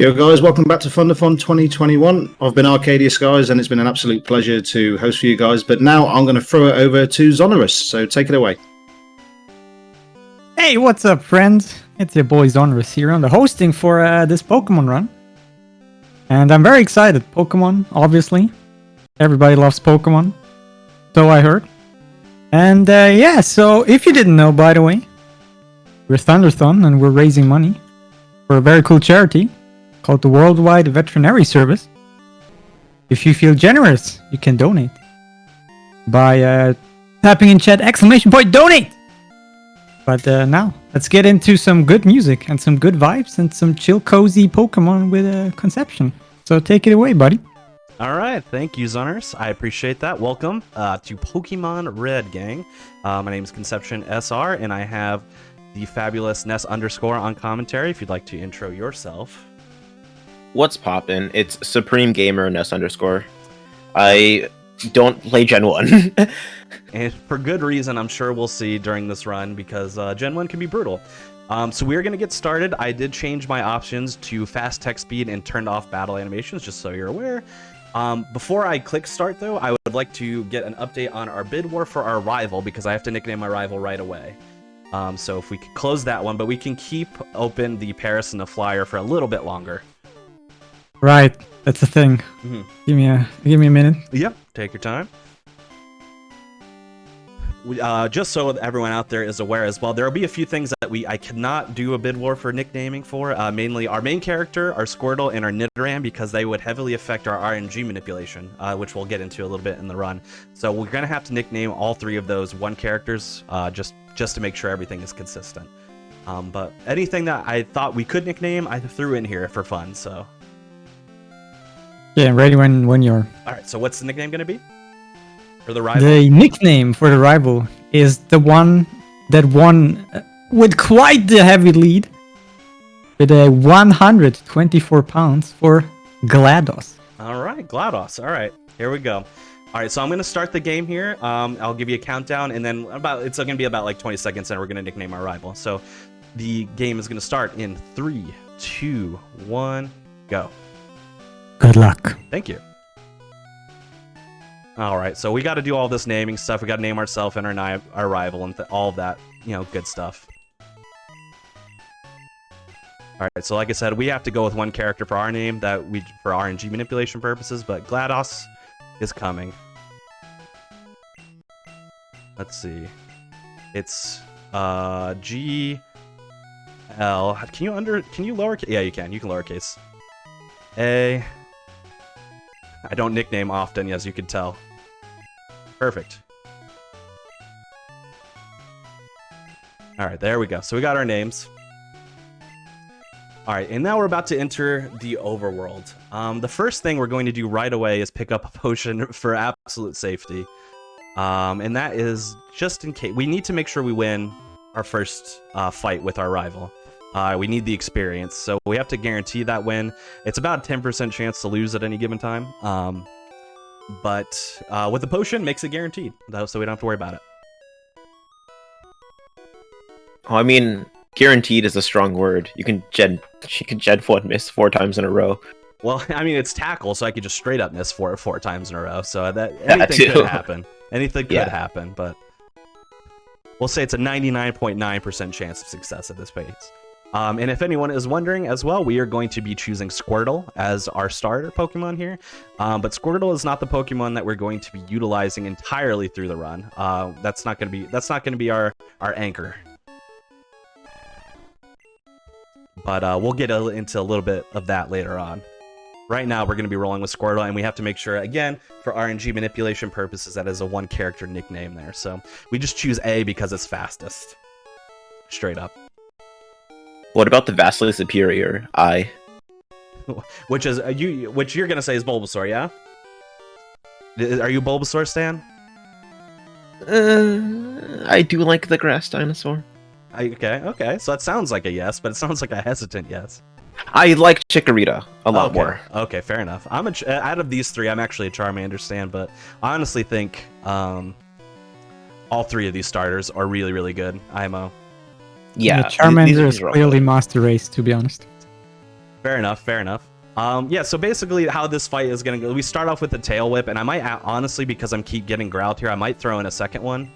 Yo guys, welcome back to Thunderthon 2021. I've been Arcadia Skies and it's been an absolute pleasure to host for you guys, but now I'm going to throw it over to Zonorous, so take it away. Hey, what's up friends? It's your boy Zonorous here on the hosting for this Pokemon run. And I'm very excited. Pokemon, obviously. Everybody loves Pokemon. So I heard. And yeah, so if you didn't know, by the way, we're Thunderthon and we're raising money for a very cool charity called the Worldwide Veterinary Service. If you feel generous, you can donate by tapping in chat !donate. But now, let's get into some good music and some good vibes and some chill, cozy Pokemon with Conception. So take it away, buddy. All right, thank you, Zoners. I appreciate that. Welcome to Pokemon Red, gang. My name is Conception SR, and I have the fabulous Ness _ on commentary. If you'd like to intro yourself. What's poppin'? It's Supreme Gamer Ness _ I don't play Gen 1. And for good reason, I'm sure we'll see during this run, because Gen 1 can be brutal. So we're going to get started. I did change my options to fast text speed and turned off battle animations, just so you're aware. Before I click start, though, I would like to get an update on our bid war for our rival, because I have to nickname my rival right away. So if we could close that one, but we can keep open the Paris and the Flyer for a little bit longer. Right, that's the thing. Mm-hmm. Give me a minute. Yep, take your time. Just so everyone out there is aware as well, there will be a few things that I cannot do a bid war for nicknaming for. Mainly our main character, our Squirtle, and our Nidoran, because they would heavily affect our RNG manipulation, which we'll get into a little bit in the run. So we're gonna have to nickname all three of those one characters, just to make sure everything is consistent. But anything that I thought we could nickname, I threw in here for fun. So. Yeah, ready when you're. All right. So what's the nickname gonna be for the rival? The nickname for the rival is the one that won with quite the heavy lead, with a 124 pounds for GLaDOS. All right, GLaDOS. All right, here we go. All right, so I'm gonna start the game here. I'll give you a countdown, and then it's gonna be about like 20 seconds, and we're gonna nickname our rival. So the game is gonna start in 3, 2, 1, go. Good luck. Thank you. All right, so we got to do all this naming stuff. We got to name ourselves and our rival and all of that, good stuff. All right, so like I said, we have to go with one character for our name for RNG manipulation purposes, but GLaDOS is coming. Let's see. It's G L. Can you lowercase? Yeah, you can. You can lowercase. A. I don't nickname often, as you can tell. Perfect. Alright, there we go. So we got our names. Alright, and now we're about to enter the overworld. The first thing we're going to do right away is pick up a potion for absolute safety. And that is just in case. We need to make sure we win our first fight with our rival. We need the experience, so we have to guarantee that win. It's about a 10% chance to lose at any given time, but with the potion, makes it guaranteed, so we don't have to worry about it. Oh, I mean, guaranteed is a strong word. She can Gen 1 miss 4 times in a row. Well, I mean, it's tackle, so I could just straight up miss four times in a row, so anything could happen. Anything could happen, but we'll say it's a 99.9% chance of success at this pace. And if anyone is wondering as well, we are going to be choosing Squirtle as our starter Pokemon here. But Squirtle is not the Pokemon that we're going to be utilizing entirely through the run. That's not going to be our anchor. But we'll get into a little bit of that later on. Right now, we're going to be rolling with Squirtle, and we have to make sure, again, for RNG manipulation purposes, that is a one-character nickname there. So we just choose A because it's fastest. Straight up. What about the vastly superior I? Which you're gonna say is Bulbasaur, yeah? Are you a Bulbasaur stan? I do like the grass dinosaur. Okay. So that sounds like a yes, but it sounds like a hesitant yes. I like Chikorita a lot more. Okay, fair enough. Out of these three, I'm actually a Charmander stan, but I honestly think all three of these starters are really, really good. IMO. Yeah, Charmander is clearly master race, to be honest. Fair enough. Fair enough. Yeah, so basically how this fight is going to go, we start off with the tail whip, and I might, honestly, because I'm keep getting growled here, I might throw in a second one.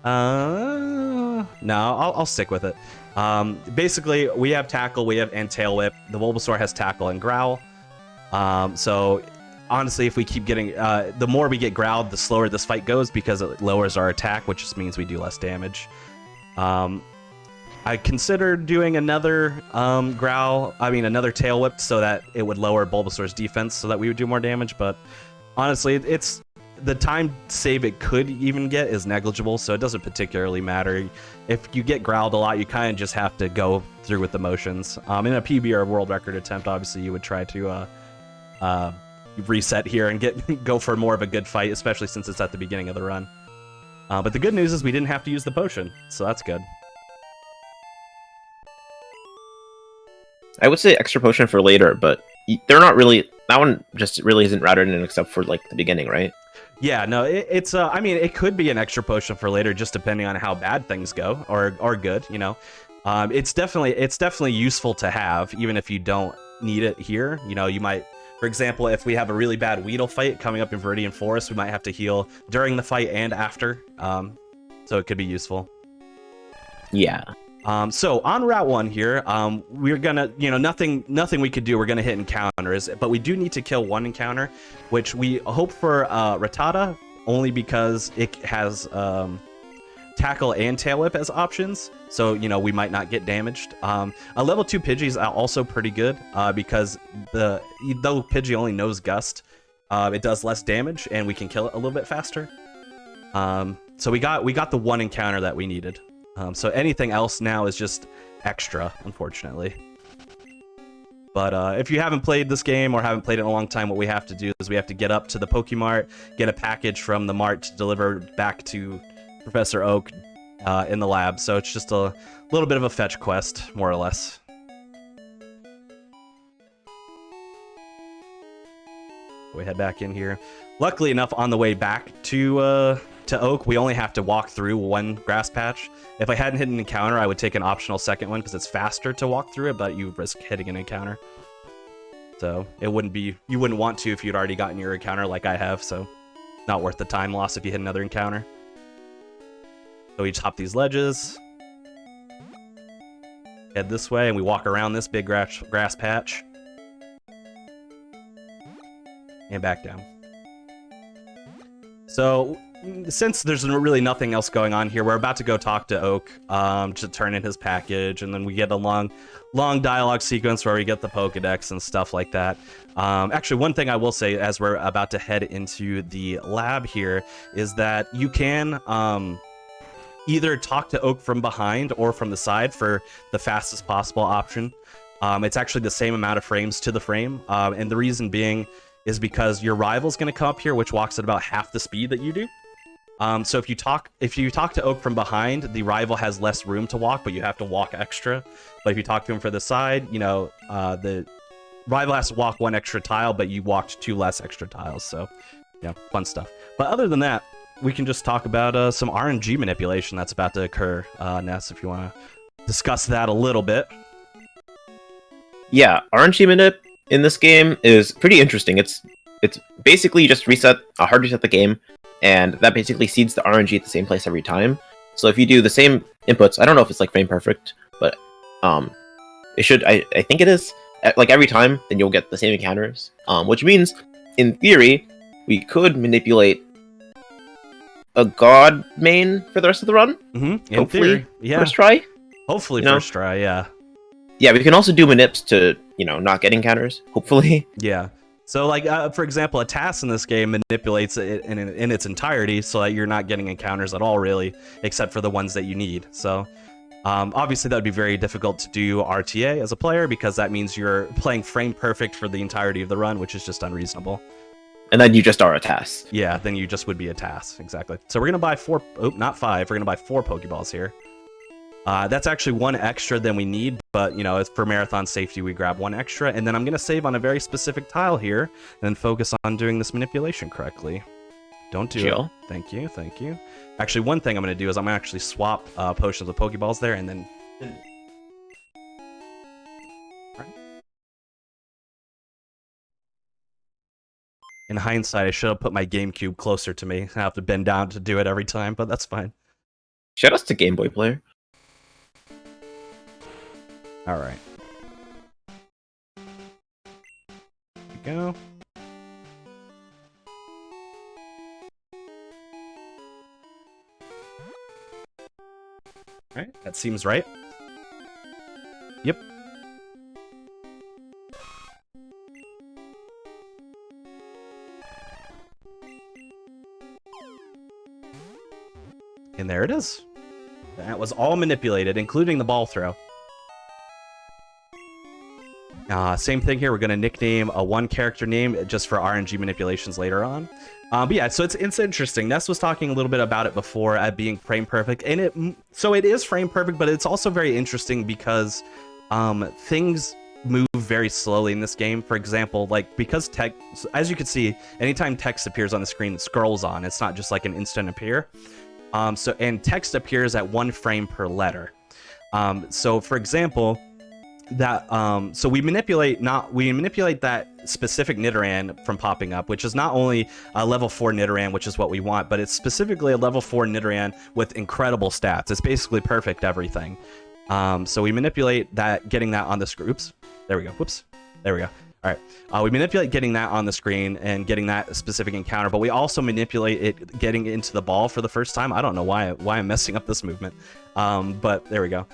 No, I'll stick with it. Basically, we have tackle, and tail whip. The Bulbasaur has tackle and growl. So honestly, if we keep getting, the more we get growled, the slower this fight goes because it lowers our attack, which just means we do less damage. I considered doing another another tail whip so that it would lower Bulbasaur's defense so that we would do more damage, but honestly, it's the time save it could even get is negligible, so it doesn't particularly matter. If you get growled a lot, you kind of just have to go through with the motions. In a PB or a world record attempt, obviously you would try to reset here and go for more of a good fight, especially since it's at the beginning of the run. But the good news is we didn't have to use the potion, so that's good. I would say extra potion for later, but they're not really. That one just really isn't routed in except for like the beginning, right? Yeah, no, it's. I mean, it could be an extra potion for later, just depending on how bad things go or good. You know, it's definitely useful to have, even if you don't need it here. You know, you might, for example, if we have a really bad Weedle fight coming up in Viridian Forest, we might have to heal during the fight and after. So it could be useful. Yeah. So on Route 1 here, we're gonna, nothing we could do, we're gonna hit encounters, but we do need to kill one encounter, which we hope for Rattata, only because it has tackle and tail whip as options, so we might not get damaged. A level 2 Pidgey is also pretty good, because though Pidgey only knows Gust, it does less damage and we can kill it a little bit faster. So we got the one encounter that we needed. So anything else now is just extra, unfortunately. But if you haven't played this game or haven't played it in a long time, what we have to do is we have to get up to the Pokemart, get a package from the Mart to deliver back to Professor Oak in the lab. So it's just a little bit of a fetch quest, more or less. We head back in here. Luckily enough, on the way back to Oak, we only have to walk through one grass patch. If I hadn't hit an encounter, I would take an optional second one because it's faster to walk through it, but you risk hitting an encounter. So you wouldn't want to if you'd already gotten your encounter like I have, so not worth the time loss if you hit another encounter. So we just hop these ledges, head this way, and we walk around this big grass patch. And back down. So since there's really nothing else going on here, we're about to go talk to Oak to turn in his package, and then we get a long dialogue sequence where we get the Pokedex and stuff like that. Actually, one thing I will say as we're about to head into the lab here is that you can either talk to Oak from behind or from the side for the fastest possible option. It's actually the same amount of frames to the frame, and the reason being is because your rival's going to come up here, which walks at about half the speed that you do. So if you talk to Oak from behind, the rival has less room to walk, but you have to walk extra. But if you talk to him from the side, the rival has to walk one extra tile, but you walked 2 less extra tiles. So, yeah, fun stuff. But other than that, we can just talk about some RNG manipulation that's about to occur, Ness, if you want to discuss that a little bit. Yeah, RNG manip in this game is pretty interesting. It's basically you just hard reset the game, and that basically seeds the RNG at the same place every time. So if you do the same inputs, I don't know if it's like frame perfect, but it should. I think it is. Like every time, then you'll get the same encounters. Which means, in theory, we could manipulate a God main for the rest of the run. Mm-hmm. Hopefully, theory, yeah. First try. Hopefully, first try. Yeah. Yeah, we can also do manips to, not get encounters, hopefully. Yeah. So, like, for example, a task in this game manipulates it in its entirety so that you're not getting encounters at all, really, except for the ones that you need. So, obviously, that would be very difficult to do RTA as a player because that means you're playing frame perfect for the entirety of the run, which is just unreasonable. And then you just are a task. Yeah, then you just would be a task, exactly. So we're going to buy 4, not 5, we're going to buy 4 Pokeballs here. That's actually 1 extra than we need, but, for marathon safety, we grab 1 extra, and then I'm going to save on a very specific tile here, and then focus on doing this manipulation correctly. Don't do it. Thank you, thank you. Actually, one thing I'm going to do is I'm going to actually swap potions with Pokeballs there, and then In hindsight, I should have put my GameCube closer to me. I have to bend down to do it every time, but that's fine. Shoutouts to Game Boy player. All right. There we go. All right, that seems right. Yep. And there it is. That was all manipulated, including the ball throw. Same thing here. We're going to nickname a one character name just for RNG manipulations later on. But yeah, so it's interesting. Ness was talking a little bit about it before at being frame perfect, and it is frame perfect, but it's also very interesting because things move very slowly in this game. For example, like because text, as you can see, anytime text appears on the screen, it scrolls on. It's not just like an instant appear. And text appears at 1 frame per letter. So for example, that so we manipulate that specific Nidoran from popping up, which is not only a level 4 Nidoran, which is what we want, but it's specifically a level 4 Nidoran with incredible stats. It's basically perfect everything. So we manipulate that, getting that on the screen. Oops, there we go. Whoops, there we go. All right, we manipulate getting that on the screen and getting that specific encounter, but we also manipulate it getting into the ball for the first time. I don't know why I'm messing up this movement, but there we go.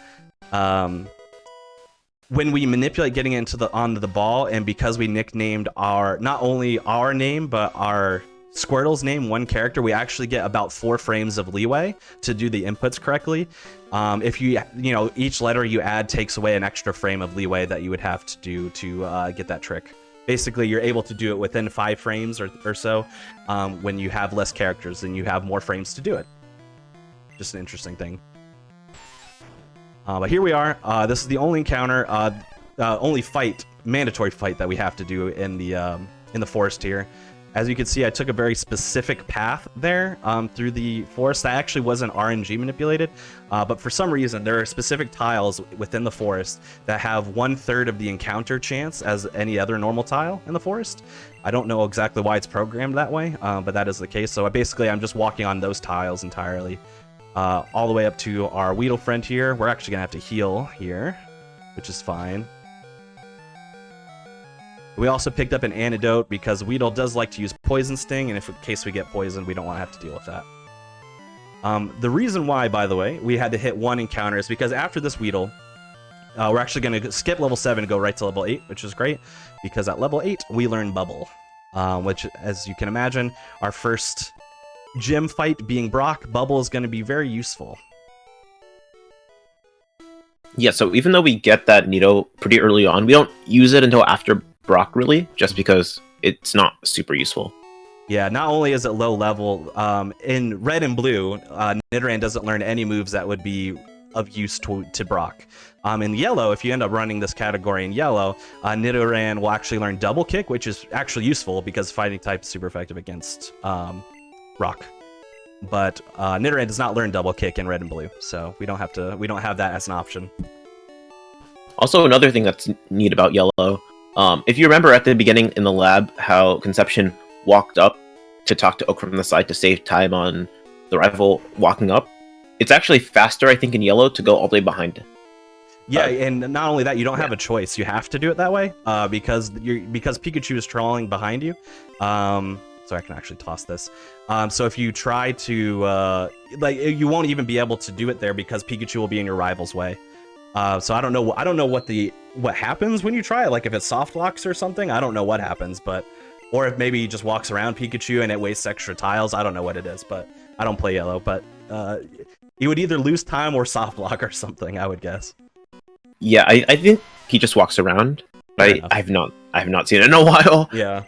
When we manipulate getting onto the ball, and because we nicknamed not only our name but our Squirtle's name, one character, we actually get about 4 frames of leeway to do the inputs correctly. If you each letter you add takes away an extra frame of leeway that you would have to do to get that trick. Basically, you're able to do it within 5 frames or so. When you have less characters, then you have more frames to do it. Just an interesting thing. But here we are. This is the only encounter, only mandatory fight that we have to do in the forest here. As you can see, I took a very specific path there through the forest that actually wasn't RNG manipulated, but for some reason there are specific tiles within the forest that have 1/3 of the encounter chance as any other normal tile in the forest. I don't know exactly why it's programmed that way, but that is the case. So I'm just walking on those tiles entirely, all the way up to our Weedle friend here. We're actually gonna have to heal here, which is fine. We also picked up an antidote because Weedle does like to use Poison Sting, and if in case we get poisoned, we don't want to have to deal with that. The reason why, by the way, we had to hit 1 encounter is because after this Weedle, we're actually going to skip level 7 and go right to level 8, which is great, because at level 8, we learn Bubble, which, as you can imagine, our first gym fight being Brock, Bubble is going to be very useful. Yeah, so even though we get that Nido pretty early on, we don't use it until after Brock, really, just because it's not super useful. Yeah, not only is it low level, in red and blue, Nidoran doesn't learn any moves that would be of use to Brock. In yellow, if you end up running this category in yellow, Nidoran will actually learn Double Kick, which is actually useful because fighting type is super effective against Rock. But Nidoran does not learn Double Kick in red and blue, so we don't have that as an option. Also, another thing that's neat about yellow, if you remember at the beginning in the lab how Conception walked up to talk to Oak from the side to save time on the rival walking up, it's actually faster, I think, in yellow to go all the way behind it. Yeah, and not only that, you don't have a choice. You have to do it that way because Pikachu is trolling behind you. So I can actually toss this. So if you try to you won't even be able to do it there because Pikachu will be in your rival's way. So I don't know what happens when you try it. Like if it soft locks or something, I don't know what happens, but or if maybe he just walks around Pikachu and it wastes extra tiles. I don't know what it is, but I don't play yellow. But he would either lose time or soft lock or something, I would guess. Yeah, I think he just walks around. I have not seen it in a while. Yeah.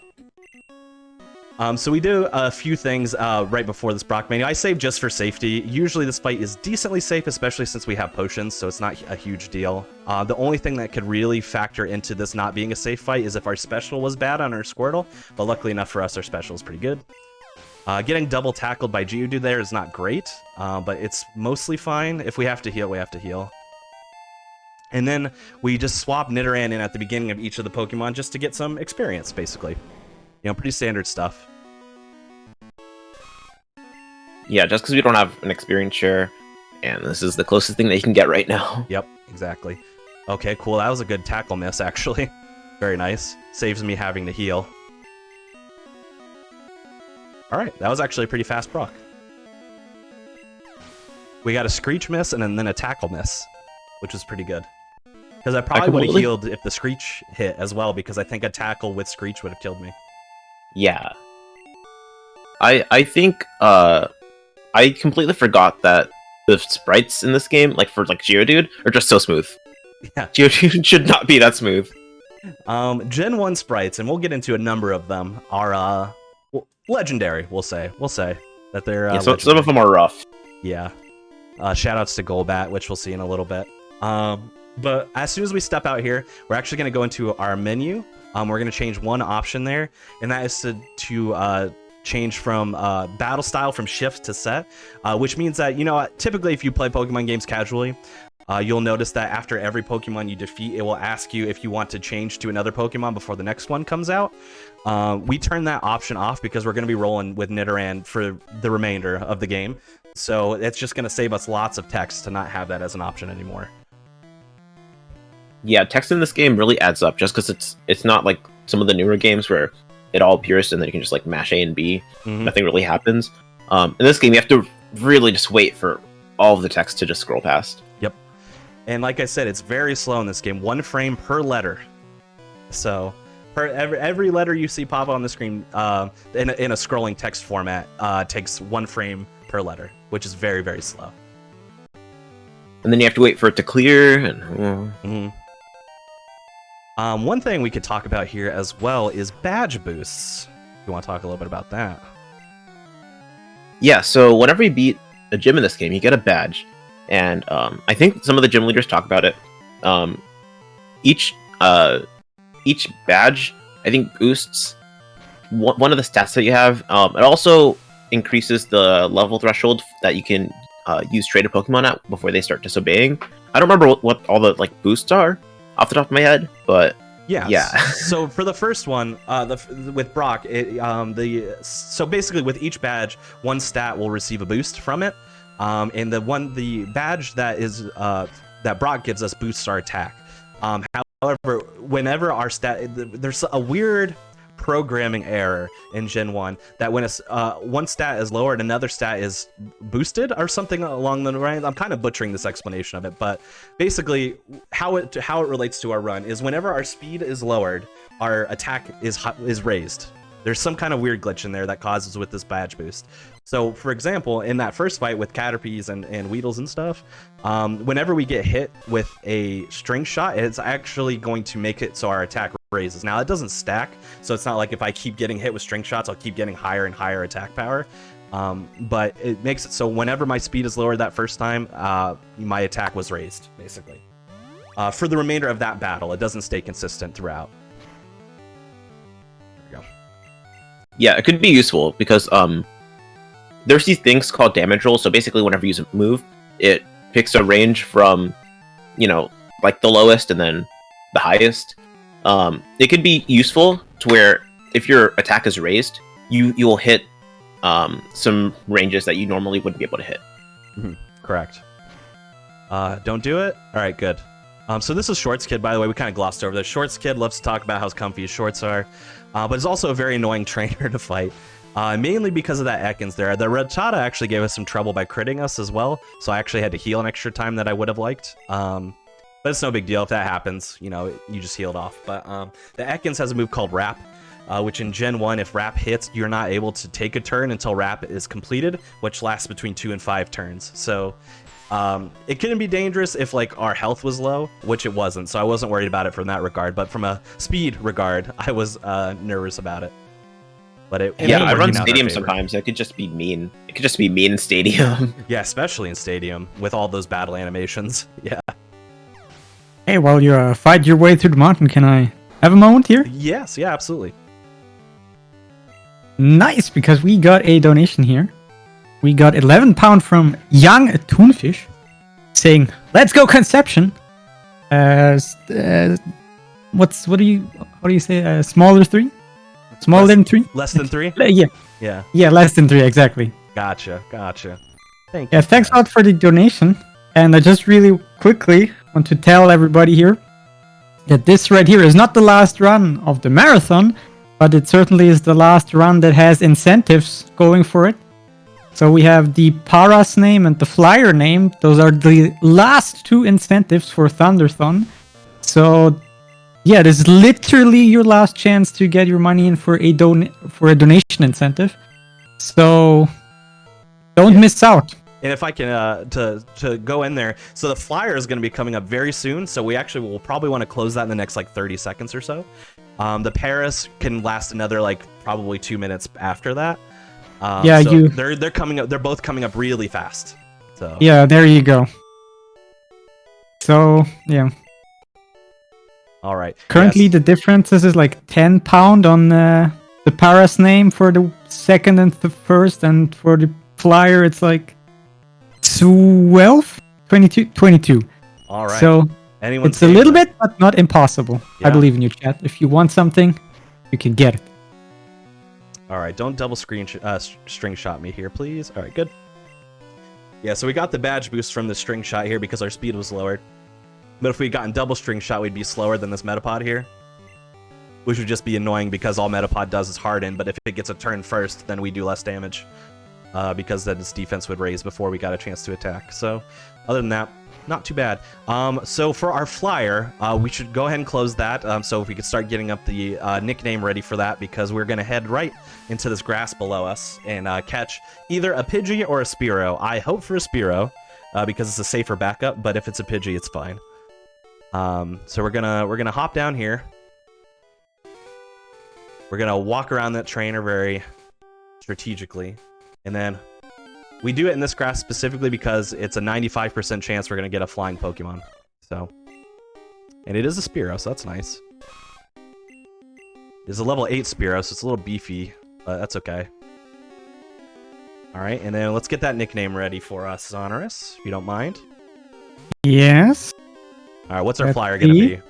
So we do a few things right before this Brock mania. I save just for safety. Usually this fight is decently safe, especially since we have potions, so it's not a huge deal. The only thing that could really factor into this not being a safe fight is if our special was bad on our Squirtle, but luckily enough for us, our special is pretty good. Getting double tackled by Geodude there is not great, but it's mostly fine. If we have to heal, we have to heal. And then we just swap Nidoran in at the beginning of each of the Pokemon just to get some experience, basically. pretty standard stuff. Yeah, just because we don't have an experience share, and this is the closest thing they can get right now. Yep, exactly. Okay, cool. That was a good tackle miss, actually. Very nice. Saves me having to heal. Alright, that was actually a pretty fast proc. We got a Screech miss and then a tackle miss, which was pretty good. Because I probably would have healed if the Screech hit as well, because I think a tackle with Screech would have killed me. Yeah. I think, I completely forgot that the sprites in this game, like for Geodude, are just so smooth. Yeah. Geodude should not be that smooth. Gen 1 sprites, and we'll get into a number of them, are legendary, we'll say. We'll say that they're yeah, so some of them are rough. Yeah. Shoutouts to Golbat, which we'll see in a little bit. But as soon as we step out here, we're actually going to go into our menu. We're going to change one option there, and that is to change from battle style from shift to set, which means that, typically if you play Pokemon games casually, you'll notice that after every Pokemon you defeat, it will ask you if you want to change to another Pokemon before the next one comes out. We turn that option off because we're going to be rolling with Nidoran for the remainder of the game. So it's just going to save us lots of text to not have that as an option anymore. Yeah, text in this game really adds up, just because it's not like some of the newer games where it all appears and then you can just mash A and B. Mm-hmm. Nothing really happens. In this game, you have to really just wait for all of the text to just scroll past. Yep. And like I said, it's very slow in this game. 1 frame per letter. So every letter you see pop on the screen in a scrolling text format takes 1 frame per letter, which is very, very slow. And then you have to wait for it to clear. And mm-hmm. One thing we could talk about here as well is badge boosts. You want to talk a little bit about that? Yeah, so whenever you beat a gym in this game, you get a badge. And I think some of the gym leaders talk about it. Each badge, I think, boosts one of the stats that you have. It also increases the level threshold that you can use traded Pokemon at before they start disobeying. I don't remember what all the boosts are off the top of my head, but yeah. So for the first one, with Brock, so basically with each badge, one stat will receive a boost from it, and the badge that is that Brock gives us boosts our attack. However, whenever our stat, there's a weird programming error in Gen 1 that when one stat is lowered, another stat is boosted or something along the lines. I'm kind of butchering this explanation of it, but basically how it relates to our run is whenever our speed is lowered, our attack is raised. There's some kind of weird glitch in there that causes with this badge boost. So, for example, in that first fight with Caterpies and Weedles and stuff, whenever we get hit with a string shot, it's actually going to make it so our attack raises. Now, it doesn't stack, so it's not like if I keep getting hit with string shots, I'll keep getting higher and higher attack power. But it makes it so whenever my speed is lowered that first time, my attack was raised, basically. For the remainder of that battle, it doesn't stay consistent throughout. Yeah, it could be useful because there's these things called damage rolls. So basically, whenever you use a move, it picks a range from, the lowest and then the highest. It could be useful to where if your attack is raised, you will hit some ranges that you normally wouldn't be able to hit. Mm-hmm. Correct. Don't do it? All right, good. So this is Shorts Kid, by the way. We kind of glossed over this. Shorts Kid loves to talk about how comfy his shorts are, but it's also a very annoying trainer to fight, mainly because of that Ekans there. The Rattata actually gave us some trouble by critting us as well, so I actually had to heal an extra time that I would have liked. But it's no big deal if that happens. You just healed off. But the Ekans has a move called Wrap, which in Gen 1, if Wrap hits, you're not able to take a turn until Wrap is completed, which lasts between 2 and 5 turns. So it couldn't be dangerous if our health was low, which it wasn't, so I wasn't worried about it from that regard. But from a speed regard, I was nervous about it. But I run Stadium sometimes. It could just be mean. It could just be mean in Stadium. Yeah, especially in Stadium with all those battle animations. Yeah. Hey, while you fight your way through the mountain, can I have a moment here? Yes, yeah, absolutely. Nice, because we got a donation here. We got 11 pound from Young Toonfish saying, "Let's go Conception." How do you say? Smaller 3? Smaller than 3? Less than 3? Yeah. Yeah. Yeah, less than 3, exactly. Gotcha. Thank you. Yeah, thanks a lot for the donation. And I just really quickly want to tell everybody here that this right here is not the last run of the marathon, but it certainly is the last run that has incentives going for it. So we have the Paras name and the Flyer name. Those are the last 2 incentives for Thunderthon. So yeah, this is literally your last chance to get your money in for a donation incentive. So don't miss out. And if I can to go in there, so the flyer is going to be coming up very soon. So we actually will probably want to close that in the next like 30 seconds or so. The Paris can last another like probably 2 minutes after that. Yeah, so they're coming up. They're both coming up really fast. So yeah, there you go. So yeah. All right. Currently, the differences is like £10 on the Paras name for the second and the first, and for the flyer it's like 22. All right. So it's a little bit, but not impossible. Yeah. I believe in you, chat. If you want something, you can get it. All right, don't double string shot me here, please. All right, good. Yeah, so we got the badge boost from the string shot here because our speed was lowered. But if we gotten double string shot, we'd be slower than this Metapod here, which would just be annoying because all Metapod does is harden. But if it gets a turn first, then we do less damage because then its defense would raise before we got a chance to attack. So other than that, not too bad. So for our flyer, we should go ahead and close that. So if we could start getting up the nickname ready for that, because we're going to head right into this grass below us and catch either a Pidgey or a Spearow. I hope for a Spearow because it's a safer backup, but if it's a Pidgey, it's fine. So we're gonna hop down here. We're gonna walk around that trainer very strategically, and then we do it in this grass specifically because it's a 95% chance we're gonna get a flying Pokemon. So, and it is a Spearow, so that's nice. It's a level 8 Spearow, so it's a little beefy, but that's okay. All right, and then let's get that nickname ready for us, Sonorous, if you don't mind. Yes. All right, what's our flyer gonna be?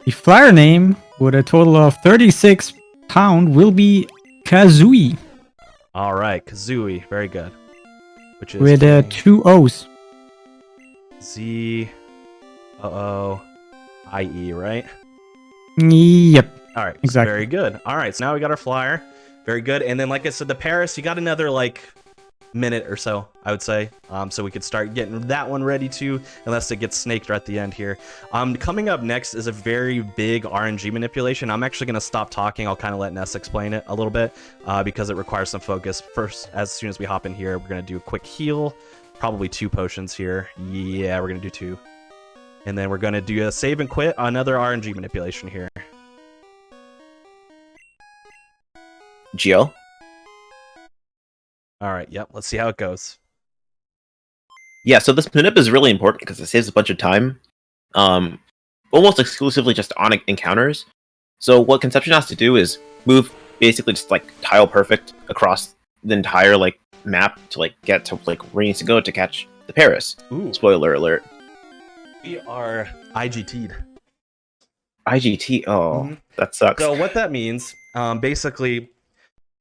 The flyer name with a total of £36 will be Kazooie. All right, Kazooie, very good. Which is with 2 O's. Z-O-O-I-E, right? Yep. All right, exactly. Very good. All right, so now we got our flyer. Very good. And then, like I said, the Paris, you got another like minute or so, I would say, so we could start getting that one ready too, unless it gets snaked right at the end here. Coming up next is a very big RNG manipulation. I'm actually going to stop talking. I'll kind of let Ness explain it a little bit because it requires some focus. First, as soon as we hop in here, we're going to do a quick heal, probably 2 potions here. Yeah, we're going to do 2. And then we're going to do a save and quit, another RNG manipulation here. Geo? All right, yep, let's see how it goes. Yeah, so this Manip is really important because it saves a bunch of time. Almost exclusively just on encounters. So what Conception has to do is move basically just like tile perfect across the entire like map to like get to like where he needs to go to catch the Paris. Ooh. Spoiler alert. We are IGT'd. IGT? Oh, that sucks. So what that means, basically,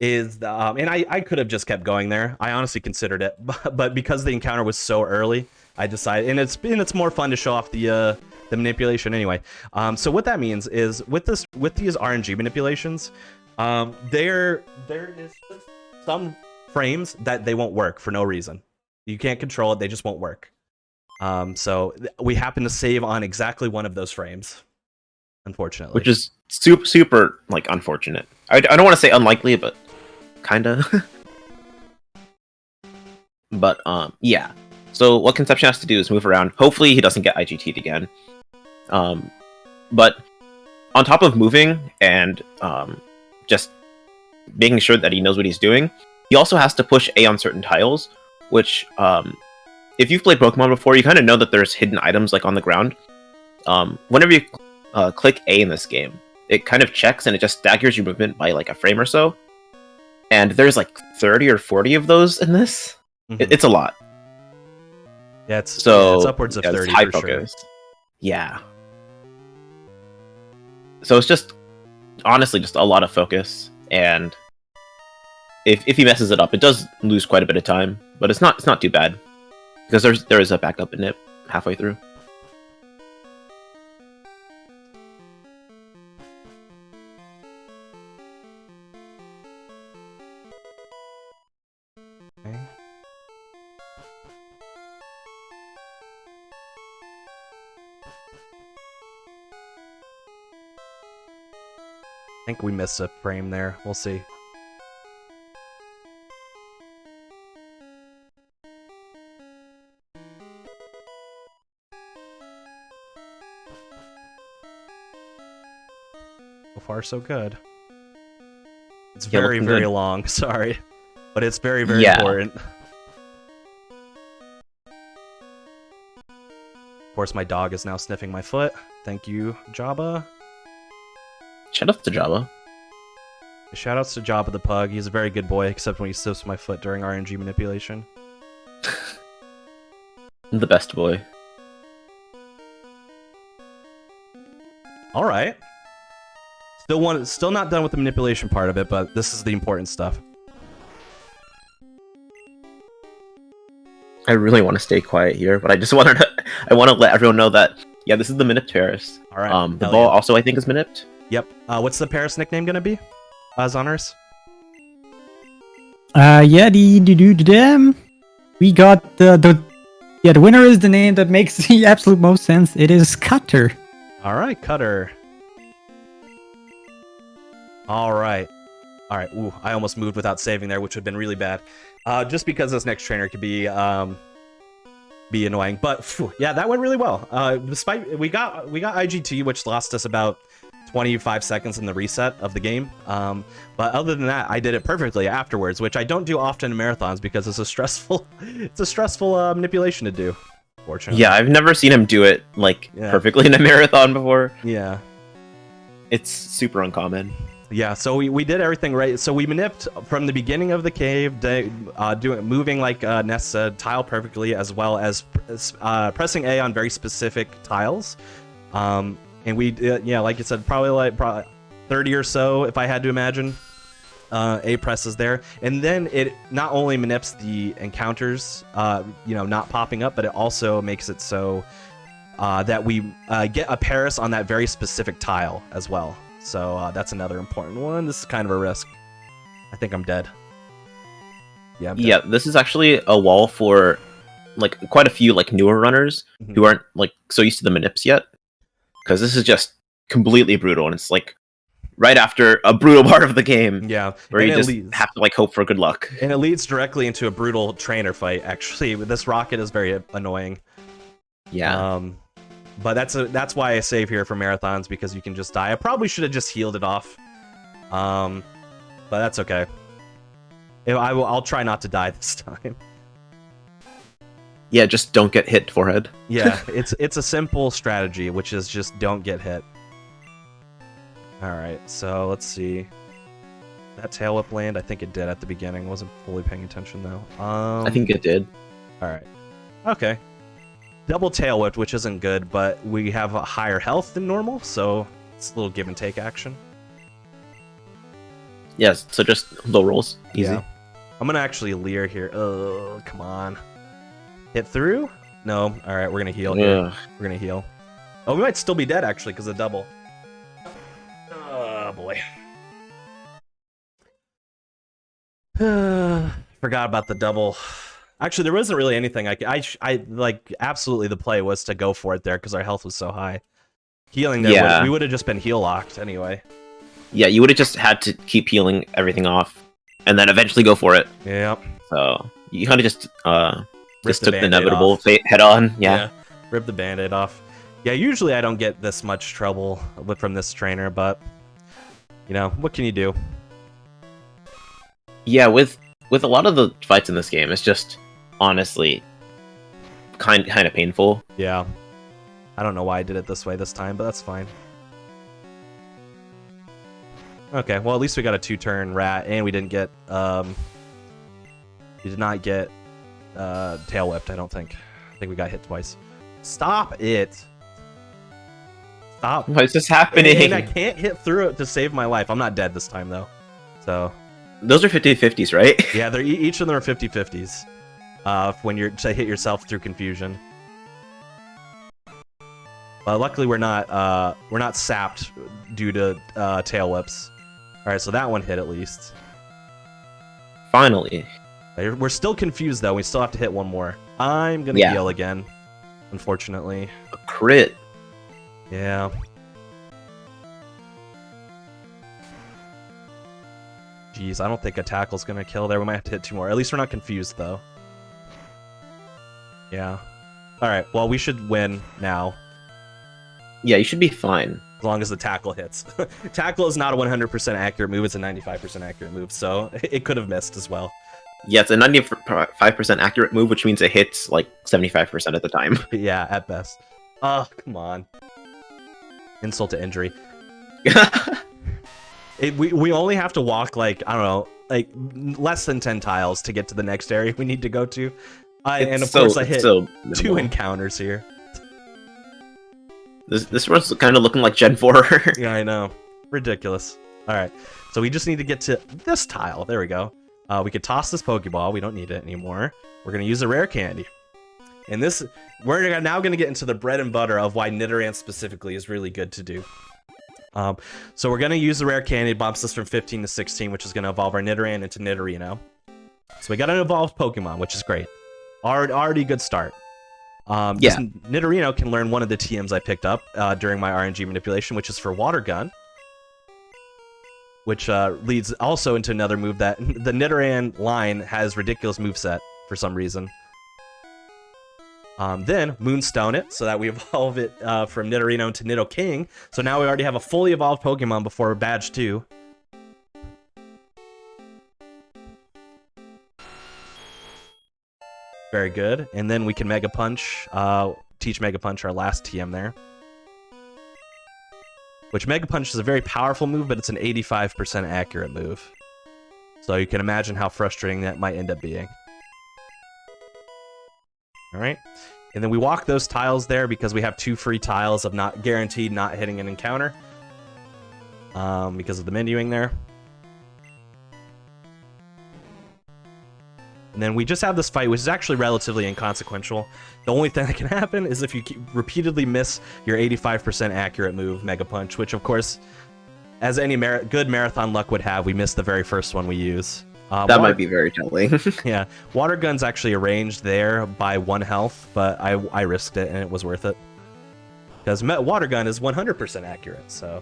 is and I could have just kept going there. I honestly considered it, but because the encounter was so early, I decided, and it's more fun to show off the manipulation anyway. So what that means is with these RNG manipulations, there is some frames that they won't work for no reason. You can't control it; they just won't work. So we happen to save on exactly one of those frames, unfortunately. Which is super like unfortunate. I don't want to say unlikely, but kinda. But yeah. So what Conception has to do is move around. Hopefully he doesn't get IGT'd again. But on top of moving and just making sure that he knows what he's doing, he also has to push A on certain tiles, which if you've played Pokemon before, you kind of know that there's hidden items like on the ground. Whenever you click A in this game, it kind of checks and it just staggers your movement by like a frame or so. And there's like 30 or 40 of those in this. Mm-hmm. It's a lot. Yeah, it's so upwards of 30 high for focus. sure. Yeah. So it's just honestly just a lot of focus, and if he messes it up, it does lose quite a bit of time, but it's not too bad because there is a backup in it halfway through. Okay. I think we missed a frame there. We'll see. So far, so good. It's very, very long. Sorry, but it's very, very important. Of course, my dog is now sniffing my foot. Thank you, Jabba. Shout out to Jabba. Shoutouts to Jabba the pug. He's a very good boy, except when he sniffs my foot during RNG manipulation. The best boy. All right. Still not done with the manipulation part of it, but this is the important stuff. I really want to stay quiet here, but I just wanted to. I want to let everyone know that this is the Manip Terrace. All right. The ball also I think is Manipped. Yep. What's the Paris nickname gonna be? Zoners? We got the winner is the name that makes the absolute most sense. It is Cutter. All right, Cutter. All right. Ooh, I almost moved without saving there, which would have been really bad. Just because this next trainer could be annoying, but phew, yeah, that went really well. Despite we got IGT, which lost us about 25 seconds in the reset of the game. But other than that, I did it perfectly afterwards, which I don't do often in marathons because it's a stressful manipulation to do. Fortunately. Yeah, I've never seen him do it perfectly in a marathon before. Yeah, it's super uncommon. Yeah, so we did everything right. So we manipped from the beginning of the cave, moving like Ness said, tile perfectly, as well as pressing A on very specific tiles. And we, like you said, probably 30 or so, if I had to imagine, A presses there. And then it not only manips the encounters, not popping up, but it also makes it so that we get a Paris on that very specific tile as well. So that's another important one. This is kind of a risk. I think I'm dead. Yeah, I'm dead. Yeah, this is actually a wall for quite a few newer runners who aren't so used to the manips yet. Because this is just completely brutal, and it's right after a brutal part of the game. Yeah, where you just have to hope for good luck. And it leads directly into a brutal trainer fight. Actually, this rocket is very annoying. Yeah. But that's why I save here for marathons, because you can just die. I probably should have just healed it off. But that's okay. I'll try not to die this time. Yeah, just don't get hit forehead. Yeah, it's a simple strategy, which is just don't get hit. Alright, so let's see. That tail whip land, I think it did at the beginning. Wasn't fully paying attention though. I think it did. Alright. Okay. Double tail whip, which isn't good, but we have a higher health than normal, so it's a little give and take action. Yes, so just low rolls. Easy. Yeah. I'm gonna actually leer here. Oh, come on. Hit through? No. Alright, we're gonna heal here. We're gonna heal. Oh, we might still be dead actually, because of double. Oh boy. Forgot about the double. Actually, there wasn't really anything I absolutely the play was to go for it there because our health was so high. Healing there, we would have just been heal locked anyway. Yeah, you would have just had to keep healing everything off, and then eventually go for it. Yep. So you kind of just took the inevitable fate head on. Yeah. Rip the band-aid off. Yeah, usually I don't get this much trouble from this trainer, but what can you do? Yeah, with a lot of the fights in this game, it's just honestly kind of painful. Yeah. I don't know why I did it this way this time, but that's fine. Okay, well at least we got a 2-turn rat, and we didn't get we did not get tail whipped, I don't think. I think we got hit twice. Stop it! Stop. What is this happening? And I can't hit through it to save my life. I'm not dead this time, though. So... Those are 50-50s, right? Yeah, they're each of them are 50-50s. When you're to hit yourself through confusion. But luckily we're not sapped due to tail whips. Alright, so that one hit at least. Finally. We're still confused though, we still have to hit one more. I'm gonna heal again, unfortunately. A crit. Yeah. Jeez, I don't think a tackle's gonna kill there. We might have to hit 2 more. At least we're not confused, though. Yeah. Alright, well, we should win now. Yeah, you should be fine. As long as the tackle hits. Tackle is not a 100% accurate move, it's a 95% accurate move, so it could have missed as well. Yeah, it's a 95% accurate move, which means it hits, like, 75% of the time. Yeah, at best. Oh, come on. Insult to injury. We only have to walk, like, I don't know, like, less than 10 tiles to get to the next area we need to go to. And of course I hit 2 encounters here. This run's kind of looking like Gen 4. Yeah, I know. Ridiculous. Alright, so we just need to get to this tile. There we go. We could toss this Pokeball. We don't need it anymore. We're going to use a rare candy. And this, we're now going to get into the bread and butter of why Nidoran specifically is really good to do. So we're going to use the rare candy, bumps us from 15 to 16, which is going to evolve our Nidoran into Nidorino. So we got an evolved Pokemon, which is great. Already good start. This Nidorino can learn one of the TMs I picked up during my RNG manipulation, which is for Water Gun. Which leads also into another move that the Nidoran line has ridiculous moveset for some reason. Then Moonstone it, so that we evolve it from Nidorino into Nidoking. So now we already have a fully evolved Pokemon before Badge 2. Very good. And then we can Mega Punch, teach Mega Punch our last TM there. Which Mega Punch is a very powerful move, but it's an 85% accurate move. So you can imagine how frustrating that might end up being. Alright. And then we walk those tiles there because we have 2 free tiles of not guaranteed not hitting an encounter. Because of the menuing there. And then we just have this fight, which is actually relatively inconsequential. The only thing that can happen is if you repeatedly miss your 85% accurate move, Mega Punch, which of course, as any good marathon luck would have, we missed the very first one we use. That might be very telling. Yeah, Water Gun's actually arranged there by 1 health, but I risked it and it was worth it. Because Water Gun is 100% accurate, so...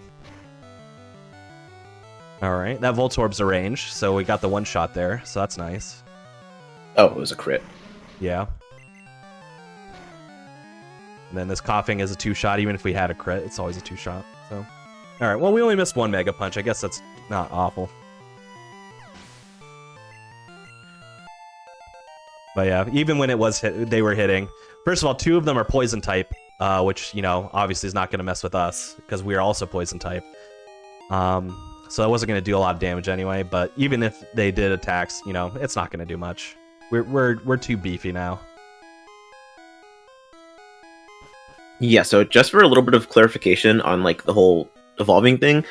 Alright, that Voltorb's arranged, so we got the 1 shot there, so that's nice. Oh, it was a crit. Yeah. And then this Coughing is a 2-shot, even if we had a crit, it's always a 2-shot, so... Alright, well we only missed 1 Mega Punch, I guess that's not awful. But yeah, even when it was they were hitting. First of all, 2 of them are poison type, which, you know, obviously is not going to mess with us, because we are also poison type. So that wasn't going to do a lot of damage anyway, but even if they did attacks, you know, it's not going to do much. We're too beefy now. Yeah, so just for a little bit of clarification on, like, the whole evolving thing,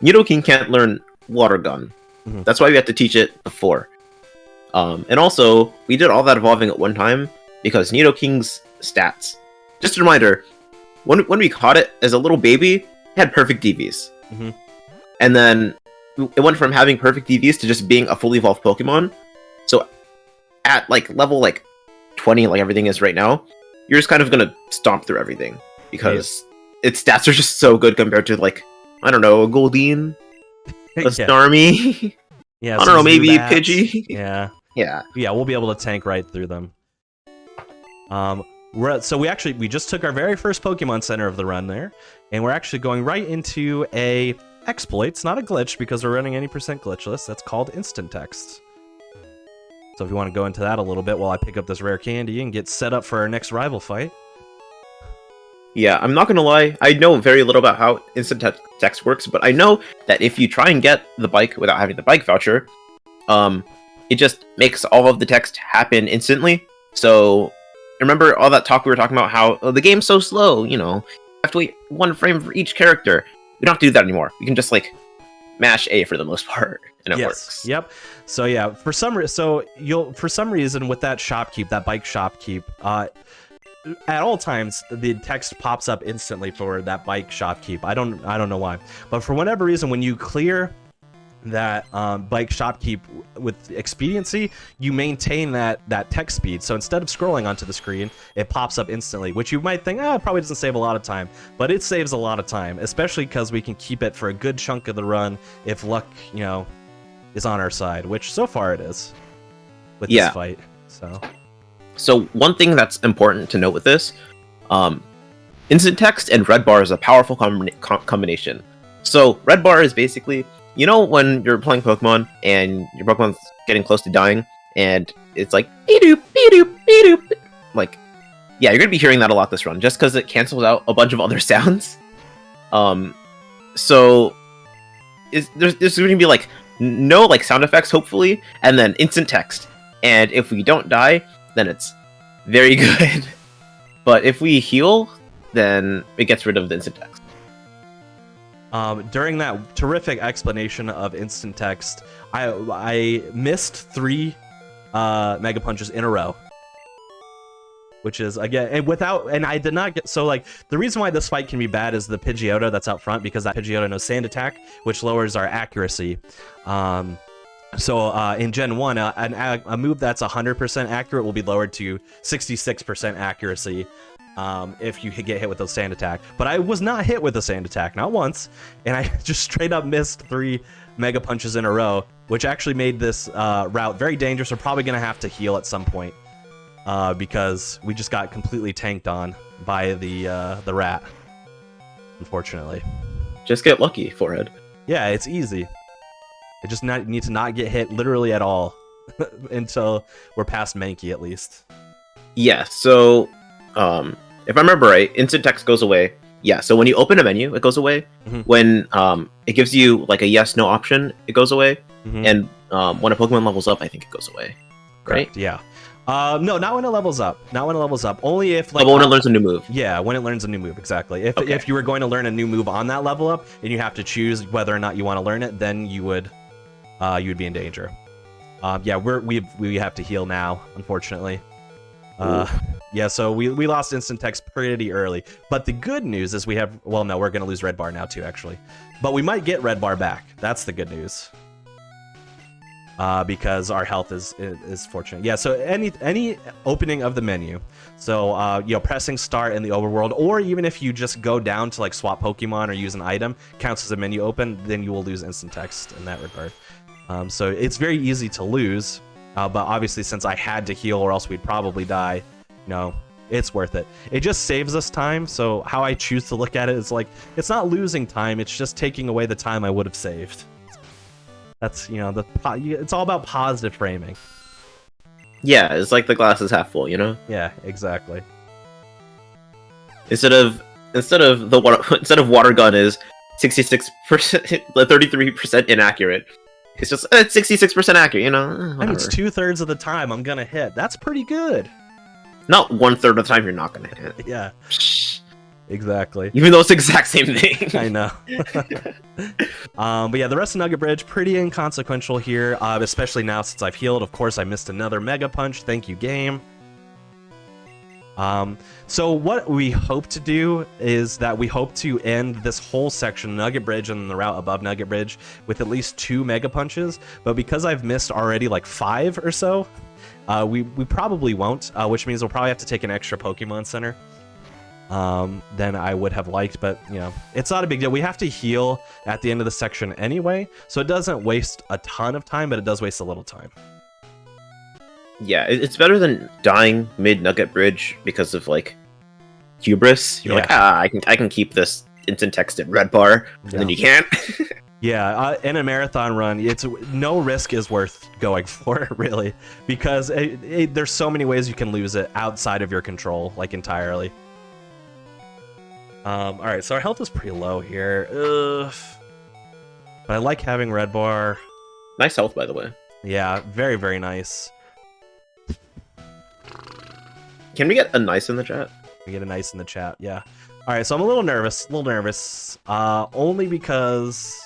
Nidoking can't learn Water Gun. Mm-hmm. That's why we have to teach it before. And also, we did all that evolving at one time because Nidoking's stats. Just a reminder, when we caught it as a little baby, it had perfect DVs. Mm-hmm. And then it went from having perfect DVs to just being a fully evolved Pokemon. So at like level like 20, like everything is right now, you're just kind of gonna stomp through everything because its stats are just so good compared to, like, I don't know, a Goldeen, a Starmie. Yeah, I don't know, maybe Pidgey. Yeah. Yeah. Yeah, we'll be able to tank right through them. So we just took our very first Pokemon Center of the run there, and we're actually going right into a exploit. It's not a glitch because we're running any percent glitchless. That's called Instant Text. So if you want to go into that a little bit while I pick up this rare candy and get set up for our next rival fight. Yeah, I'm not gonna lie, I know very little about how Instant Text works, but I know that if you try and get the bike without having the bike voucher, it just makes all of the text happen instantly. So remember all that talk we were talking about, how the game's so slow, you know, have to wait 1 frame for each character. We don't have to do that anymore. We can just like mash A for the most part, and it works. Yep. So yeah, for some reason with that shopkeep, that bike shopkeep, at all times the text pops up instantly for that bike shopkeep. I don't know why, but for whatever reason, when you clear that bike shopkeep with expediency, you maintain that text speed. So instead of scrolling onto the screen, it pops up instantly, which you might think, it probably doesn't save a lot of time, but it saves a lot of time, especially because we can keep it for a good chunk of the run if luck, is on our side, which so far it is with this fight. So one thing that's important to note with this, instant text and red bar is a powerful combination. So red bar is basically, when you're playing Pokemon and your Pokemon's getting close to dying, and it's like, be-doop, be-doop, be-doop. Like, yeah, you're going to be hearing that a lot this run, just because it cancels out a bunch of other sounds. So, there's going to be, like, no, like, sound effects, hopefully, and then instant text. And if we don't die, then it's very good. But if we heal, then it gets rid of the instant text. During that terrific explanation of instant text, I missed 3 Mega Punches in a row, which is again and I did not get, so like the reason why this fight can be bad is the Pidgeotto that's out front, because that Pidgeotto knows Sand Attack, which lowers our accuracy. So in Gen 1, a move that's 100% accurate will be lowered to 66% accuracy. If you get hit with a Sand Attack. But I was not hit with a Sand Attack, not once, and I just straight up missed 3 Mega Punches in a row, which actually made this route very dangerous. We're probably going to have to heal at some point, because we just got completely tanked on by the rat, unfortunately. Just get lucky, Forehead. Yeah, it's easy. I just need to not get hit literally at all until we're past Mankey, at least. Yeah, so if I remember right, instant text goes away. Yeah, so when you open a menu, it goes away. Mm-hmm. When it gives you like a yes/no option, it goes away. Mm-hmm. And when a Pokemon levels up, I think it goes away. Right? Correct, yeah. No, not when it levels up. Not when it levels up. Only if like when it learns a new move. Yeah, when it learns a new move, exactly. If you were going to learn a new move on that level up, and you have to choose whether or not you want to learn it, then you would be in danger. Yeah, we have to heal now, unfortunately. Yeah, so we lost instant text pretty early. But the good news is we have... Well, no, we're going to lose red bar now, too, actually. But we might get red bar back. That's the good news. Because our health is fortunate. Yeah, so any opening of the menu. So, pressing start in the overworld, or even if you just go down to, like, swap Pokemon or use an item, counts as a menu open, then you will lose instant text in that regard. So it's very easy to lose. But obviously, since I had to heal or else we'd probably die... No, it's worth it. It just saves us time, so how I choose to look at it is like, it's not losing time, it's just taking away the time I would have saved. That's, it's all about positive framing. Yeah, it's like the glass is half full, Yeah, exactly. Instead of water gun is 66%, 33% inaccurate. It's just, it's 66% accurate, And it's 2/3 of the time I'm gonna hit. That's pretty good. Not 1/3 of the time you're not gonna hit. Yeah. Exactly. Even though it's the exact same thing. I know. But yeah, the rest of Nugget Bridge, pretty inconsequential here, especially now since I've healed. Of course, I missed another Mega Punch. Thank you, game. So what we hope to do is that we hope to end this whole section, Nugget Bridge and the route above Nugget Bridge, with at least 2 Mega Punches. But because I've missed already like 5 or so, we probably won't, which means we'll probably have to take an extra Pokemon Center than I would have liked, but, it's not a big deal. We have to heal at the end of the section anyway, so it doesn't waste a ton of time, but it does waste a little time. Yeah, it's better than dying mid-Nugget Bridge because of, like, hubris. You're like, I can keep this instant text at red bar, and then you can't. Yeah, in a marathon run, it's no risk is worth going for, really, because there's so many ways you can lose it outside of your control, like entirely. All right, so our health is pretty low here. Ugh. But I like having red bar. Nice health, by the way. Yeah, very, very nice. Can we get a nice in the chat? We get a nice in the chat, yeah. All right, so I'm a little nervous. Only because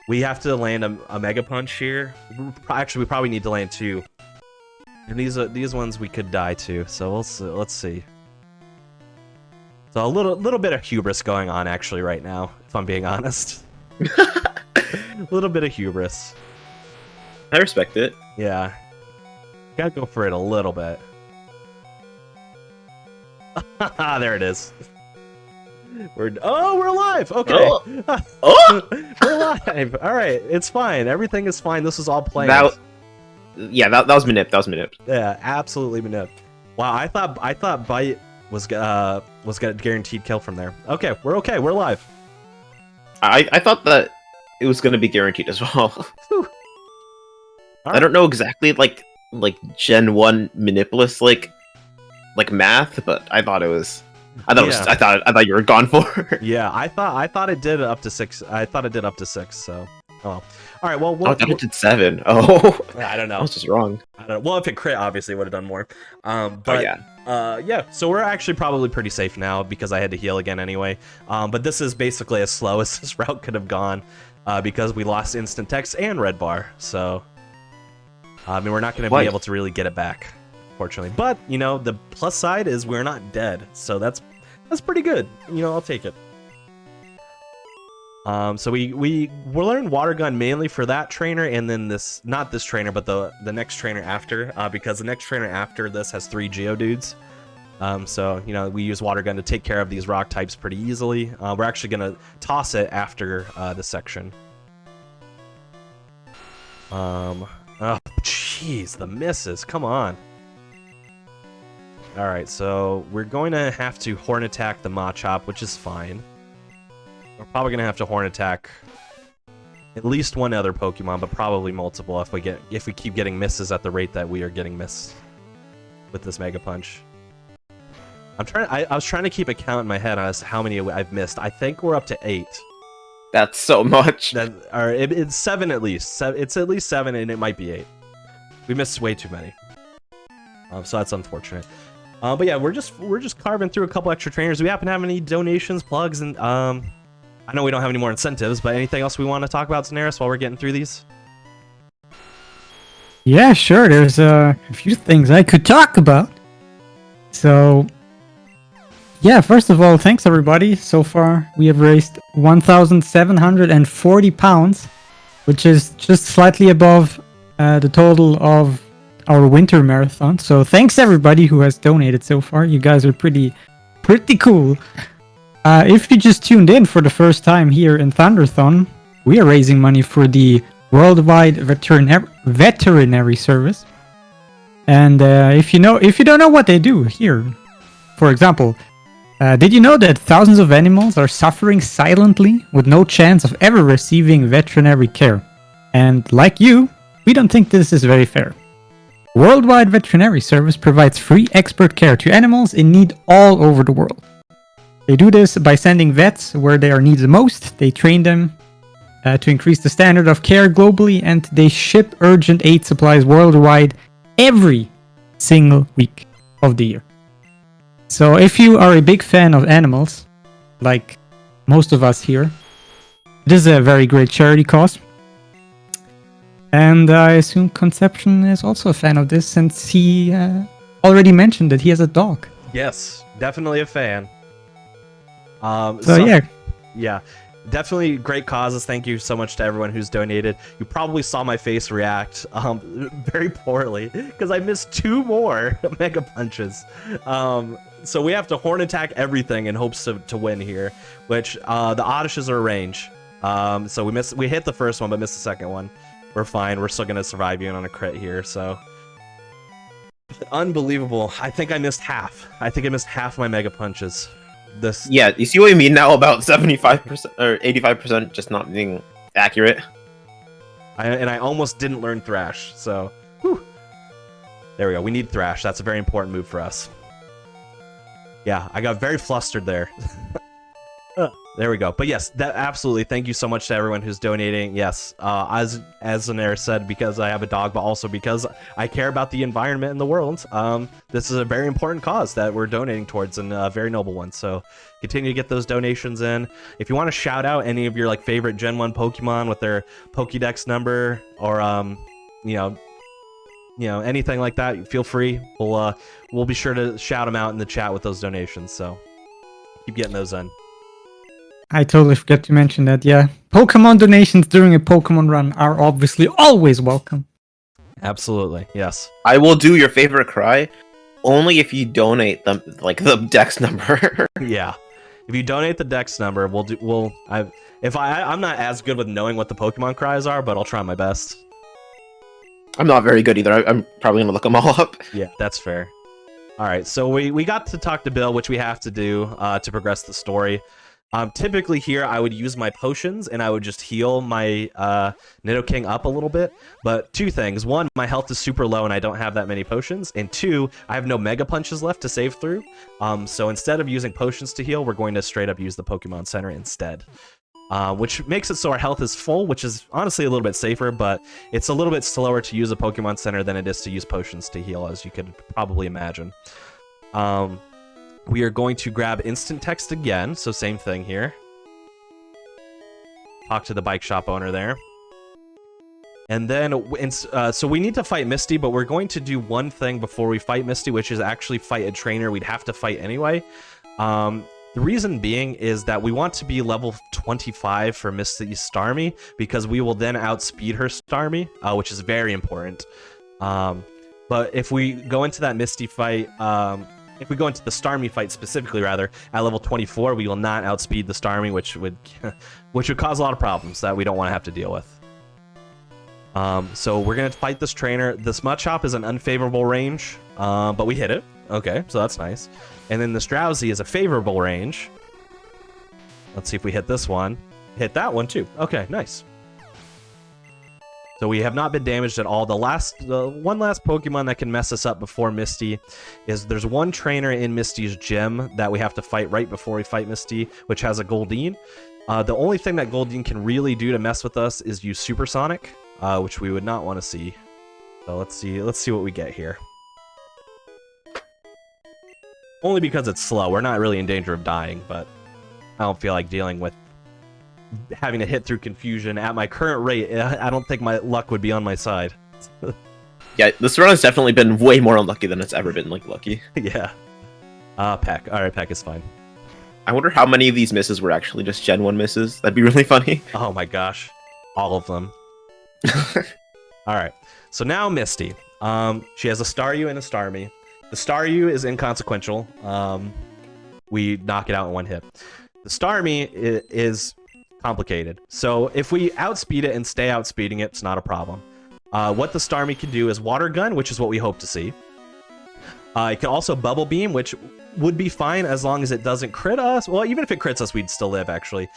we have to land a Mega Punch here. Actually, we probably need to land 2. And these ones we could die to. So let's see. So a little bit of hubris going on actually right now, if I'm being honest. A little bit of hubris. I respect it. Yeah. Gotta go for it a little bit. There it is. We're alive. Okay. Oh! We're alive. All right, it's fine. Everything is fine. This was all planned. That was Manip. That was Manip. Yeah, absolutely Manip. Wow, I thought Bite was got guaranteed kill from there. Okay. We're alive. I thought that it was gonna be guaranteed as well. Right. I don't know exactly like Gen 1 Manipulous like math, but I thought it was. I thought you were gone for. Yeah, I thought it did up to 6. I thought it did up to 6. So, oh, all right. Well, I thought it did 7. Oh, I don't know. I was just wrong. I don't know. Well, if it crit, obviously, it would have done more. But yeah. So we're actually probably pretty safe now because I had to heal again anyway. But this is basically as slow as this route could have gone because we lost instant text and red bar. So, I mean, we're not going to be able to really get it back, fortunately. But you know, the plus side is we're not dead, so that's pretty good. You know, I'll take it. So we learned water gun mainly for that trainer, and then not this trainer, but the next trainer after, because the next trainer after this has 3 Geodudes. So you know, we use water gun to take care of these rock types pretty easily. We're actually gonna toss it after this section. Oh jeez, the misses, come on. Alright, so we're going to have to horn attack the Machop, which is fine. We're probably going to have to horn attack at least one other Pokemon, but probably multiple if we keep getting misses at the rate that we are getting missed with this Mega Punch. I was trying to keep a count in my head as how many I've missed. I think we're up to 8. That's so much. It's 7 at least. It's at least 7, and it might be 8. We missed way too many. So that's unfortunate. But yeah, we're just carving through a couple extra trainers. Do we happen to have any donations, plugs, and I know we don't have any more incentives, but anything else we want to talk about, Daenerys, while we're getting through these? Yeah, sure. There's a few things I could talk about. So, yeah, first of all, thanks everybody. So far, we have raised 1,740 pounds, which is just slightly above the total of our winter marathon. So thanks everybody who has donated so far. You guys are pretty cool. If you just tuned in for the first time here in Thunderthon, we are raising money for the Worldwide Veterinary Service. And if you don't know what they do here, for example, did you know that thousands of animals are suffering silently with no chance of ever receiving veterinary care? And like you, we don't think this is very fair. Worldwide Veterinary Service provides free expert care to animals in need all over the world. They do this by sending vets where they are needed most, they train them to increase the standard of care globally, and they ship urgent aid supplies worldwide every single week of the year. So if you are a big fan of animals, like most of us here, this is a very great charity cause. And I assume Conception is also a fan of this, since he already mentioned that he has a dog. Yes, definitely a fan. Yeah, definitely great causes. Thank you so much to everyone who's donated. You probably saw my face react very poorly because I missed 2 more Mega Punches. So we have to horn attack everything in hopes to win here, which the Oddishes are range. So we hit the first one but missed the second one. We're fine. We're still gonna survive even on a crit here. So unbelievable. I think I missed half. I think I missed half my Mega Punches. Yeah, you see what I mean now about 75% or 85% just not being accurate? I almost didn't learn Thrash, so whew. There we go. We need Thrash. That's a very important move for us. Yeah, I got very flustered there. There we go. But yes, that absolutely. Thank you so much to everyone who's donating. Yes, as Zanera said, because I have a dog, but also because I care about the environment and the world. This is a very important cause that we're donating towards, and a very noble one. So continue to get those donations in. If you want to shout out any of your like favorite Gen 1 Pokemon with their Pokédex number, or you know, anything like that, feel free. We'll be sure to shout them out in the chat with those donations. So keep getting those in. I totally forgot to mention that, yeah. Pokemon donations during a Pokemon run are obviously always welcome. Absolutely, yes. I will do your favorite cry only if you donate them, like the dex number. Yeah. If you donate the dex number, I'm not as good with knowing what the Pokemon cries are, but I'll try my best. I'm not very good either. I'm probably gonna look them all up. Yeah, that's fair. All right, so we got to talk to Bill, which we have to do to progress the story. Typically here, I would use my potions, and I would just heal my Nidoking up a little bit. But two things. One, my health is super low, and I don't have that many potions. And two, I have no Mega Punches left to save through. So instead of using potions to heal, we're going to straight up use the Pokemon Center instead. Which makes it so our health is full, which is honestly a little bit safer, but it's a little bit slower to use a Pokemon Center than it is to use potions to heal, as you could probably imagine. We are going to grab instant text again, so same thing here. Talk to the bike shop owner there. And then, so we need to fight Misty, but we're going to do one thing before we fight Misty, which is actually fight a trainer we'd have to fight anyway. The reason being is that we want to be level 25 for Misty's Starmie, because we will then outspeed her Starmie, which is very important. But if we go into that Misty fight, if we go into the Starmie fight specifically, rather, at level 24, we will not outspeed the Starmie, which would cause a lot of problems that we don't want to have to deal with. So we're going to fight this trainer. This Mudchop is an unfavorable range, but we hit it. Okay, so that's nice. And then the Drowsy is a favorable range. Let's see if we hit this one. Hit that one too. Okay, nice. So we have not been damaged at all. The one last Pokemon that can mess us up before Misty is there's one trainer in Misty's gym that we have to fight right before we fight Misty, which has a Goldeen. The only thing that Goldeen can really do to mess with us is use Supersonic, which we would not want to see. So let's see what we get here. Only because it's slow. We're not really in danger of dying, but I don't feel like dealing with having to hit through confusion at my current rate. I don't think my luck would be on my side. Yeah, this run has definitely been way more unlucky than it's ever been, like, lucky. Yeah. Peck. Alright, Peck is fine. I wonder how many of these misses were actually just Gen 1 misses. That'd be really funny. Oh my gosh. All of them. Alright. So now Misty. She has a Staryu and a Starmie. The Staryu is inconsequential. We knock it out in one hit. The Starmie is complicated. So if we outspeed it and stay outspeeding it, it's not a problem. What the Starmie can do is Water Gun, which is what we hope to see. It can also Bubble Beam, which would be fine as long as it doesn't crit us. Well, even if it crits us, we'd still live, actually.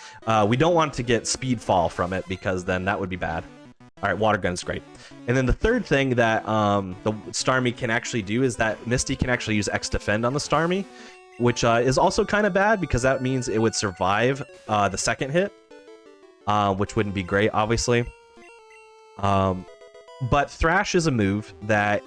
We don't want to get Speed Fall from it, because then that would be bad. Alright, Water Gun's great. And then the third thing that the Starmie can actually do is that Misty can actually use X Defend on the Starmie, which is also kind of bad, because that means it would survive the second hit. Which wouldn't be great, obviously. But Thrash is a move that,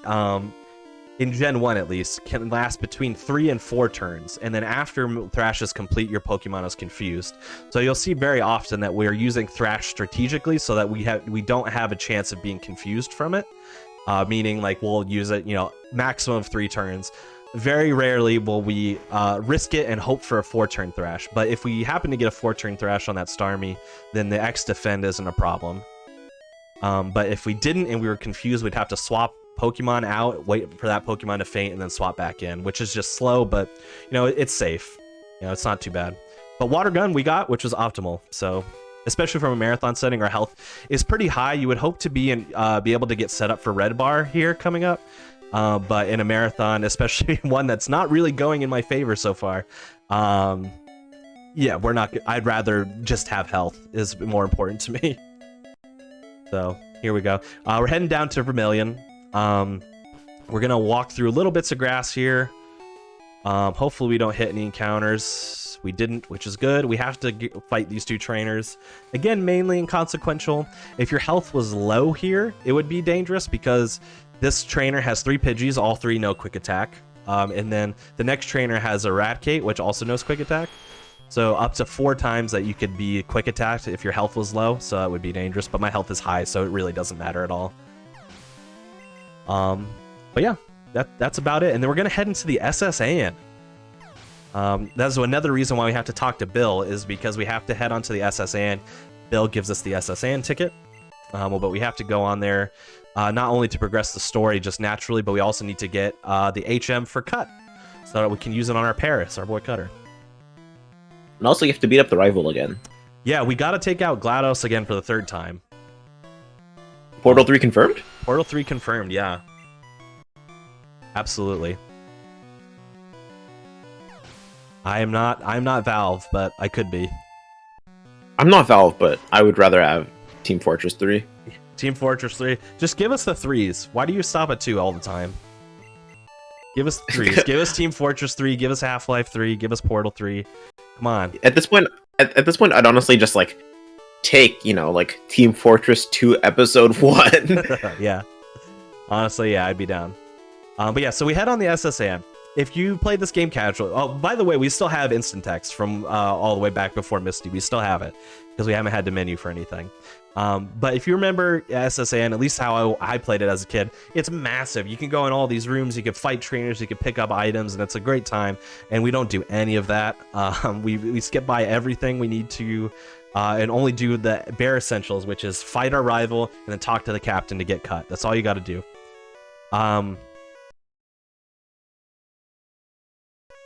in Gen 1 at least, can last between 3 and 4 turns. And then after Thrash is complete, your Pokemon is confused. So you'll see very often that we're using Thrash strategically so that we don't have a chance of being confused from it. Meaning, like, we'll use it, maximum of 3 turns. Very rarely will we risk it and hope for a 4-turn Thrash. But if we happen to get a 4-turn Thrash on that Starmie, then the X Defend isn't a problem. But if we didn't and we were confused, we'd have to swap Pokemon out, wait for that Pokemon to faint, and then swap back in, which is just slow, but, it's safe. It's not too bad. But Water Gun we got, which was optimal. So, especially from a marathon setting, our health is pretty high. You would hope to be able to get set up for Red Bar here coming up. But in a marathon, especially one that's not really going in my favor so far, yeah, we're not. I'd rather just have health is more important to me. So here we go. We're heading down to Vermilion. We're gonna walk through little bits of grass here. Hopefully we don't hit any encounters. We didn't, which is good. We have to fight these 2 trainers. Again, mainly inconsequential. If your health was low here, it would be dangerous because this trainer has 3 Pidgeys, all 3 know quick attack. And then the next trainer has Eradicate, which also knows quick attack. So up to 4 times that you could be quick attacked if your health was low, so that would be dangerous. But my health is high, so it really doesn't matter at all. But yeah, that's about it. And then we're gonna head into the SSAN. That's another reason why we have to talk to Bill, is because we have to head onto the SSAN. Bill gives us the SSAN ticket, but we have to go on there not only to progress the story just naturally, but we also need to get the HM for Cut, so that we can use it on our Paris, our boy Cutter. And also, you have to beat up the rival again. Yeah, we gotta take out GLaDOS again for the 3rd time. Portal 3 confirmed? Portal 3 confirmed, yeah. Absolutely. I'm not Valve, but I could be. I'm not Valve, but I would rather have Team Fortress 3. Team Fortress 3. Just give us the 3s. Why do you stop at 2 all the time? Give us 3s. Give us Team Fortress 3, give us Half-Life 3, give us Portal 3. Come on. At this point, I'd honestly just like take, like Team Fortress 2 Episode 1. Yeah. Honestly, yeah, I'd be down. But yeah, so we head on the SSAN. If you played this game casually, oh, by the way, we still have instant text from all the way back before Misty. We still have it because we haven't had to menu for anything. But if you remember SSAN, at least how I played it as a kid, it's massive. You can go in all these rooms, you can fight trainers, you can pick up items, and it's a great time. And we don't do any of that. We skip by everything we need to and only do the bare essentials, which is fight our rival and then talk to the captain to get cut. That's all you got to do.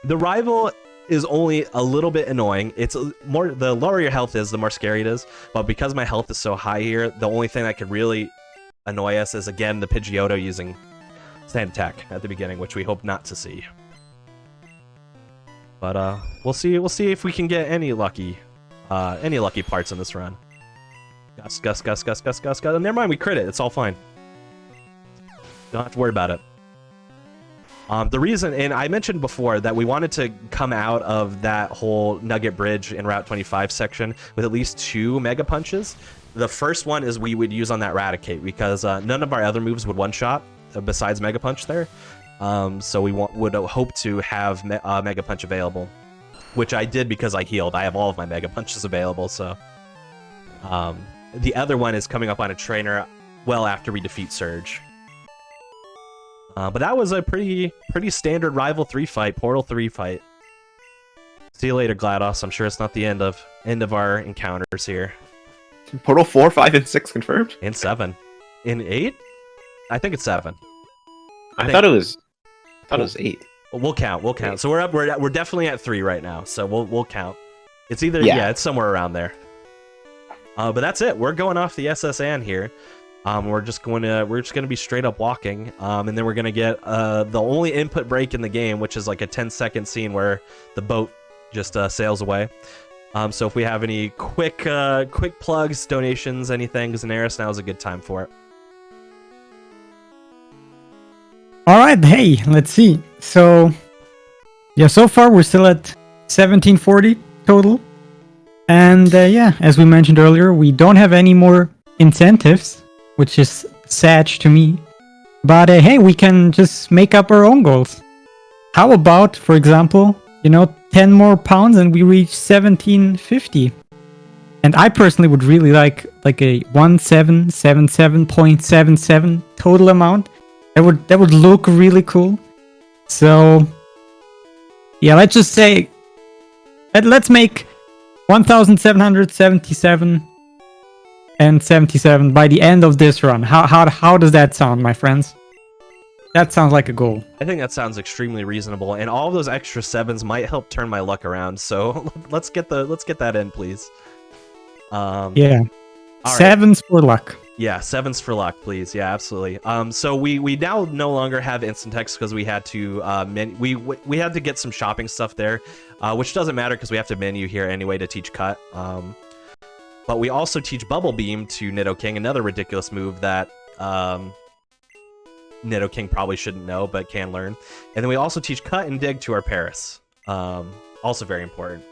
The rival is only a little bit annoying. It's more, the lower your health is, the more scary it is. But because my health is so high here, the only thing that could really annoy us is, again, the Pidgeotto using Sand Attack at the beginning, which we hope not to see. But we'll see if we can get any lucky parts in this run. Gus. Never mind, we crit it. It's all fine. Don't have to worry about it. The reason, and I mentioned before that we wanted to come out of that whole Nugget Bridge in Route 25 section with at least 2 Mega Punches. The first one is we would use on that Raticate because none of our other moves would one-shot besides Mega Punch there. So we would hope to have Mega Punch available, which I did because I healed. I have all of my Mega Punches available, so... the other one is coming up on a trainer well after we defeat Surge. But that was a pretty standard Rival 3 fight, Portal 3 fight. See you later, GLaDOS. I'm sure it's not the end of our encounters here. Portal 4, 5, and 6 confirmed? And 7. In 8? I think it's 7. I thought it was 8. We'll count. So we're definitely at 3 right now. So we'll count. It's either it's somewhere around there. But that's it. We're going off the SSAN here. We're just gonna be straight up walking, and then we're gonna get the only input break in the game, which is like a 10-second scene where the boat just sails away. So if we have any quick plugs, donations, anything, Xanaris, now is a good time for it. All right, hey, let's see. So yeah, so far we're still at 1740 total, and yeah, as we mentioned earlier, we don't have any more incentives, which is sad to me. But hey, we can just make up our own goals. How about, for example, 10 more pounds and we reach 1750? And I personally would really like a 1777.77 total amount. That would look really cool. So yeah, let's just say let's make 1777 and 77 by the end of this run. How does that sound, my friends? That sounds like a goal. I think that sounds extremely reasonable, and all of those extra 7s might help turn my luck around. So let's get that in, please. Yeah. All 7s for luck. Yeah, 7s for luck, please. Yeah, absolutely. So we now no longer have instant text because we had to we had to get some shopping stuff there, which doesn't matter because we have to menu here anyway to teach cut. But we also teach Bubble Beam to Nidoking, another ridiculous move that Nidoking probably shouldn't know, but can learn. And then we also teach Cut and Dig to our Paris. Also very important.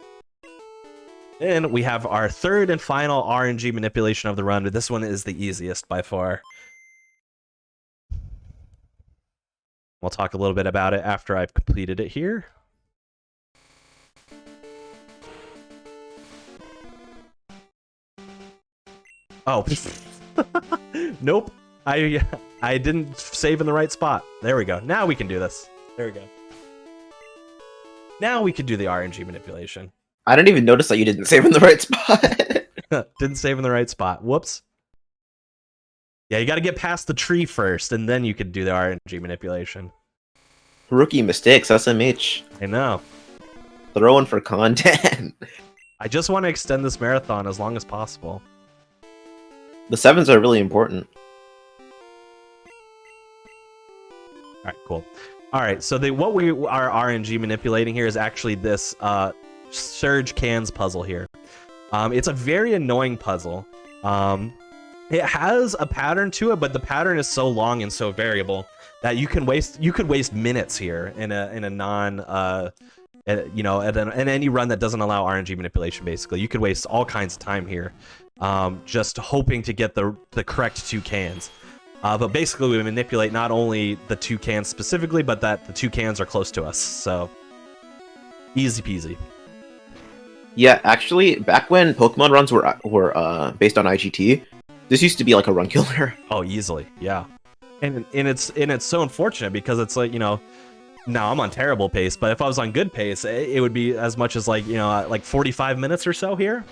And we have our third and final RNG manipulation of the run, but this one is the easiest by far. We'll talk a little bit about it after I've completed it here. Oh, nope. I didn't save in the right spot. There we go. Now we can do this. There we go. Now we can do the RNG manipulation. I didn't even notice that you didn't save in the right spot. Didn't save in the right spot. Whoops. Yeah, you got to get past the tree first, and then you could do the RNG manipulation. Rookie mistakes, SMH. I know. Throwing for content. I just want to extend this marathon as long as possible. The 7s are really important. All right, cool. All right, so what we are RNG manipulating here is actually this Surge Cans puzzle here. It's a very annoying puzzle. It has a pattern to it, but the pattern is so long and so variable that you could waste minutes here in a non you know, in any run that doesn't allow RNG manipulation. Basically, you could waste all kinds of time here, just hoping to get the correct 2 cans. But basically, we manipulate not only the 2 cans specifically, but that the 2 cans are close to us. So easy peasy. Yeah, actually, back when Pokemon runs were based on IGT, this used to be like a run killer. Oh, easily, yeah. And it's so unfortunate because it's like, you know, now I'm on terrible pace, but if I was on good pace, it would be as much as like, you know, like 45 minutes or so here.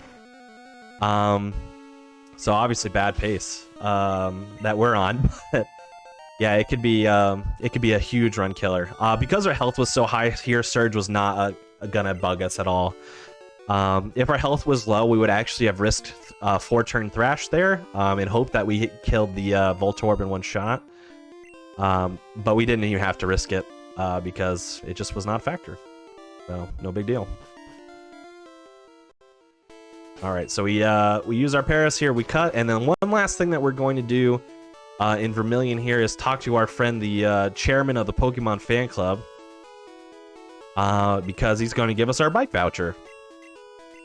So obviously bad pace that we're on. But yeah, it could be a huge run killer. Because our health was so high here, Surge was not gonna bug us at all. If our health was low, we would actually have risked 4-turn Thrash there in hope that we killed the Voltorb in one shot. But we didn't even have to risk it because it just was not a factor. So no big deal. All right, so we use our Paris here, we cut, and then one last thing that we're going to do in Vermilion here is talk to our friend, the chairman of the Pokemon fan club, because he's going to give us our bike voucher,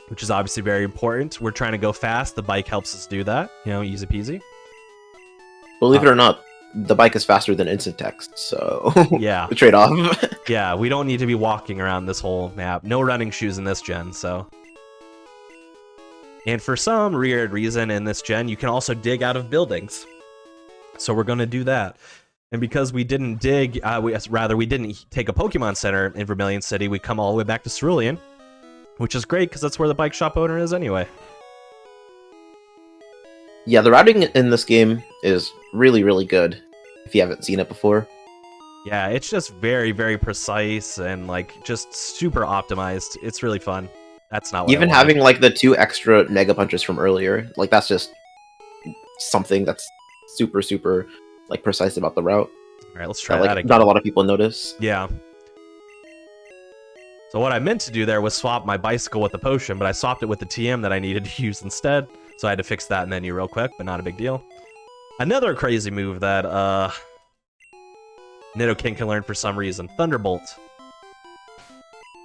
which is obviously very important. We're trying to go fast. The bike helps us do that, you know, easy peasy. Believe it or not, the bike is faster than instant text, so yeah, the trade-off. Yeah, we don't need to be walking around this whole map. No running shoes in this gen, so. And for some weird reason in this gen, you can also dig out of buildings. So we're going to do that. And because we didn't dig, we didn't take a Pokemon Center in Vermilion City, we come all the way back to Cerulean, which is great because that's where the bike shop owner is anyway. Yeah, the routing in this game is really, really good, if you haven't seen it before. Yeah, it's just very, very precise and like just super optimized. It's really fun. That's not what even having like the 2 extra Mega Punches from earlier, like that's just something that's super, super like precise about the route. All right, let's try that that again. Not a lot of people notice. Yeah. So what I meant to do there was swap my bicycle with the potion, but I swapped it with the TM that I needed to use instead. So I had to fix that menu real quick, but not a big deal. Another crazy move that Nidoking can learn for some reason, Thunderbolt.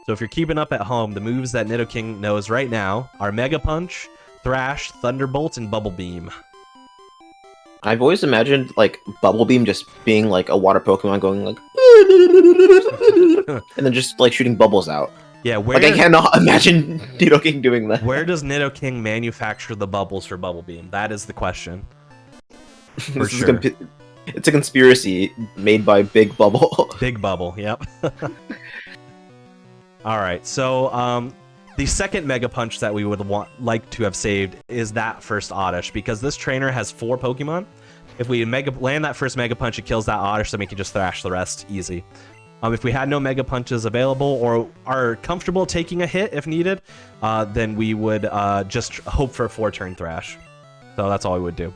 So if you're keeping up at home, the moves that Nidoking knows right now are Mega Punch, Thrash, Thunderbolt, and Bubble Beam. I've always imagined like Bubble Beam just being like a water Pokemon going like and then just like shooting bubbles out. Yeah, where like I cannot imagine Nidoking doing that. Where does Nidoking manufacture the bubbles for Bubble Beam? That is the question. For sure. It's a conspiracy made by Big Bubble. Big Bubble, yep. All right, so the second Mega Punch that we would like to have saved is that first Oddish, because this trainer has 4 Pokemon. If we land that first Mega Punch, it kills that Oddish, then we can just thrash the rest easy. If we had no Mega Punches available or are comfortable taking a hit if needed, then we would just hope for a 4-turn thrash. So that's all we would do.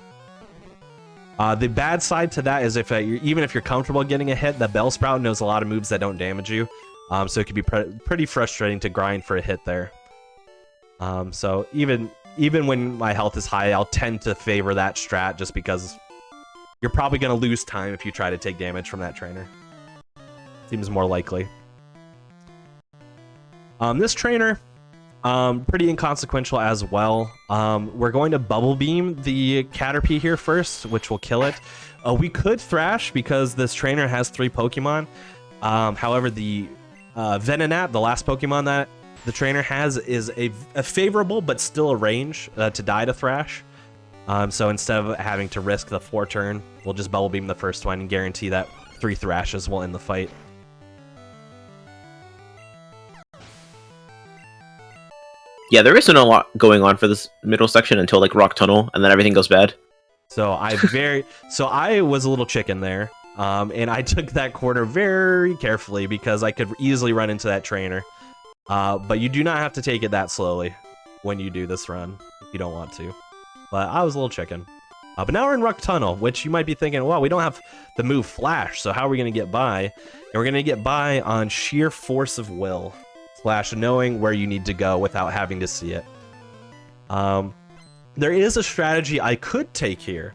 The bad side to that is even if you're comfortable getting a hit, the Bellsprout knows a lot of moves that don't damage you. So it could be pretty frustrating to grind for a hit there. So even when my health is high, I'll tend to favor that strat just because you're probably going to lose time if you try to take damage from that trainer. Seems more likely. This trainer Pretty inconsequential as well. We're going to Bubble Beam the Caterpie here first, which will kill it. We could Thrash because this trainer has 3 Pokemon. However, the Venonat, the last Pokemon that the trainer has, is a favorable but still a range to die to Thrash. So instead of having to risk the 4 turn, we'll just Bubble Beam the first one and guarantee that 3 Thrashes will end the fight. Yeah, there isn't a lot going on for this middle section until like Rock Tunnel, and then everything goes bad. So I was a little chicken there, and I took that corner very carefully because I could easily run into that trainer. But you do not have to take it that slowly when you do this run if you don't want to. But I was a little chicken. But now we're in Rock Tunnel, which you might be thinking, well, we don't have the move Flash, so how are we going to get by? And we're going to get by on sheer force of will. / knowing where you need to go without having to see it. There is a strategy I could take here,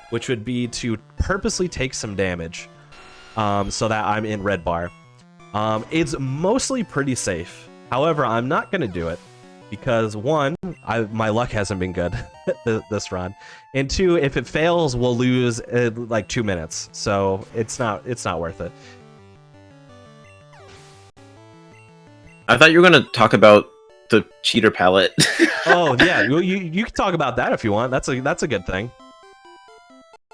which would be to purposely take some damage so that I'm in red bar. It's mostly pretty safe. However, I'm not going to do it because 1, my luck hasn't been good this run, and 2, if it fails, we'll lose like 2 minutes. So it's not worth it. I thought you were gonna talk about the cheater palette. Oh yeah, you can talk about that if you want. That's a good thing.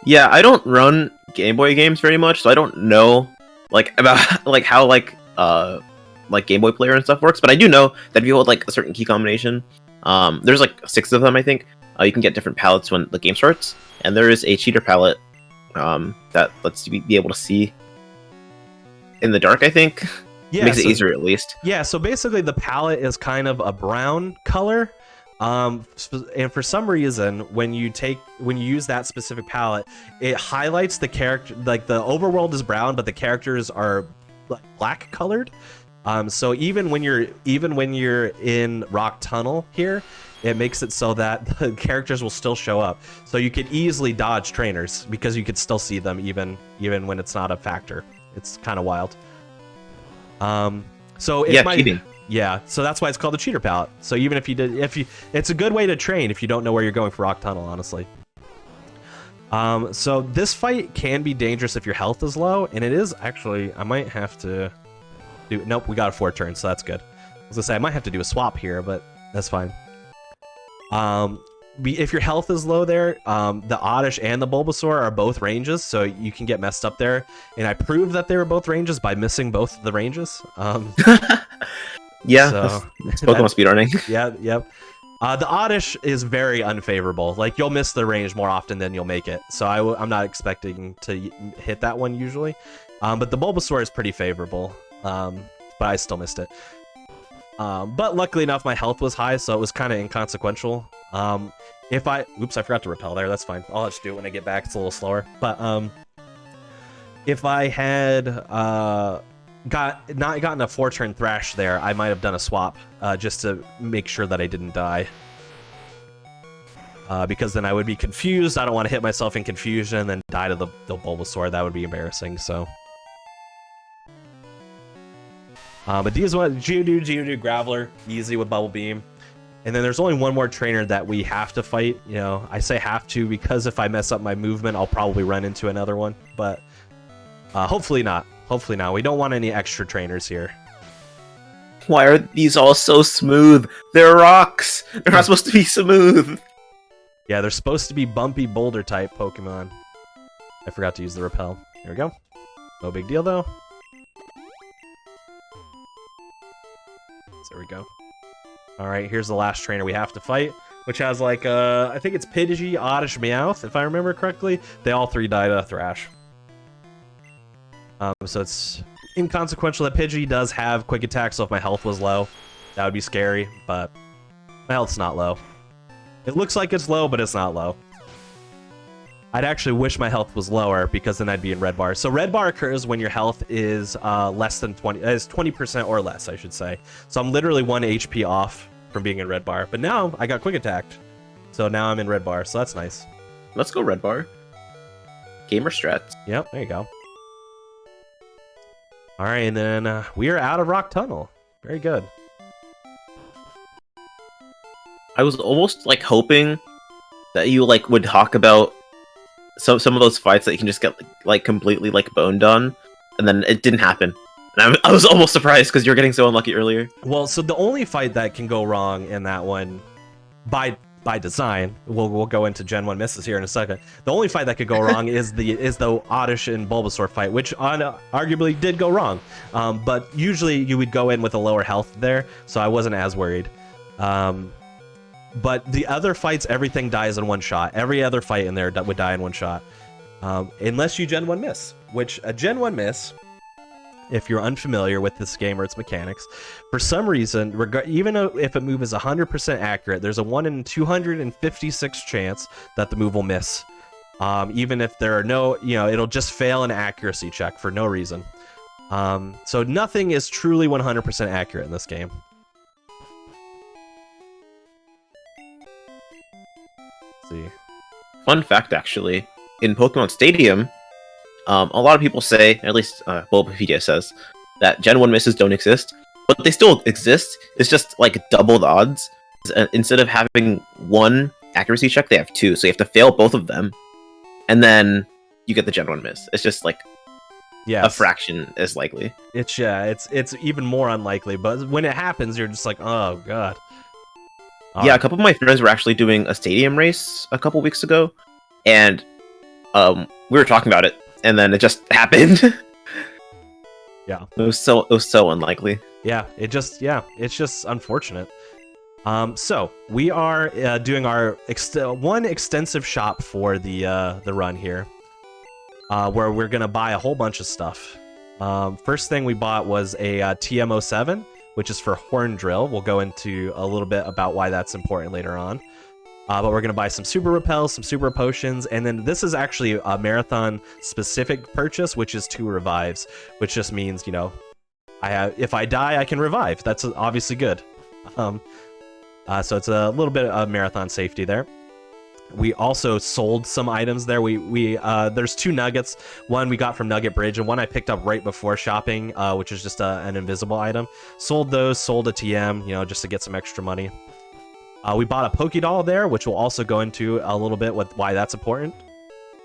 Yeah, I don't run Game Boy games very much, so I don't know like about like how like Game Boy Player and stuff works. But I do know that if you hold like a certain key combination, there's like 6 of them, I think. You can get different palettes when the game starts, and there is a cheater palette that lets you be able to see in the dark, I think. Yeah, makes it easier at least. Yeah, so basically the palette is kind of a brown color. And for some reason, when you use that specific palette, it highlights the character, like the overworld is brown, but the characters are like black colored. So even when you're in Rock Tunnel here, it makes it so that the characters will still show up. So you could easily dodge trainers because you could still see them even when it's not a factor. It's kind of wild. So it cheating. Yeah, so that's why it's called the cheater palette. So even if you it's a good way to train if you don't know where you're going for Rock Tunnel, honestly. So this fight can be dangerous if your health is low, and it is actually. I might have to do. Nope, we got a 4 turn, so that's good. I was gonna say I might have to do a swap here, but that's fine. If your health is low there, the Oddish and the Bulbasaur are both ranges, so you can get messed up there. And I proved that they were both ranges by missing both of the ranges. Yeah, so, it's Pokemon speedrunning. Yeah, yep. The Oddish is very unfavorable. Like, you'll miss the range more often than you'll make it. So I'm not expecting to hit that one usually. But the Bulbasaur is pretty favorable. But I still missed it. But luckily enough, my health was high, so it was kind of inconsequential. Oops, I forgot to repel there. That's fine. I'll just do it when I get back. It's a little slower. But if I had not gotten a 4-turn Thrash there, I might have done a swap just to make sure that I didn't die. Because then I would be confused. I don't want to hit myself in confusion and then die to the Bulbasaur. That would be embarrassing. So. But these ones, Geodude, Graveler, easy with Bubble Beam. And then there's only one more trainer that we have to fight. You know, I say have to because if I mess up my movement, I'll probably run into another one. But hopefully not. Hopefully not. We don't want any extra trainers here. Why are these all so smooth? They're rocks. They're not supposed to be smooth. Yeah, they're supposed to be bumpy boulder type Pokemon. I forgot to use the repel. Here we go. No big deal though. There we go. Alright, here's the last trainer we have to fight, which has like, I think it's Pidgey, Oddish, Meowth, if I remember correctly. They all 3 died to Thrash. So it's inconsequential that Pidgey does have quick attack, so if my health was low, that would be scary, but my health's not low. It looks like it's low, but it's not low. I'd actually wish my health was lower because then I'd be in red bar. So red bar occurs when your health is less than 20% or less, I should say. So I'm literally 1 HP off from being in red bar. But now I got quick attacked. So now I'm in red bar, so that's nice. Let's go red bar. Gamer strats. Yep, there you go. All right, and then we are out of Rock Tunnel. Very good. I was almost like hoping that you like would talk about some of those fights that you can just get like completely like boned on, and then it didn't happen. And I was almost surprised because you're getting so unlucky earlier. Well, so the only fight that can go wrong in that one, by design, we'll go into Gen 1 misses here in a second. The only fight that could go wrong is the Oddish and Bulbasaur fight, which arguably did go wrong. But usually you would go in with a lower health there, so I wasn't as worried. But the other fights, everything dies in one shot. Every other fight in there would die in one shot. Unless you Gen 1 miss, which a Gen 1 miss, if you're unfamiliar with this game or its mechanics, for some reason, even if a move is 100% accurate, there's a 1 in 256 chance that the move will miss. Even if there are no, it'll just fail an accuracy check for no reason. So nothing is truly 100% accurate in this game. See. Fun fact, actually, in Pokemon Stadium, a lot of people say, at least Bulbapedia says, that Gen 1 misses don't exist, but they still exist. It's just like double the odds. Instead of having 1 accuracy check, they have 2, so you have to fail both of them, and then you get the Gen 1 miss. It's just like a fraction as likely. It's even more unlikely, but when it happens, you're just like, oh god. Yeah, a couple of my friends were actually doing a stadium race a couple weeks ago, and we were talking about it, and then it just happened. Yeah, it was so unlikely. Yeah, it's just unfortunate. So we are doing our one extensive shop for the run here, where we're gonna buy a whole bunch of stuff. First thing we bought was a TM07. Which is for Horn Drill. We'll go into a little bit about why that's important later on. But we're going to buy some Super Repels, some Super Potions, and then this is actually a Marathon-specific purchase, which is 2 Revives, which just means, if I die, I can revive. That's obviously good. So it's a little bit of Marathon safety there. We also sold some items there. There's 2 nuggets. One we got from Nugget Bridge, and one I picked up right before shopping, which is just an invisible item. Sold those, sold a TM, just to get some extra money. We bought a Pokédoll there, which we'll also go into a little bit with why that's important.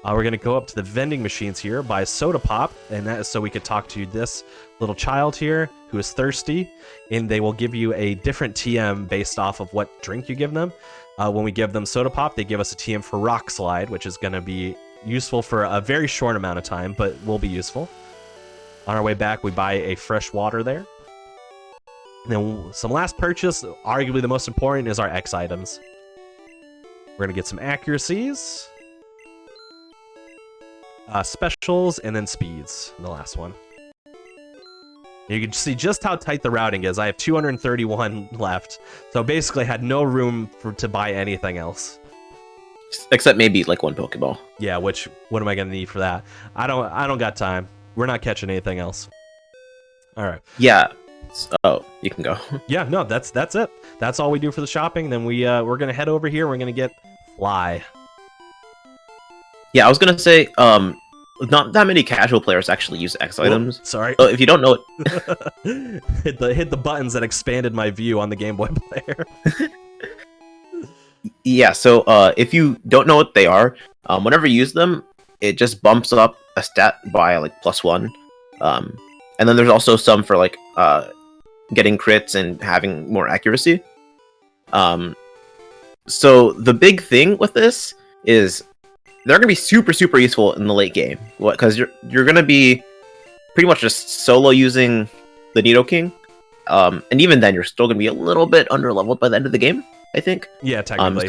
We're going to go up to the vending machines here, buy a soda pop, and that is so we could talk to this little child here who is thirsty, and they will give you a different TM based off of what drink you give them. When we give them soda pop, they give us a TM for Rock Slide, which is going to be useful for a very short amount of time, but will be useful. On our way back, we buy a fresh water there. And then some last purchase, arguably the most important, is our X items. We're going to get some accuracies, specials, and then speeds in the last one. You can see just how tight the routing is. I have 231 left, so basically I had no room to buy anything else. Except maybe like 1 Pokeball. Yeah, what am I gonna need for that? I don't got time. We're not catching anything else. All right. Yeah. Oh, you can go. Yeah, no, that's it. That's all we do for the shopping. Then we're gonna head over here. We're gonna get Fly. Yeah, I was gonna say not that many casual players actually use X items. Sorry. If you don't know it, hit the buttons that expanded my view on the Game Boy player. Yeah, so if you don't know what they are, whenever you use them, it just bumps up a stat by like +1. And then there's also some for like getting crits and having more accuracy. So the big thing with this is they're gonna be super useful in the late game, because you're gonna be pretty much just solo using the Nidoking, and even then you're still gonna be a little bit underleveled by the end of the game, I think. Yeah, technically.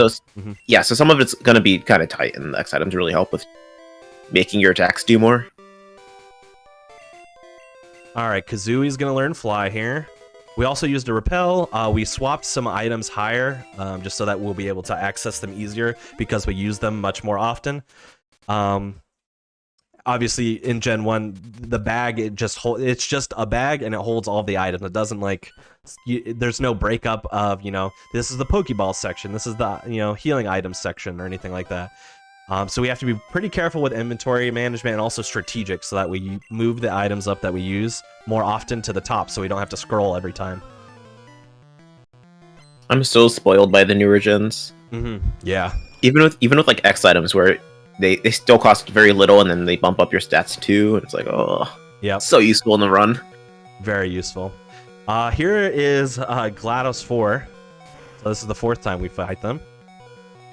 Yeah, so some of it's gonna be kind of tight, and the X items really help with making your attacks do more. All right, Kazooie's gonna learn Fly here. We also used a Repel. We swapped some items higher, just so that we'll be able to access them easier because we use them much more often. Obviously, in Gen 1, the bag, it's just a bag and it holds all the items. It doesn't there's no breakup of, this is the Pokeball section, this is the, healing items section or anything like that. So we have to be pretty careful with inventory management and also strategic so that we move the items up that we use more often to the top so we don't have to scroll every time. I'm so spoiled by the newer gens. Yeah. Even with like X items where they still cost very little and then they bump up your stats too, and it's like, oh, yeah, so useful in the run. Very useful. Here is GLaDOS 4. So this is the 4th time we fight them.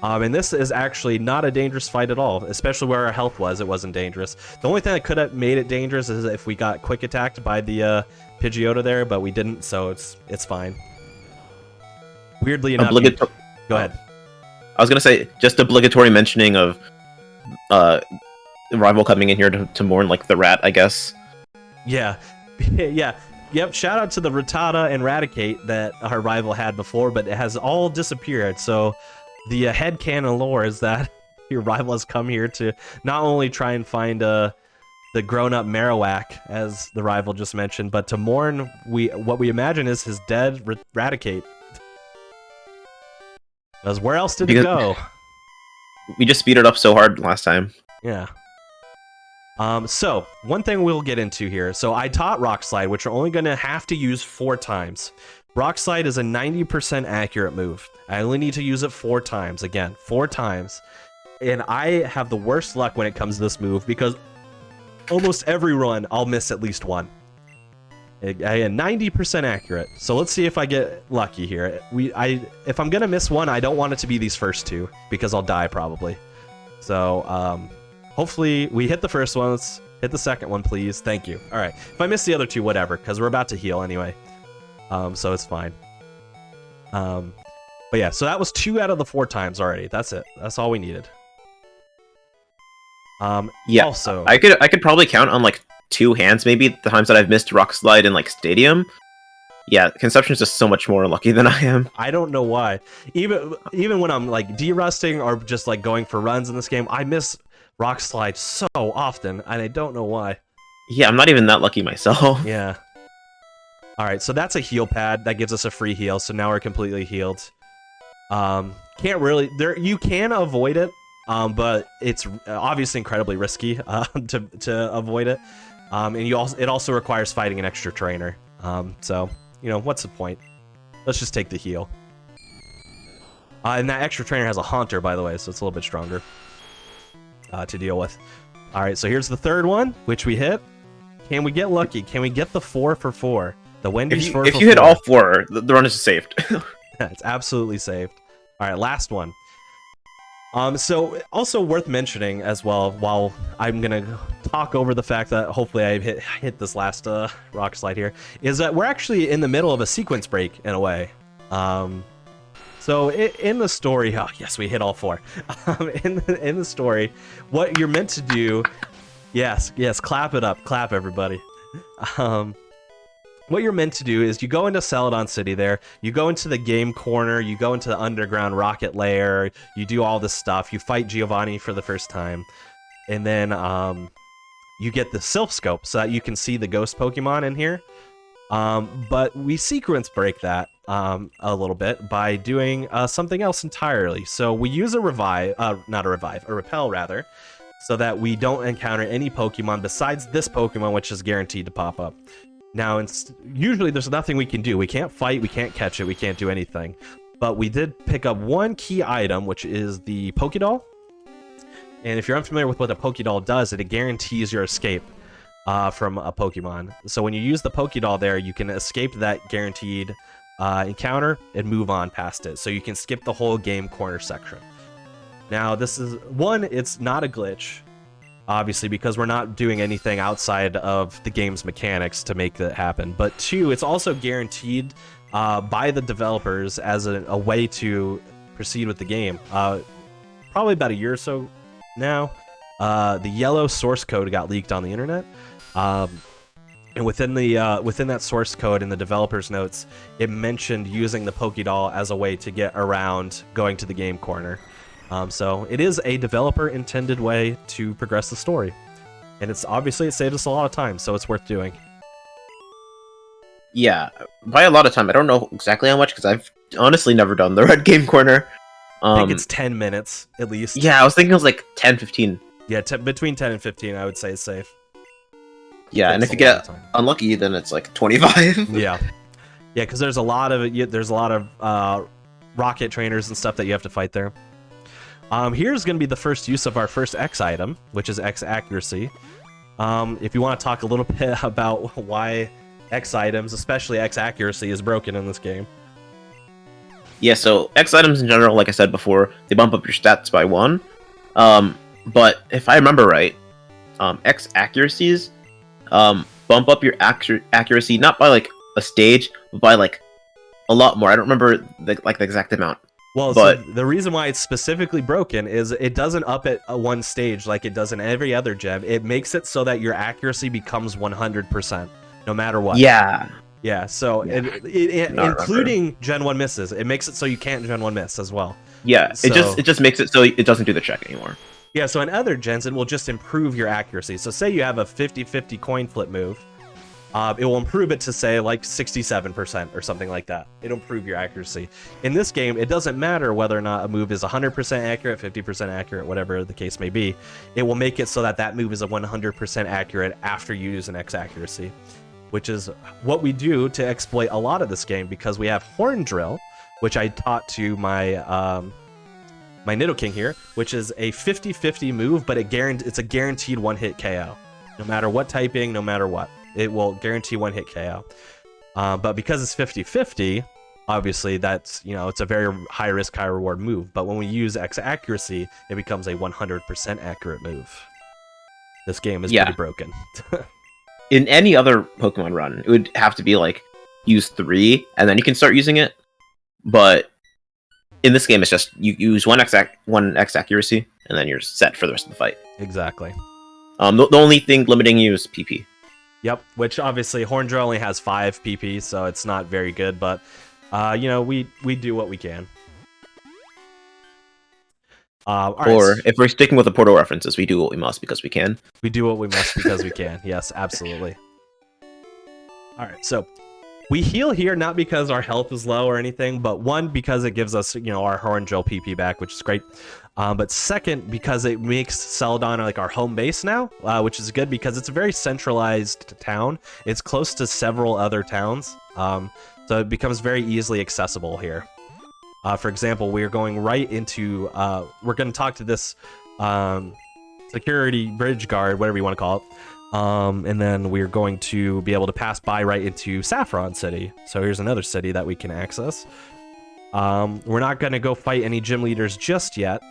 And this is actually not a dangerous fight at all, especially where our health was. It wasn't dangerous. The only thing that could have made it dangerous is if we got quick attacked by the Pidgeotto there, but we didn't, so it's fine. Weirdly enough, go ahead. I was gonna say just obligatory mentioning of rival coming in here to mourn like the rat, I guess. Yeah, yeah. Yep, shout out to the Rattata and Raticate that our rival had before, but it has all disappeared. So the headcanon lore is that your rival has come here to not only try and find the grown-up Marowak, as the rival just mentioned, but to mourn what we imagine is his dead Raticate. Because where else did it go? We just speeded up so hard last time. Yeah. So, one thing we'll get into here. So, I taught Rock Slide, which we're only going to have to use 4 times. Rock Slide is a 90% accurate move. I only need to use it 4 times. Again, 4 times. And I have the worst luck when it comes to this move, because almost every run, I'll miss at least one. Again, 90% accurate. So, let's see if I get lucky here. If I'm going to miss one, I don't want it to be these first 2, because I'll die probably. So, hopefully we hit the first one. Let's hit the second one, please. Thank you. All right. If I miss the other 2, whatever, because we're about to heal anyway. So it's fine. But yeah, so that was 2 out of the 4 times already. That's it. That's all we needed. Yeah. Also, I could probably count on like 2 hands maybe the times that I've missed Rock Slide in like Stadium. Yeah, Conception's just so much more unlucky than I am. I don't know why. Even when I'm like derusting or just like going for runs in this game, I miss Rock Slide so often, and I don't know why. Yeah, I'm not even that lucky myself. Yeah. Alright, so that's a heal pad. That gives us a free heal, so now we're completely healed. Can't really... you can avoid it, but it's obviously incredibly risky to avoid it. And it also requires fighting an extra trainer. So, you know, what's the point? Let's just take the heal. And that extra trainer has a Haunter, by the way, so it's a little bit stronger to deal with. Alright, so here's the 3rd one, which we hit. Can we get lucky? Can we get the 4 for 4? The Wendy's 4 for 4. If you hit all 4, the run is saved. It's absolutely saved. Alright, last one. So, also worth mentioning as well, while I'm gonna talk over the fact that hopefully I hit this last Rock Slide here, is that we're actually in the middle of a sequence break, in a way. So in the story, oh yes, we hit all 4. In the story, what you're meant to do, yes, clap it up, clap everybody. What you're meant to do is you go into Celadon City there, you go into the game corner, you go into the underground rocket lair, you do all this stuff, you fight Giovanni for the first time, and then you get the Sylph Scope so that you can see the ghost Pokemon in here. But we sequence break that a little bit by doing something else entirely. So we use a repel rather, so that we don't encounter any Pokemon besides this Pokemon, which is guaranteed to pop up. Now, usually there's nothing we can do. We can't fight, we can't catch it, we can't do anything. But we did pick up one key item, which is the Pokédoll. And if you're unfamiliar with what a Pokédoll does, it guarantees your escape from a Pokemon. So when you use the Pokédoll there, you can escape that guaranteed encounter and move on past it. So you can skip the whole game corner section. Now, this is, one, it's not a glitch, obviously, because we're not doing anything outside of the game's mechanics to make that happen. But two, it's also guaranteed by the developers as a way to proceed with the game. Probably about a year or so now, the yellow source code got leaked on the internet. And within that source code in the developer's notes, it mentioned using the Pokédoll as a way to get around going to the game corner. So it is a developer-intended way to progress the story. And it saved us a lot of time, so it's worth doing. Yeah, by a lot of time. I don't know exactly how much, because I've honestly never done the red game corner. I think it's 10 minutes, at least. Yeah, I was thinking it was like 10, 15. Yeah, between 10 and 15, I would say is safe. Yeah, and if you get unlucky, then it's like 25. Yeah, because there's a lot of rocket trainers and stuff that you have to fight there. Here's going to be the first use of our first X item, which is X accuracy. If you want to talk a little bit about why X items, especially X accuracy, is broken in this game. Yeah, so X items in general, like I said before, they bump up your stats by 1. But if I remember right, X accuracies bump up your accuracy not by like a stage, but by like a lot more. I don't remember the exact amount. Well, but so the reason why it's specifically broken is it doesn't up at one stage like it does in every other gem. It makes it so that your accuracy becomes 100%, no matter what. Yeah. Yeah, so including Gen 1 misses. It makes it so you can't Gen 1 miss as well. Yeah, so, it just makes it so it doesn't do the check anymore. Yeah, so in other gens, it will just improve your accuracy. So say you have a 50-50 coin flip move. It will improve it to, say, like 67% or something like that. It'll improve your accuracy. In this game, it doesn't matter whether or not a move is 100% accurate, 50% accurate, whatever the case may be. It will make it so that that move is a 100% accurate after you use an X accuracy, which is what we do to exploit a lot of this game, because we have Horn Drill, which I taught to my my Nidoking here, which is a 50-50 move, but it's a guaranteed one-hit KO. No matter what typing, no matter what. It will guarantee one-hit KO. But because it's 50-50, obviously that's, it's a very high-risk, high-reward move. But when we use X accuracy, it becomes a 100% accurate move. This game is pretty broken. In any other Pokemon run, it would have to be like use 3, and then you can start using it. But in this game, it's just you use one X accuracy, and then you're set for the rest of the fight. Exactly. The only thing limiting you is PP. Yep, which obviously Horn Drill only has 5 PP, so it's not very good, but we do what we can. If we're sticking with the Portal references, we do what we must because we can. We do what we must because we can. Yes, absolutely. All right, so we heal here not because our health is low or anything, but one, because it gives us, our Horn Drill PP back, which is great. But second, because it makes Celadon like our home base now, which is good because it's a very centralized town. It's close to several other towns, so it becomes very easily accessible here. For example, we're going right into, we're going to talk to this security bridge guard, whatever you want to call it. And then we're going to be able to pass by right into Saffron City. So here's another city that we can access. We're not going to go fight any gym leaders just yet.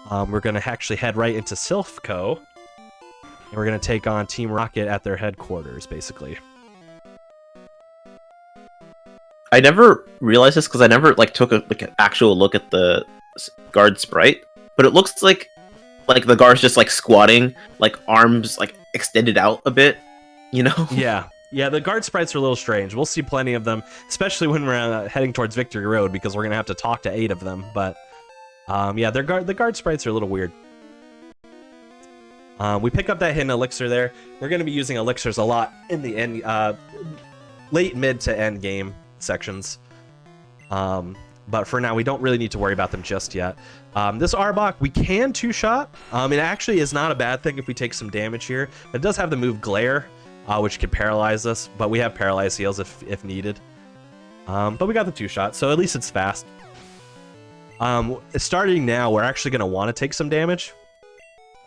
We're going to actually head right into Silphco. And we're going to take on Team Rocket at their headquarters, basically. I never realized this because I never took an actual look at the guard sprite, but it looks like the guard's just squatting, arms extended out a bit, Yeah, the guard sprites are a little strange. We'll see plenty of them, especially when we're heading towards Victory Road, because we're gonna have to talk to 8 of them. But the guard sprites are a little weird. We pick up that hidden elixir there. We're gonna be using elixirs a lot in the end, late, mid to end game sections. But for now, we don't really need to worry about them just yet. This Arbok, we can 2-shot. It actually is not a bad thing if we take some damage here. It does have the move Glare, which can paralyze us, but we have Paralyze Heals if needed. But we got the 2-shot, so at least it's fast. Starting now, we're actually going to want to take some damage.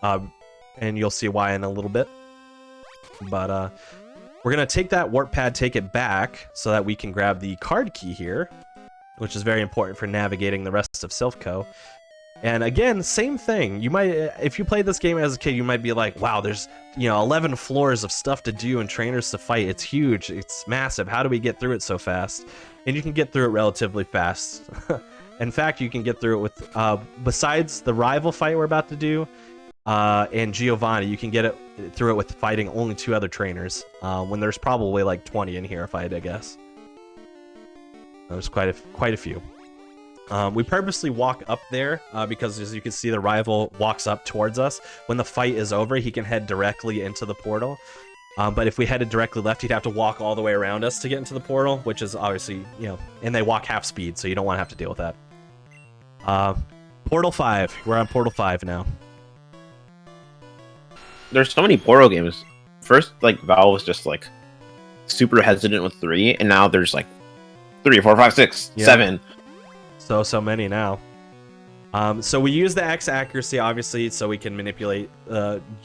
And you'll see why in a little bit. But we're going to take that Warp Pad, take it back, so that we can grab the card key here, which is very important for navigating the rest of Silphco. And again, same thing. You might, if you played this game as a kid, you might be like, wow, there's 11 floors of stuff to do and trainers to fight. It's huge. It's massive. How do we get through it so fast? And you can get through it relatively fast. In fact, you can get through it with, besides the rival fight we're about to do, and Giovanni, you can get through it with fighting only 2 other trainers, when there's probably 20 in here, if I had to guess. There's quite a few. We purposely walk up there because, as you can see, the rival walks up towards us. When the fight is over, he can head directly into the portal. But if we headed directly left, he'd have to walk all the way around us to get into the portal, which is obviously, and they walk half speed, so you don't want to have to deal with that. Portal 5. We're on Portal 5 now. There's so many Portal games. First, Valve was just super hesitant with 3, and now there's 3, 4, 5, 6, 7. So many now. So we use the X accuracy, obviously, so we can manipulate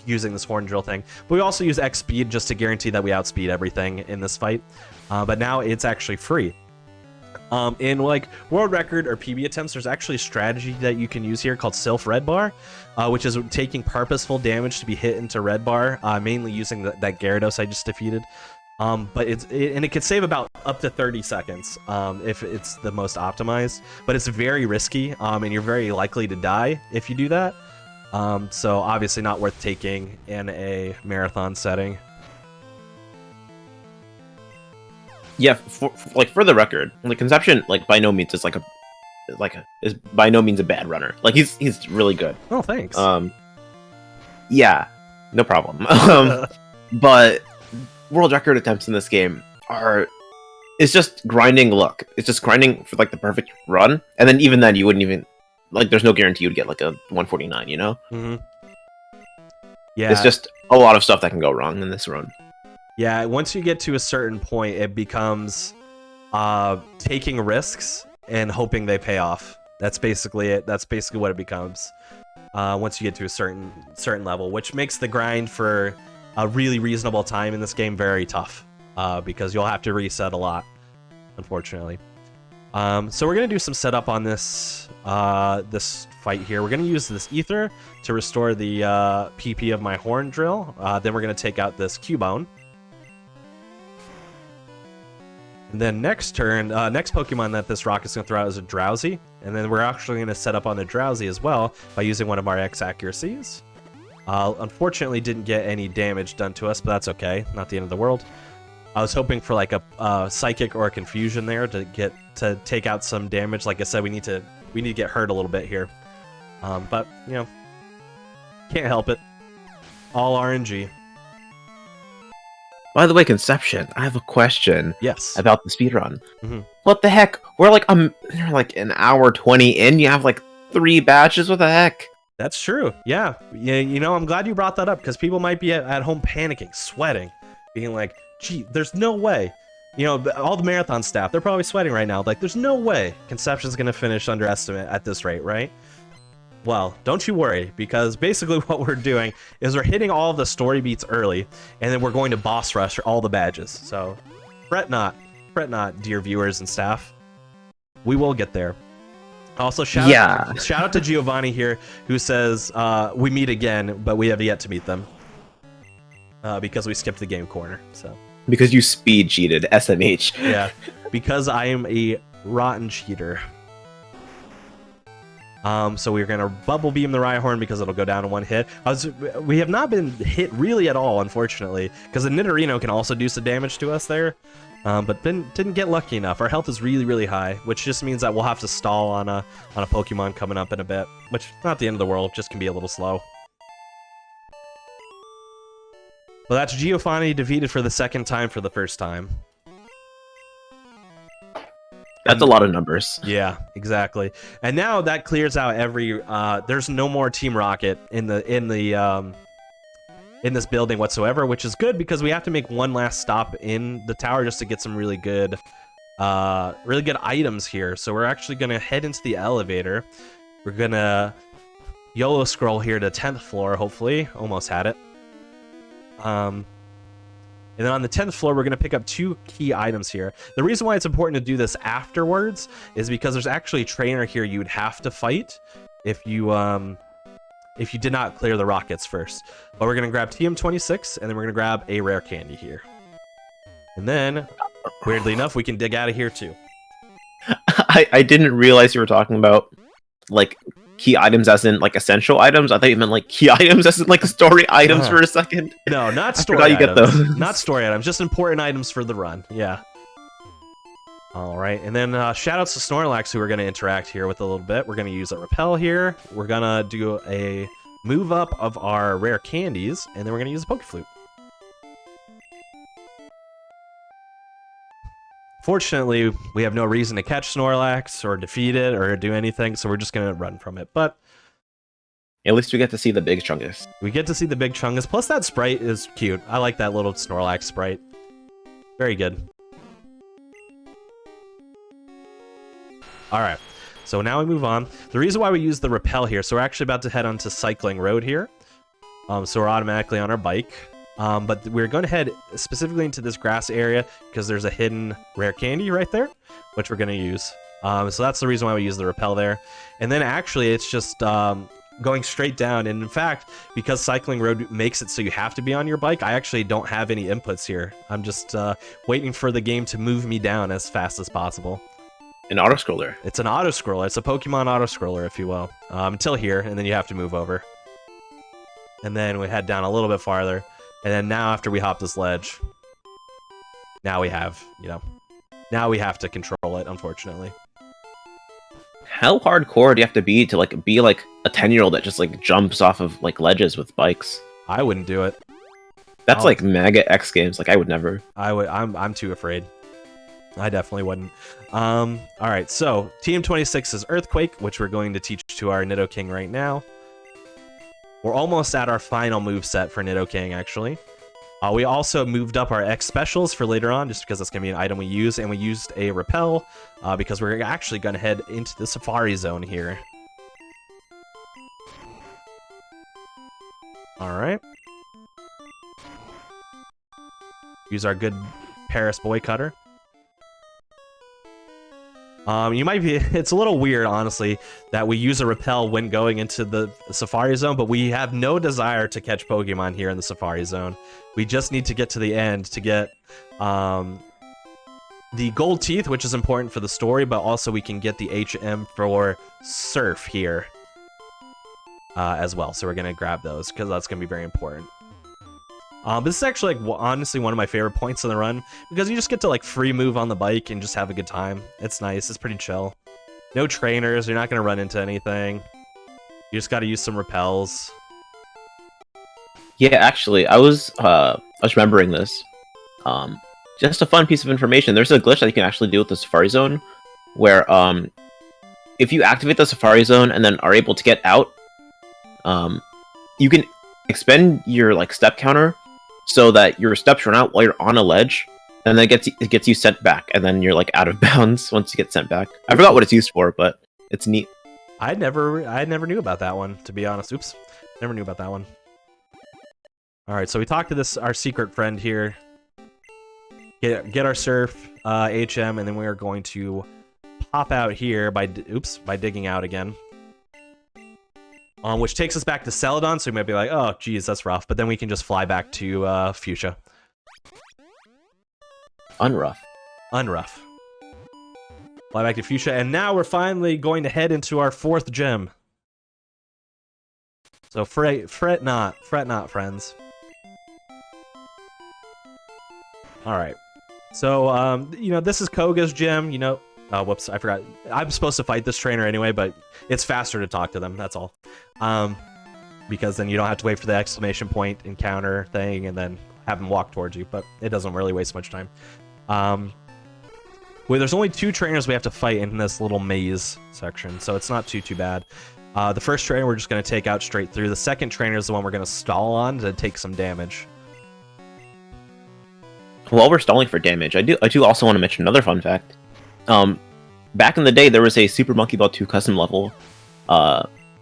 using this horn drill thing. But we also use X speed just to guarantee that we outspeed everything in this fight. But now it's actually free. In like world record or PB attempts, there's actually a strategy that you can use here called Sylph Red Bar, which is taking purposeful damage to be hit into Red Bar, mainly using that Gyarados I just defeated. But it can save about up to 30 seconds if it's the most optimized, but it's very risky, and you're very likely to die if you do that. So obviously not worth taking in a marathon setting. Yeah, for the record, like Conception, like by no means is is by no means a bad runner. Like he's really good. Oh, thanks. Yeah, no problem. But world record attempts in this game it's just grinding luck. It's just grinding for like the perfect run, and then even then you wouldn't even like. There's no guarantee you'd get like a 149. You know? Mm-hmm. Yeah, it's just a lot of stuff that can go wrong in this run. Yeah, once you get to a certain point, it becomes taking risks and hoping they pay off. That's basically it. That's basically what it becomes once you get to a certain level, which makes the grind for a really reasonable time in this game very tough because you'll have to reset a lot, unfortunately. So we're gonna do some setup on this this fight here. We're gonna use this ether to restore the PP of my horn drill. Then we're gonna take out this Cubone. And then next turn, next Pokemon that this rock is going to throw out is a Drowsy. And then we're actually going to set up on the Drowsy as well by using one of our X accuracies. Unfortunately, didn't get any damage done to us, but that's okay. Not the end of the world. I was hoping for like a Psychic or a Confusion there to take out some damage. Like I said, we need to get hurt a little bit here. But, you know, can't help it. All RNG. By the way, Conception, I have a question. Yes. About the speedrun. Mm-hmm. What the heck? We're like an hour 20 in. You have like 3 batches. What the heck? That's true. Yeah. You know, I'm glad you brought that up because people might be at home panicking, sweating, being like, "Gee, there's no way." You know, all the marathon staff, they're probably sweating right now. Like, there's no way Conception's gonna finish under estimate at this rate, right? Well, don't you worry, because basically what we're doing is we're hitting all of the story beats early, and then we're going to boss rush all the badges. So, fret not, dear viewers and staff. We will get there. Also, shout out to Giovanni here, who says, we meet again, but we have yet to meet them. Because we skipped the game corner, so. Because you speed cheated, SMH. Yeah, because I am a rotten cheater. So we're gonna bubble beam the Rhyhorn because it'll go down in 1 hit. We have not been hit really at all, unfortunately, because the Nidorino can also do some damage to us there, but didn't get lucky enough. Our health is really, really high, which just means that we'll have to stall on a Pokemon coming up in a bit, which not the end of the world, just can be a little slow. Well, that's Giovanni defeated for the 2nd time for the 1st time. That's a lot of numbers. Yeah, exactly. And now that clears out every. There's no more Team Rocket in this building whatsoever, which is good because we have to make one last stop in the tower just to get some really good items here. So we're actually gonna head into the elevator. We're gonna YOLO scroll here to 10th floor. Hopefully, almost had it. And then on the 10th floor, we're going to pick up 2 key items here. The reason why it's important to do this afterwards is because there's actually a trainer here you would have to fight if you did not clear the rockets first. But we're going to grab TM26, and then we're going to grab a rare candy here. And then, weirdly enough, we can dig out of here too. I didn't realize you were talking about, like, key items as in like essential items. I thought you meant like key items as in like story items for a second. No, not story items. You get those. Not story items, just important items for the run. Yeah. All right, and then shoutouts to Snorlax, who we're going to interact here with a little bit. We're going to use a repel here. We're going to do a move up of our rare candies, and then we're going to use a Pokeflute. Fortunately, we have no reason to catch Snorlax or defeat it or do anything, so we're just going to run from it. But at least we get to see the big Chungus. We get to see the big Chungus. Plus, that sprite is cute. I like that little Snorlax sprite. Very good. All right. So now we move on. The reason why we use the rappel here, so we're actually about to head onto Cycling Road here. So we're automatically on our bike. But we're going to head specifically into this grass area because there's a hidden rare candy right there, which we're going to use. So that's the reason why we use the rappel there. And then actually it's just going straight down. And in fact, because Cycling Road makes it so you have to be on your bike, I actually don't have any inputs here. I'm just waiting for the game to move me down as fast as possible. An auto-scroller. It's an auto-scroller. It's a Pokemon auto-scroller, if you will. Until here, and then you have to move over. And then we head down a little bit farther. And then now after we hop this ledge, now we have, now we have to control it, unfortunately. How hardcore do you have to be be a 10-year-old that just jumps off of ledges with bikes? I wouldn't do it. That's mega X Games. I would never. I'm too afraid. I definitely wouldn't. All right, so Team 26 is Earthquake, which we're going to teach to our Nidoking right now. We're almost at our final moveset for Nidoking, actually. We also moved up our X specials for later on, just because that's going to be an item we use, and we used a Repel, because we're actually going to head into the Safari Zone here. Alright. Use our good Paris Boy Cutter. You might be, it's a little weird, honestly, that we use a Repel when going into the Safari Zone, but we have no desire to catch Pokemon here in the Safari Zone. We just need to get to the end to get the Gold Teeth, which is important for the story, but also we can get the HM for Surf here as well. So we're going to grab those because that's going to be very important. This is actually honestly one of my favorite points in the run because you just get to free move on the bike and just have a good time. It's nice. It's pretty chill. No trainers. You're not going to run into anything. You just got to use some repels. Yeah, actually, I was remembering this. Just a fun piece of information. There's a glitch that you can actually do with the Safari Zone where if you activate the Safari Zone and then are able to get out, you can expend your step counter so that your steps run out while you're on a ledge, and then it gets you sent back, and then you're out of bounds once you get sent back. I forgot what it's used for, but it's neat. I never knew about that one, to be honest. Oops, never knew about that one. All right, so we talked to our secret friend here. Get our Surf HM, and then we are going to pop out here by digging out again. Which takes us back to Celadon, so we might be like, oh, geez, that's rough. But then we can just fly back to Fuchsia. Unrough. Fly back to Fuchsia, and now we're finally going to head into our 4th gym. So fret not, friends. All right. So, this is Koga's gym, Oh, whoops, I forgot. I'm supposed to fight this trainer anyway, but it's faster to talk to them, that's all. Because then you don't have to wait for the exclamation point encounter thing and then have them walk towards you, but it doesn't really waste much time. There's only 2 trainers we have to fight in this little maze section, so it's not too bad. The first trainer we're just going to take out straight through. The second trainer is the one we're going to stall on to take some damage. While we're stalling for damage, I do also want to mention another fun fact. Back in the day, there was a Super Monkey Ball 2 custom level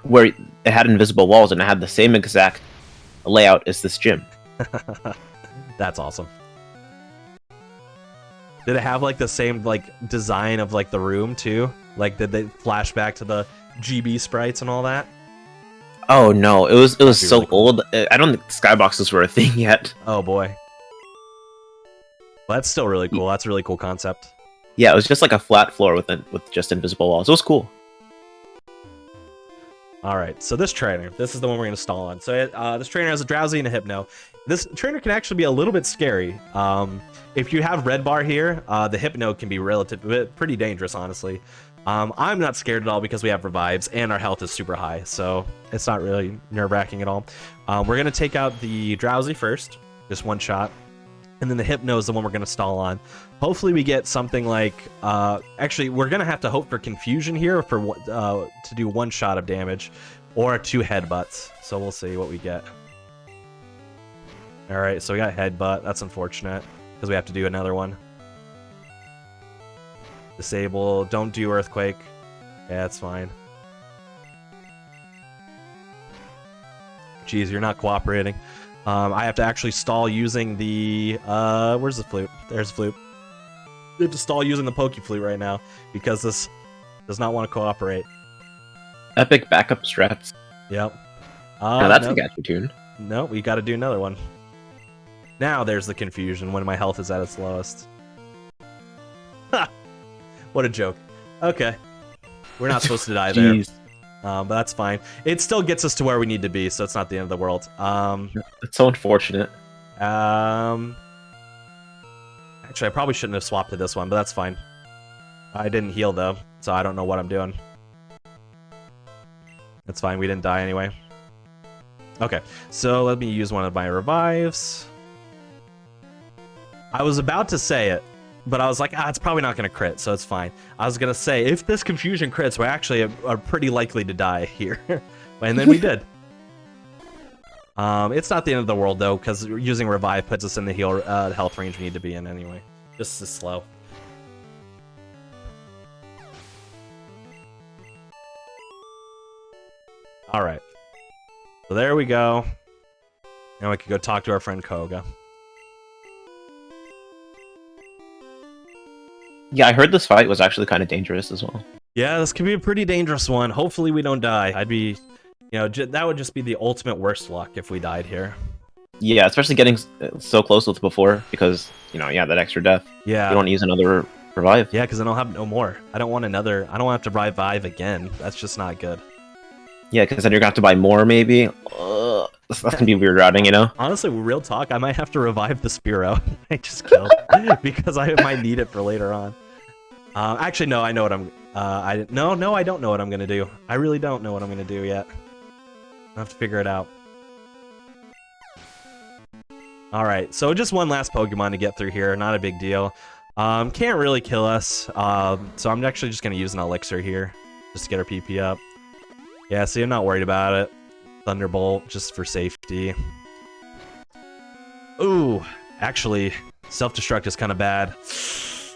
where it had invisible walls, and it had the same exact layout as this gym. That's awesome. Did it have the same design of the room too? Did they flash back to the GB sprites and all that? Oh no, it was so really cool. old. I don't think skyboxes were a thing yet. Oh boy. Well, that's still really cool. That's a really cool concept. Yeah, it was just a flat floor with just invisible walls. It was cool. All right, so this trainer, this is the one we're going to stall on. So this trainer has a Drowsy and a Hypno. This trainer can actually be a little bit scary. If you have Red Bar here, the Hypno can be pretty dangerous, honestly. I'm not scared at all because we have Revives and our health is super high, so it's not really nerve-wracking at all. We're going to take out the Drowsy first, just one shot. And then the Hypno is the one we're going to stall on. Hopefully we get something actually, we're going to have to hope for Confusion here to do 1 shot of damage, or 2 headbutts. So we'll see what we get. All right, so we got Headbutt. That's unfortunate, because we have to do another one. Disable. Don't do Earthquake. Yeah, it's fine. Jeez, you're not cooperating. I have to actually stall using the... where's the flute? There's the flute. I have to stall using the Poke Flute right now because this does not want to cooperate. Epic backup strats. Yep. Now that's a catchy tune. No, we got to do another one. Now there's the confusion when my health is at its lowest. Ha! What a joke. Okay. We're not supposed to die there. But that's fine. It still gets us to where we need to be, so it's not the end of the world. It's so unfortunate. Actually, I probably shouldn't have swapped to this one, but that's fine. I didn't heal, though, so I don't know what I'm doing. That's fine, we didn't die anyway. Okay, so let me use one of my revives. I was about to say it, but I was like, it's probably not going to crit, so it's fine. I was going to say, if this confusion crits, we actually are pretty likely to die here. And then we did. It's not the end of the world, though, because using revive puts us in the health range we need to be in anyway. Just as slow. Alright. So there we go. Now we can go talk to our friend Koga. Yeah, I heard this fight was actually kind of dangerous as well. Yeah, this could be a pretty dangerous one. Hopefully we don't die. I'd be... You know, that would just be the ultimate worst luck if we died here. Yeah, especially getting so close with before, because, you know, yeah, that extra death. Yeah. You don't use another revive. Yeah, because then I'll have no more. I don't want another... I don't want to have to revive again. That's just not good. Yeah, because then you're going to have to buy more, maybe. That's going to be weird routing, you know? Honestly, real talk, I might have to revive the Spearow I just killed. Because I might need it for later on. Actually, no, I know what I'm... No, I don't know what I'm going to do. I really don't know what I'm going to do yet. I have to figure it out. Alright, so just one last Pokemon to get through here. Not a big deal. Can't really kill us. So I'm actually just going to use an Elixir here. Just to get our PP up. Yeah, see, I'm not worried about it. Thunderbolt, just for safety. Ooh, actually, self-destruct is kind of bad.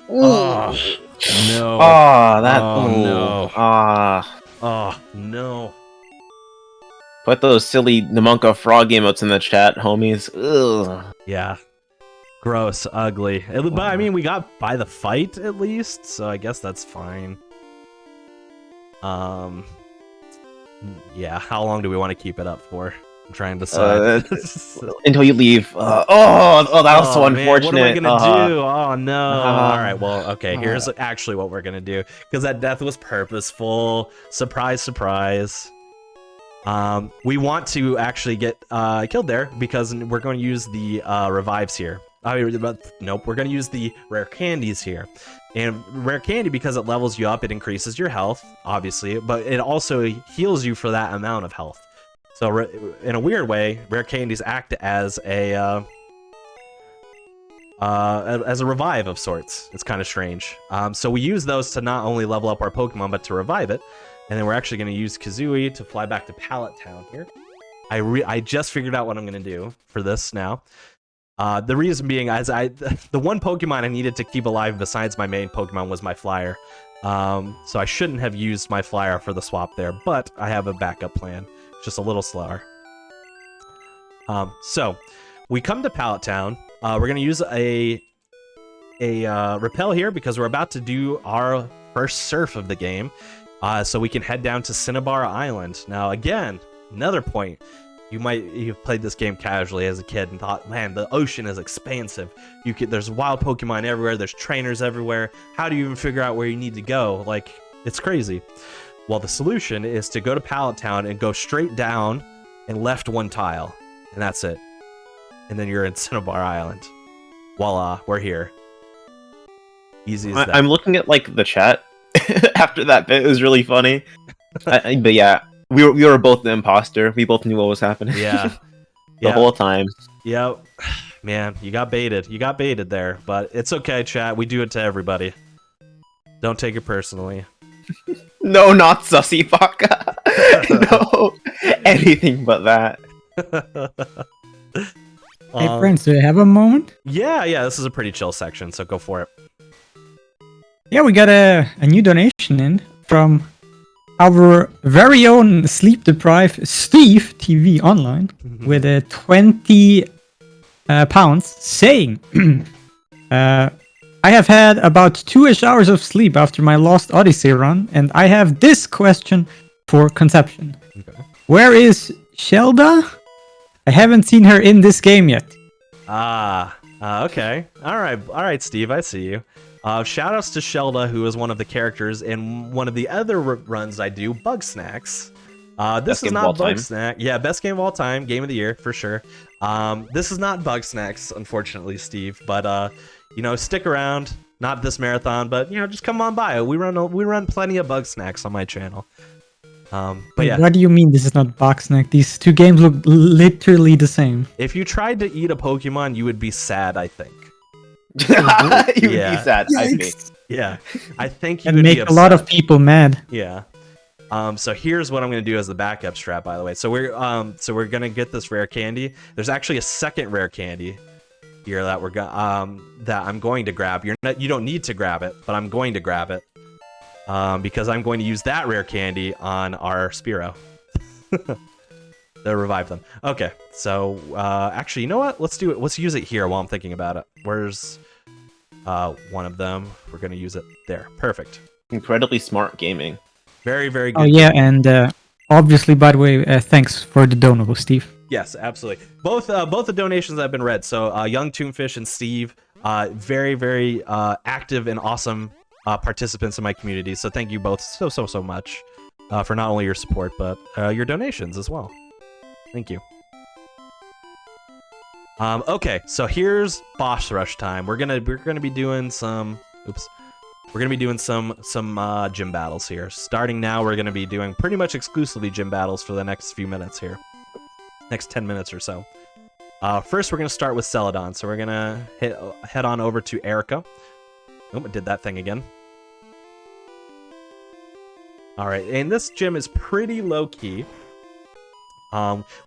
Oh, no. Oh, that... Oh, no. Ah. Oh, no. Put those silly Namunka frog emotes in the chat, homies. Ugh. Yeah. Gross, ugly. But I mean, we got by the fight at least, so I guess that's fine. Yeah, how long do we want to keep it up for? I'm trying to decide. Until you leave. That was so unfortunate. Man, what am I gonna do? Oh no. Alright, well, okay, here's actually what we're gonna do. Because that death was purposeful. Surprise, surprise. We want to actually get killed there because we're going to use the revives here. Nope, we're going to use the rare candies here. And rare candy, because it levels you up, it increases your health, obviously, but it also heals you for that amount of health. So in a weird way, rare candies act as a revive of sorts. It's kind of strange. So we use those to not only level up our Pokemon, but to revive it. And then we're actually going to use Kazooie to fly back to Pallet Town here. I just figured out what I'm going to do for this now. The reason being, the one Pokemon I needed to keep alive besides my main Pokemon was my Flyer. So I shouldn't have used my Flyer for the swap there, but I have a backup plan. It's just a little slower. So we come to Pallet Town. We're going to use a repel here because we're about to do our first surf of the game. So we can head down to Cinnabar Island. Now, again, another point. You've played this game casually as a kid and thought, man, the ocean is expansive. There's wild Pokemon everywhere. There's trainers everywhere. How do you even figure out where you need to go? Like, it's crazy. Well, the solution is to go to Pallet Town and go straight down and left one tile. And that's it. And then you're in Cinnabar Island. Voila, we're here. Easy as that. I'm looking at, like, the chat after that bit. It was really funny. But yeah. We were both the imposter. We both knew what was happening. Yeah. The whole time. Yep. Man, you got baited. You got baited there. But it's okay, chat. We do it to everybody. Don't take it personally. No, not Sussy Baka. No. Anything but that. Hey, friends, do you have a moment? Yeah. This is a pretty chill section, so go for it. Yeah, we got a new donation in from our very own sleep-deprived Steve TV Online with a 20 pounds saying, I have had about 2-ish hours of sleep after my Lost Odyssey run, and I have this question for Conception. Okay. Where is Shelda? I haven't seen her in this game yet. Okay. All right, Steve, I see you. Shoutouts to Shelda, who is one of the characters in one of the other runs I do, Bug Snacks. This is not Bug Snack. Yeah, best game of all time, game of the year for sure. This is not Bug Snacks, unfortunately, Steve. But you know, stick around. Not this marathon, but you know, just come on by. We run plenty of Bug Snacks on my channel. But yeah. What do you mean this is not Bug Snack? These two games look literally the same. If you tried to eat a Pokemon, you would be sad, I think. You would be sad, I think. Yeah, I think you And would make be a lot of people mad. Yeah. So here's what I'm gonna do as the backup strat, by the way. So we're gonna get this rare candy. There's actually a second rare candy here that that I'm going to grab. You don't need to grab it, but I'm going to grab it. Because I'm going to use that rare candy on our Spearow. To revive them. Okay, so actually, you know what? Let's do it. Let's use it here while I'm thinking about it. Where's one of them? We're gonna use it there. Perfect. Incredibly smart gaming. Very, very good. Oh yeah, and obviously, by the way, thanks for the donable, Steve. Yes, absolutely. Both the donations have been read. So Young Toonfish and Steve, very, very active and awesome participants in my community. So thank you both so much for not only your support but your donations as well. Thank you. Okay, so here's boss rush time. We're gonna be doing some. Oops. We're gonna be doing some gym battles here. Starting now, we're gonna be doing pretty much exclusively gym battles for the next few minutes here. Next 10 minutes or so. First, we're gonna start with Celadon. So we're gonna head on over to Erica. Oh, I did that thing again. All right, and this gym is pretty low key.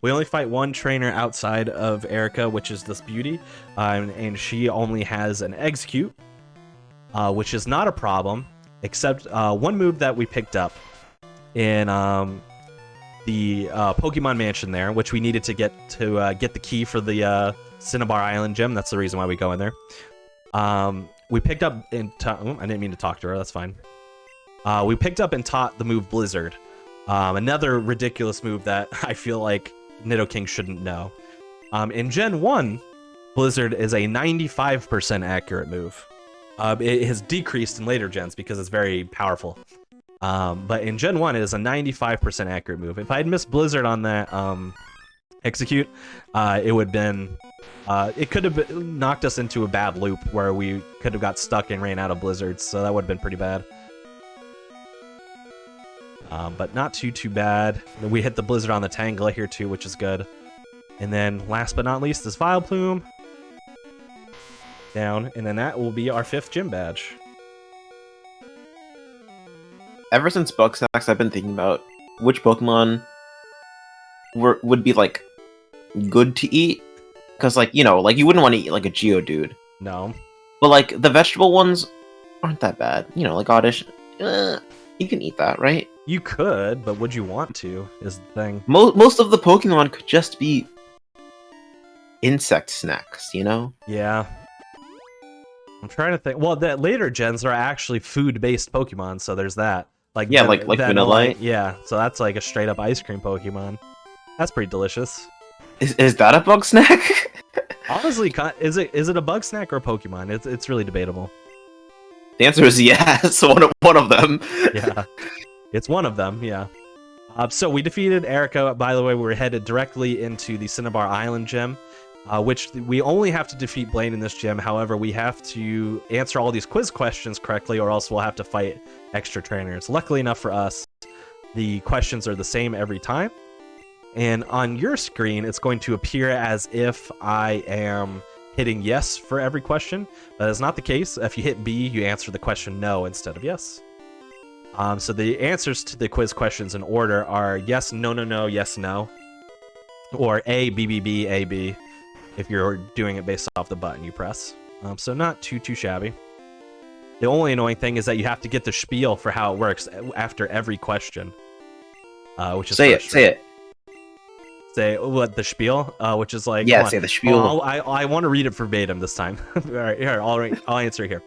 We only fight one trainer outside of Erica, which is this beauty, and she only has an execute, which is not a problem, except one move that we picked up in the Pokemon Mansion there, which we needed to get the key for the Cinnabar Island gym. That's the reason why we go in there. We picked up I didn't mean to talk to her. That's fine. We picked up and taught the move Blizzard. Another ridiculous move that I feel like Nidoking shouldn't know. In Gen 1, Blizzard is a 95% accurate move. It has decreased in later gens because it's very powerful. But in Gen 1, it is a 95% accurate move. If I had missed Blizzard on that execute, it would have been... it could have knocked us into a bad loop where we could have got stuck and ran out of Blizzards, so that would have been pretty bad. But not too bad. We hit the Blizzard on the Tangela here too, which is good. And then last but not least is Vileplume. Down, and then that will be our 5th gym badge. Ever since Bug Snacks, I've been thinking about which Pokemon would be like good to eat. Because like, you know, like you wouldn't want to eat like a Geodude. No. But like the vegetable ones aren't that bad. You know, like Oddish. You can eat that, right? You could, but would you want to, is the thing. Most of the Pokemon could just be insect snacks, you know? Yeah. I'm trying to think. Well, the later gens are actually food-based Pokemon, so there's that. Like yeah, like Vanillite. Yeah, so that's like a straight-up ice cream Pokemon. That's pretty delicious. Is that a bug snack? Honestly, is it a bug snack or a Pokemon? It's really debatable. The answer is yes, one of them. Yeah. It's one of them, yeah. So we defeated Erica. By the way, we were headed directly into the Cinnabar Island gym, which we only have to defeat Blaine in this gym. However, we have to answer all these quiz questions correctly, or else we'll have to fight extra trainers. Luckily enough for us, the questions are the same every time. And on your screen, it's going to appear as if I am hitting yes for every question. That is not the case. If you hit B, you answer the question no instead of yes. So the answers to the quiz questions in order are yes, no, no, no, yes, no. Or A, B, B, B, A, B, if you're doing it based off the button you press. So not too shabby. The only annoying thing is that you have to get the spiel for how it works after every question. Which is Say it. Say what, the spiel? Which is like, yeah, say the spiel. Oh, I want to read it verbatim this time. All right, here, I'll answer here.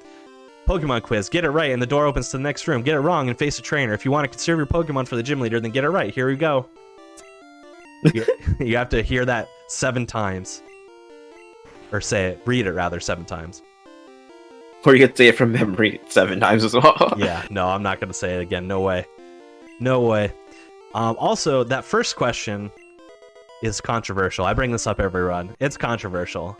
Pokemon quiz. Get it right, and the door opens to the next room. Get it wrong, and face a trainer. If you want to conserve your Pokemon for the gym leader, then get it right. Here we go. You have to hear that 7 times. Or read it rather 7 times. Or you could say it from memory 7 times as well. Yeah, no, I'm not going to say it again. No way. No way. Also, that first question is controversial. I bring this up every run. It's controversial,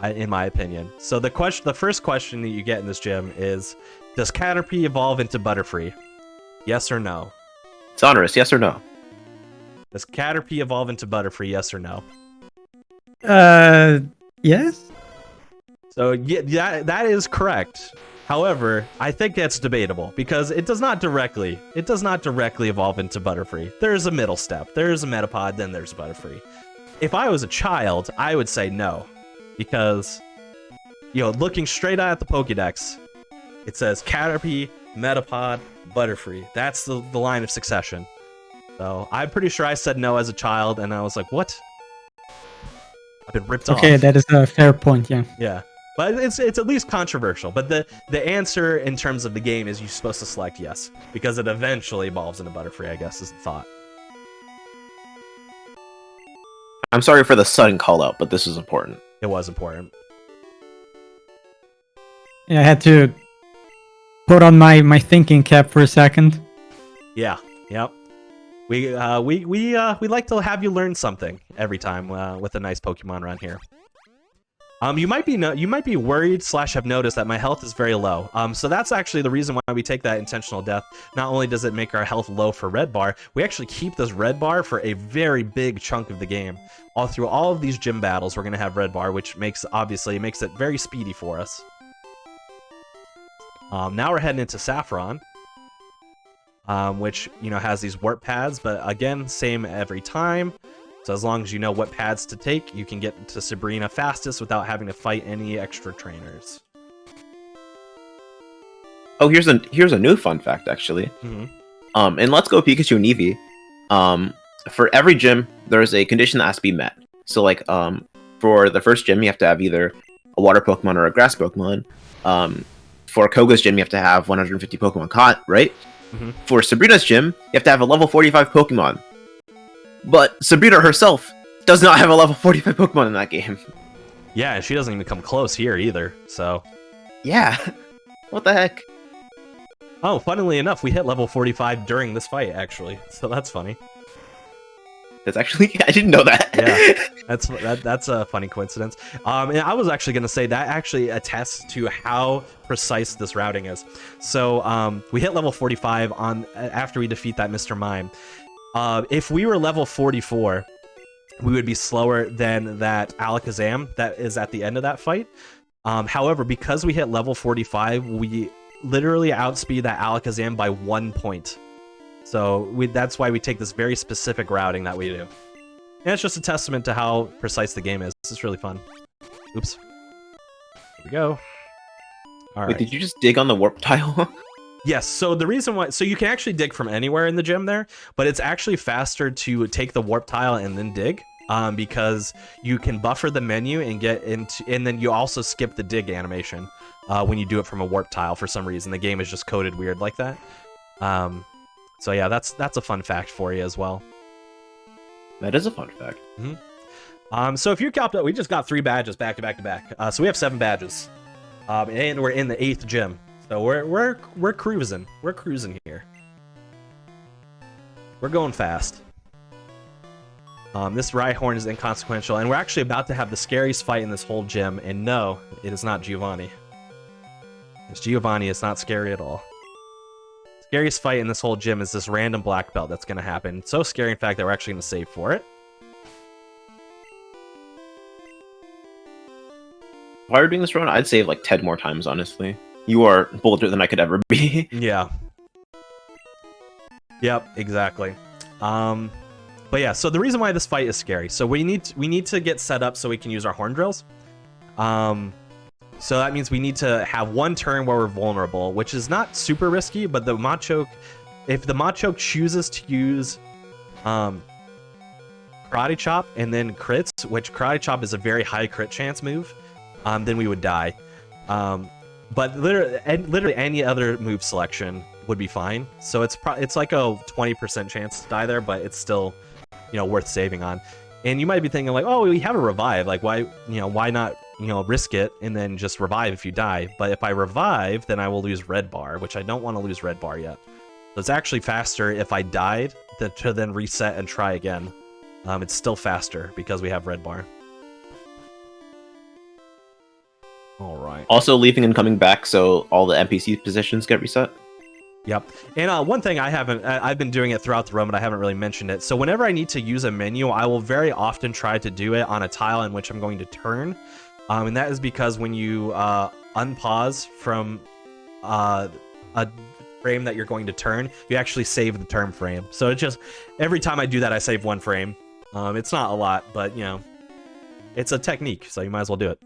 in my opinion. So the first question that you get in this gym is, does Caterpie evolve into Butterfree? Yes or no? It's Sonorous, yes or no? Does Caterpie evolve into Butterfree? Yes or no? Yes. So yeah, that is correct. However, I think that's debatable because it does not directly evolve into Butterfree. There's a middle step. There's a Metapod, then there's Butterfree. If I was a child, I would say no, because looking straight at the Pokédex, it says Caterpie, Metapod, Butterfree. That's the line of succession. So I'm pretty sure I said no as a child, and I was like, what? I've been ripped off. Okay, that is a fair point, yeah. Yeah. But it's at least controversial. But the answer in terms of the game is you're supposed to select yes, because it eventually evolves into Butterfree, I guess, is the thought. I'm sorry for the sudden call out, but this is important. It was important. Yeah, I had to put on my thinking cap for a second. Yeah. Yep. We like to have you learn something every time with a nice Pokemon run here. You might be worried / have noticed that my health is very low. So that's actually the reason why we take that intentional death. Not only does it make our health low for red bar, we actually keep this red bar for a very big chunk of the game. Through all of these gym battles, we're gonna have red bar, which makes it very speedy for us. Now we're heading into Saffron, which has these warp pads, but again, same every time. So as long as you know what pads to take, you can get to Sabrina fastest without having to fight any extra trainers. Oh, here's a new fun fact, actually. Mm-hmm. In Let's Go Pikachu and Eevee, for every gym, there's a condition that has to be met. So, like, for the first gym, you have to have either a water Pokemon or a grass Pokemon. For Koga's gym, you have to have 150 Pokemon caught, right? Mm-hmm. For Sabrina's gym, you have to have a level 45 Pokemon. But Sabrina herself does not have a level 45 Pokemon in that game. Yeah, and she doesn't even come close here either, so... Yeah. What the heck? Oh, funnily enough, we hit level 45 during this fight, actually. So that's funny. That's actually... I didn't know that. Yeah, that's a funny coincidence. And I was actually going to say that actually attests to how precise this routing is. So we hit level 45 after we defeat that Mr. Mime. If we were level 44, we would be slower than that Alakazam that is at the end of that fight. However, because we hit level 45, we literally outspeed that Alakazam by 1 point. So that's why we take this very specific routing that we do. And it's just a testament to how precise the game is. This is really fun. Oops. Here we go. All right. Wait, did you just dig on the warp tile? Yes, so the reason why... So you can actually dig from anywhere in the gym there, but it's actually faster to take the warp tile and then dig, because you can buffer the menu and get into... And then you also skip the dig animation when you do it from a warp tile for some reason. The game is just coded weird like that. So yeah, that's a fun fact for you as well. That is a fun fact. Mm-hmm. So if you're capped up, we just got 3 badges back to back to back. So we have 7 badges. And we're in the 8th gym. So we're cruising. We're cruising here. We're going fast. This Rhyhorn is inconsequential, and we're actually about to have the scariest fight in this whole gym. And no, it is not Giovanni. It's Giovanni. It's not scary at all. Scariest fight in this whole gym is this random black belt that's going to happen. It's so scary, in fact, that we're actually going to save for it. If I were doing this run, I'd save like 10 more times, honestly. You are bolder than I could ever be. Yeah. Yep, exactly. But yeah, so the reason why this fight is scary. So we need to get set up so we can use our horn drills. So that means we need to have one turn where we're vulnerable, which is not super risky, but the Machoke, if the Machoke chooses to use Karate Chop and then crits, which Karate Chop is a very high crit chance move, then we would die. But literally any other move selection would be fine. So it's like a 20% chance to die there, but it's still, worth saving on. And you might be thinking like, oh, we have a revive. Like why not, risk it and then just revive if you die. But if I revive, then I will lose red bar, which I don't want to lose red bar yet. So it's actually faster if I died to then reset and try again. It's still faster because we have red bar. All right. Also leaving and coming back, so all the NPC positions get reset. Yep. And one thing I've been doing it throughout the run, but I haven't really mentioned it. So whenever I need to use a menu, I will very often try to do it on a tile in which I'm going to turn. And that is because when you unpause from a frame that you're going to turn, you actually save the turn frame. So it's just, every time I do that, I save one frame. It's not a lot, but, it's a technique, so you might as well do it.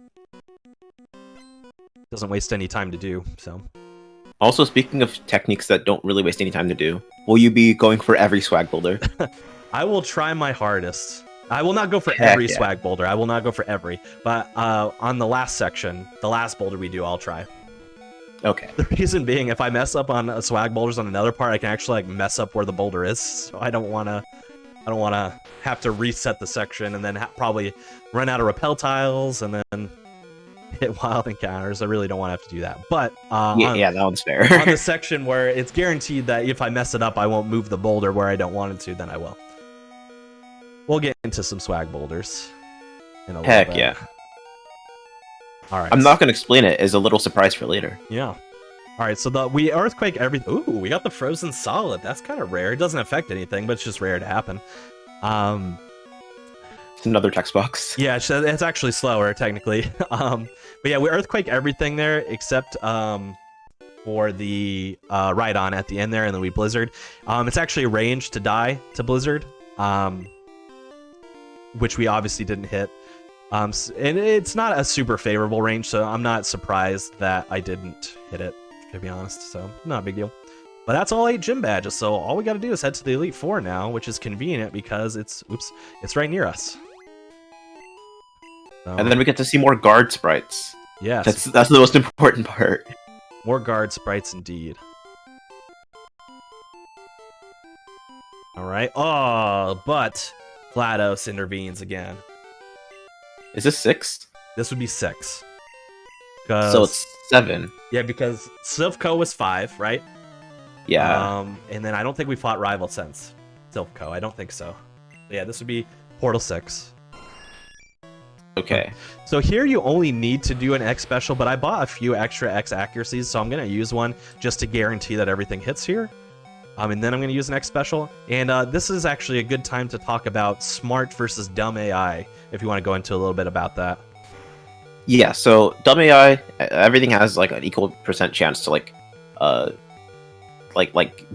Doesn't waste any time to do, so. Also, speaking of techniques that don't really waste any time to do, will you be going for every swag boulder? I will try my hardest. I will not go for every swag boulder. I will not go for every. But on the last section, the last boulder we do, I'll try. Okay. The reason being, if I mess up on swag boulders on another part, I can actually mess up where the boulder is. So I don't want to have to reset the section and then probably run out of repel tiles and then hit wild encounters. I really don't want to have to do that. But yeah, that one's fair. On the section where it's guaranteed that if I mess it up, I won't move the boulder where I don't want it to, then I will. We'll get into some swag boulders in a little bit. Heck yeah. All right. I'm not going to explain it as a little surprise for later. Yeah. All right, so we earthquake everything. Ooh, we got the frozen solid. That's kind of rare. It doesn't affect anything, but it's just rare to happen. It's another text box. Yeah, it's actually slower technically. But yeah, we earthquake everything there except for the Rhydon at the end there, and then we blizzard. It's actually arranged to die to blizzard, which we obviously didn't hit. And it's not a super favorable range, so I'm not surprised that I didn't hit it, to be honest. So not a big deal. But that's all 8 gym badges, so all we got to do is head to the Elite Four now, which is convenient because it's right near us. So, and then we get to see more guard sprites. Yes. That's the most important part. More guard sprites indeed. Alright. Oh, but GLaDOS intervenes again. Is this 6? This would be 6. So it's 7. Yeah, because Silphco was 5, right? Yeah. And then I don't think we fought Rival since Silphco. I don't think so. Yeah, this would be Portal 6. Okay. So here you only need to do an X special, but I bought a few extra X accuracies, so I'm going to use one just to guarantee that everything hits here. And then I'm going to use an X special. And this is actually a good time to talk about smart versus dumb AI, if you want to go into a little bit about that. Yeah, so dumb AI, everything has like an equal % chance to like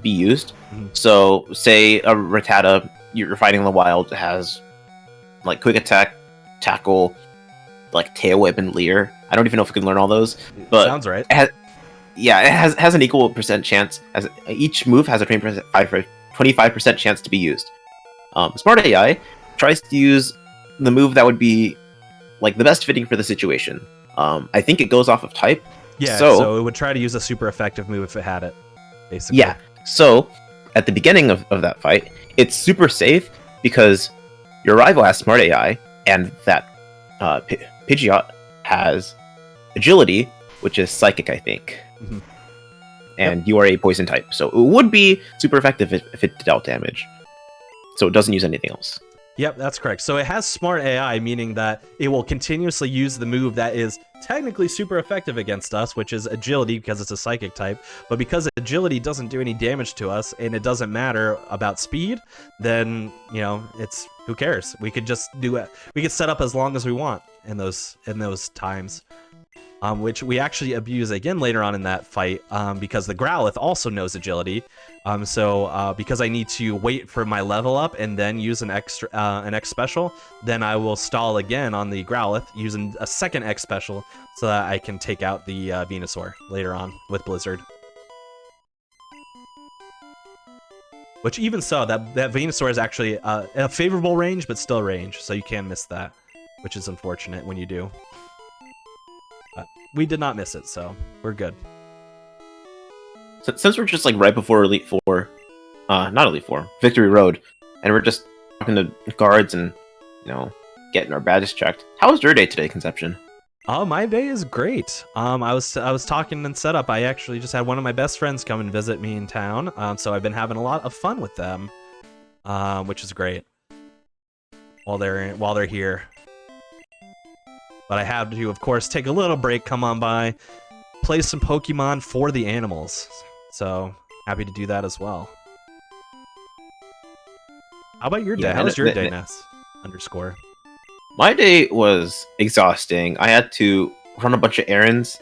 be used. Mm-hmm. So say a Rattata you're fighting in the wild has like quick attack, tackle, like tail whip and leer. I don't even know if we can learn all those, but sounds right. It has an equal % chance, as each move has a 25% chance to be used. Smart AI tries to use the move that would be like the best fitting for the situation. I think it goes off of type. Yeah, so it would try to use a super effective move if it had it, basically. Yeah, so at the beginning of that fight, it's super safe because your rival has smart AI, and that Pidgeot has agility, which is psychic, I think. Mm-hmm. And you are a poison type, so it would be super effective if it dealt damage. So it doesn't use anything else. Yep, that's correct. So it has smart AI, meaning that it will continuously use the move that is technically super effective against us, which is agility because it's a psychic type. But because agility doesn't do any damage to us and it doesn't matter about speed, then, it's who cares? We could just do it. We could set up as long as we want in those times. which we actually abuse again later on in that fight because the Growlithe also knows agility. So because I need to wait for my level up and then use an X special, then I will stall again on the Growlithe using a second X special so that I can take out the Venusaur later on with Blizzard. Which even so, that Venusaur is actually a favorable range, but still range, so you can miss that, which is unfortunate when you do. We did not miss it, so we're good. So, since we're just like right before Elite Four, not Elite Four, Victory Road, and we're just talking to guards and, you know, getting our badges checked. How was your day today, Conception? Oh, my day is great. I was talking and set up. I actually just had one of my best friends come and visit me in town. So I've been having a lot of fun with them, which is great. While they're here. But I have to, of course, take a little break, come on by, play some Pokemon for the animals. So, happy to do that as well. How about your day? How was your day, Ness? _ My day was exhausting. I had to run a bunch of errands,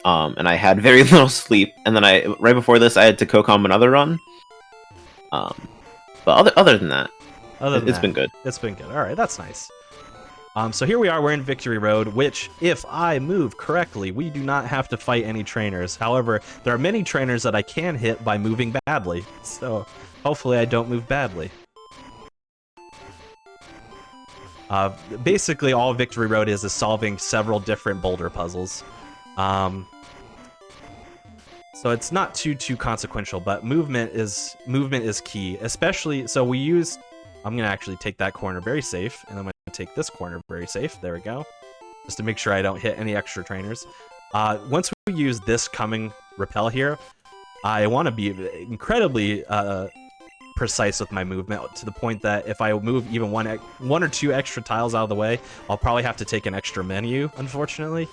and I had very little sleep. And then right before this, I had to co-com another run. But other than that, it's been good. It's been good. All right, that's nice. So here we are, we're in Victory Road, which, if I move correctly, we do not have to fight any trainers. However, there are many trainers that I can hit by moving badly, so hopefully I don't move badly. Basically, all Victory Road is solving several different boulder puzzles. So it's not too consequential, but movement is key, especially, so we use... I'm going to actually take that corner very safe, and I'm going to take this corner very safe. There we go. Just to make sure I don't hit any extra trainers. Once we use this coming repel here, I want to be incredibly precise with my movement, to the point that if I move even one or two extra tiles out of the way, I'll probably have to take an extra menu, unfortunately.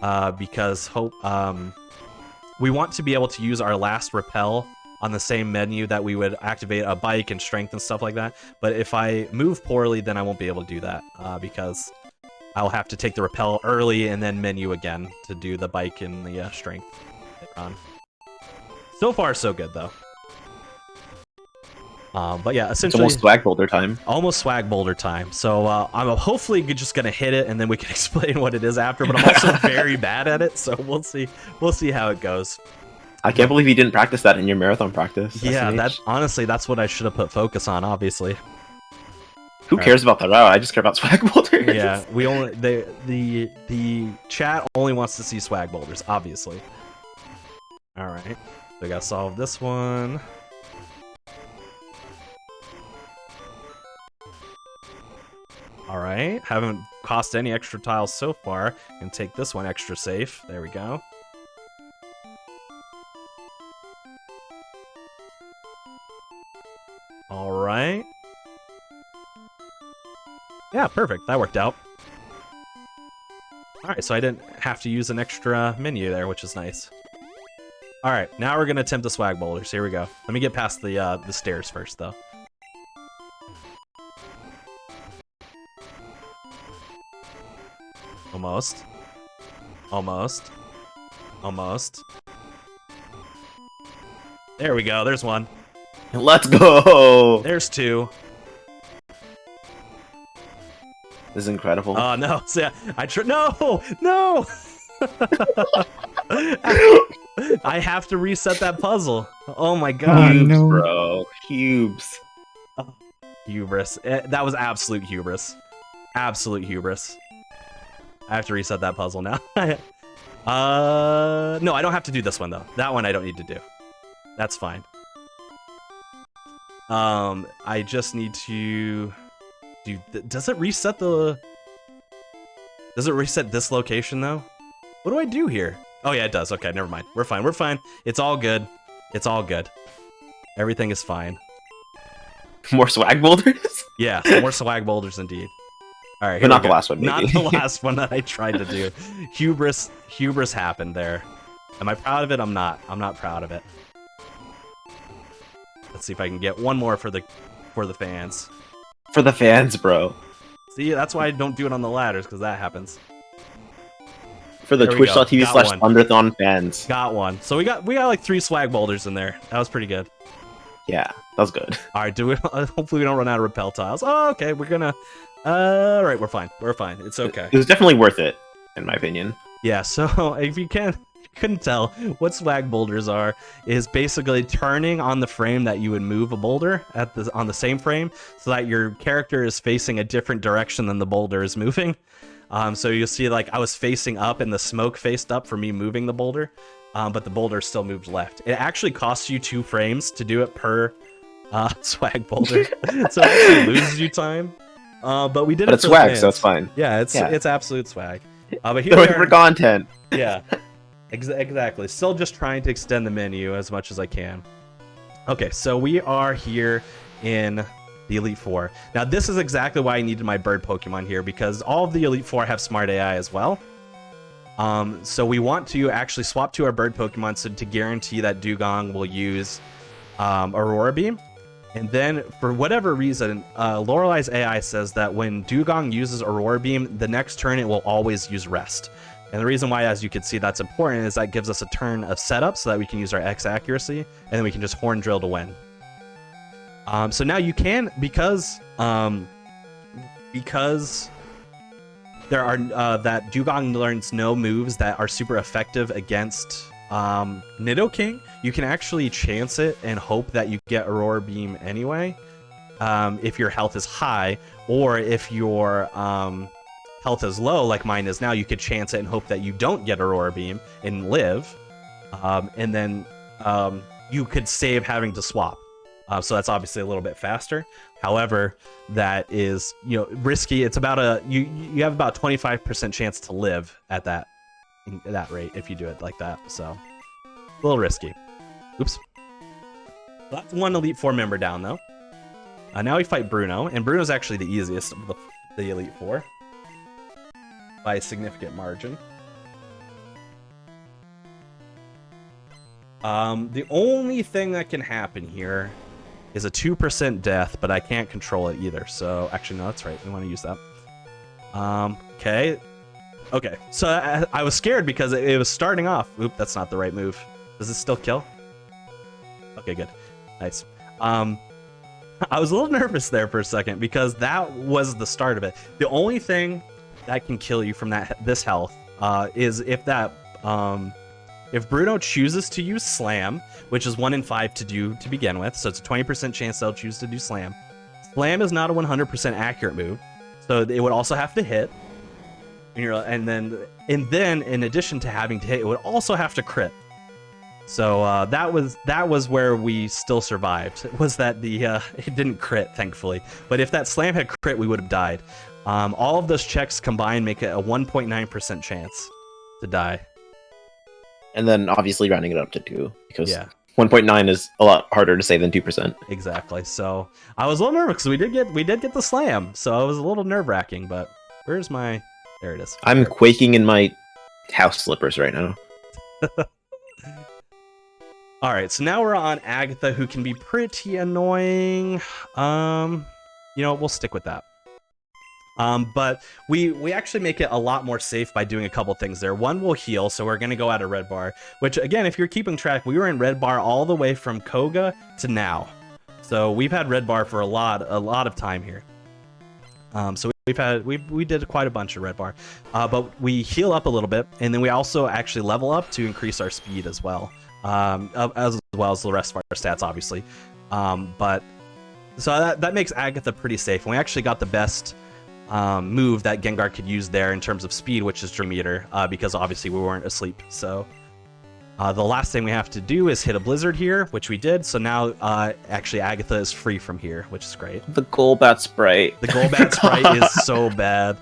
Because we want to be able to use our last repel on the same menu that we would activate a bike and strength and stuff like that. But if I move poorly, then I won't be able to do that, because I'll have to take the repel early and then menu again to do the bike and the strength. So far, so good, though. But yeah, essentially... It's almost swag boulder time. Almost swag boulder time. So I'm hopefully just going to hit it, and then we can explain what it is after, but I'm also very bad at it, so we'll see how it goes. I can't believe you didn't practice that in your marathon practice. Yeah, honestly, that's what I should have put focus on, obviously. Who cares about the route? I just care about swag boulders. Yeah, the chat only wants to see swag boulders, obviously. Alright, we gotta solve this one. Alright, haven't cost any extra tiles so far. Can take this one extra safe. There we go. Alright. Yeah, perfect. That worked out. Alright, so I didn't have to use an extra menu there, which is nice. Alright, now we're going to attempt the swag boulders. Here we go. Let me get past the stairs first, though. Almost. Almost. Almost. There we go. There's one. Let's go! There's two. This is incredible. Oh, no. So, yeah, no! No! I have to reset that puzzle. Oh my god. Cubes, bro. Cubes. Oh, hubris. That was absolute hubris. Absolute hubris. I have to reset that puzzle now. No, I don't have to do this one, though. That one I don't need to do. That's fine. I just need to do... Does it reset the... Does it reset this location, though? What do I do here? Oh, yeah, it does. Okay, never mind. We're fine. We're fine. It's all good. It's all good. Everything is fine. More swag boulders? Yeah, more swag boulders indeed. All right, but not the last one, maybe. Not the last one that I tried to do. Hubris happened there. Am I proud of it? I'm not. I'm not proud of it. Let's see if I can get one more for the fans. For the fans, bro. See, that's why I don't do it on the ladders, because that happens. for the There we go. twitch.tv Got slash one. Thunderthon fans. Got one. So we got like 3 swag boulders in there. That was pretty good. Yeah, that was good. All right, hopefully we don't run out of repel tiles. Oh, okay, we're gonna. All right, we're fine. We're fine. It's okay. It was definitely worth it, in my opinion. Yeah. So if you couldn't tell, what swag boulders are is basically turning on the frame that you would move a boulder on the same frame, so that your character is facing a different direction than the boulder is moving. So you'll see, like, I was facing up and the smoke faced up for me moving the boulder. But the boulder still moved left. It actually costs you 2 frames to do it per swag boulder, so it actually loses you time. But we did it. It's for swag, fans. so it's fine. Yeah, it's absolute swag. But here Doing we it for are. content. Yeah, exactly. Still just trying to extend the menu as much as I can. Okay, so we are here in the Elite Four. Now this is exactly why I needed my bird Pokemon here, because all of the Elite Four have smart AI as well. So we want to actually swap to our bird Pokemon to guarantee that Dugong will use Aurora Beam. And then, for whatever reason, Lorelei's AI says that when Dugong uses Aurora Beam, the next turn it will always use Rest. And the reason why, as you can see, that's important is that gives us a turn of setup so that we can use our X accuracy, and then we can just Horn Drill to win. So now you can, because there are that Dugong learns no moves that are super effective against Nidoking, you can actually chance it and hope that you get Aurora Beam anyway, if your health is high, or if your health is low, like mine is now, you could chance it and hope that you don't get Aurora Beam and live, and then you could save having to swap. So that's obviously a little bit faster. However, that is, risky. It's about you have about 25% chance to live at that rate if you do it like that. So a little risky. Oops. That's one Elite Four member down though. Now we fight Bruno, and Bruno's actually the easiest of the Elite Four by a significant margin. The only thing that can happen here is a 2% death, but I can't control it either. So actually, no, that's right. We want to use that. Okay. Okay. So I was scared because it was starting off. Oop, that's not the right move. Does this still kill? Okay, good. Nice. I was a little nervous there for a second because that was the start of it. The only thing that can kill you from this health is if Bruno chooses to use Slam, which is 1 in 5 to do to begin with, so it's a 20% chance they'll choose to do Slam. Slam is not a 100% accurate move, so it would also have to hit. And then in addition to having to hit, it would also have to crit. So that was where we still survived. Was that it didn't crit, thankfully. But if that Slam had crit, we would have died. All of those checks combined make it a 1.9% chance to die. And then obviously rounding it up to 2, because 1.9 is a lot harder to say than 2%. Exactly. So I was a little nervous because we did get the Slam, so it was a little nerve-wracking. But where's my? There it is. I'm quaking in my house slippers right now. All right, so now we're on Agatha, who can be pretty annoying. We'll stick with that. But we actually make it a lot more safe by doing a couple things there. One, will heal, so we're going to go out of Red Bar, which, again, if you're keeping track, we were in Red Bar all the way from Koga to now. So we've had Red Bar for a lot of time here. So we did quite a bunch of Red Bar. But we heal up a little bit, and then we also actually level up to increase our speed as well. As well as the rest of our stats, obviously. But so that makes Agatha pretty safe. And we actually got the best move that Gengar could use there in terms of speed, which is Dream Eater, because obviously we weren't asleep. So the last thing we have to do is hit a Blizzard here, which we did. So now actually Agatha is free from here, which is great. The Golbat sprite. The Golbat sprite is so bad.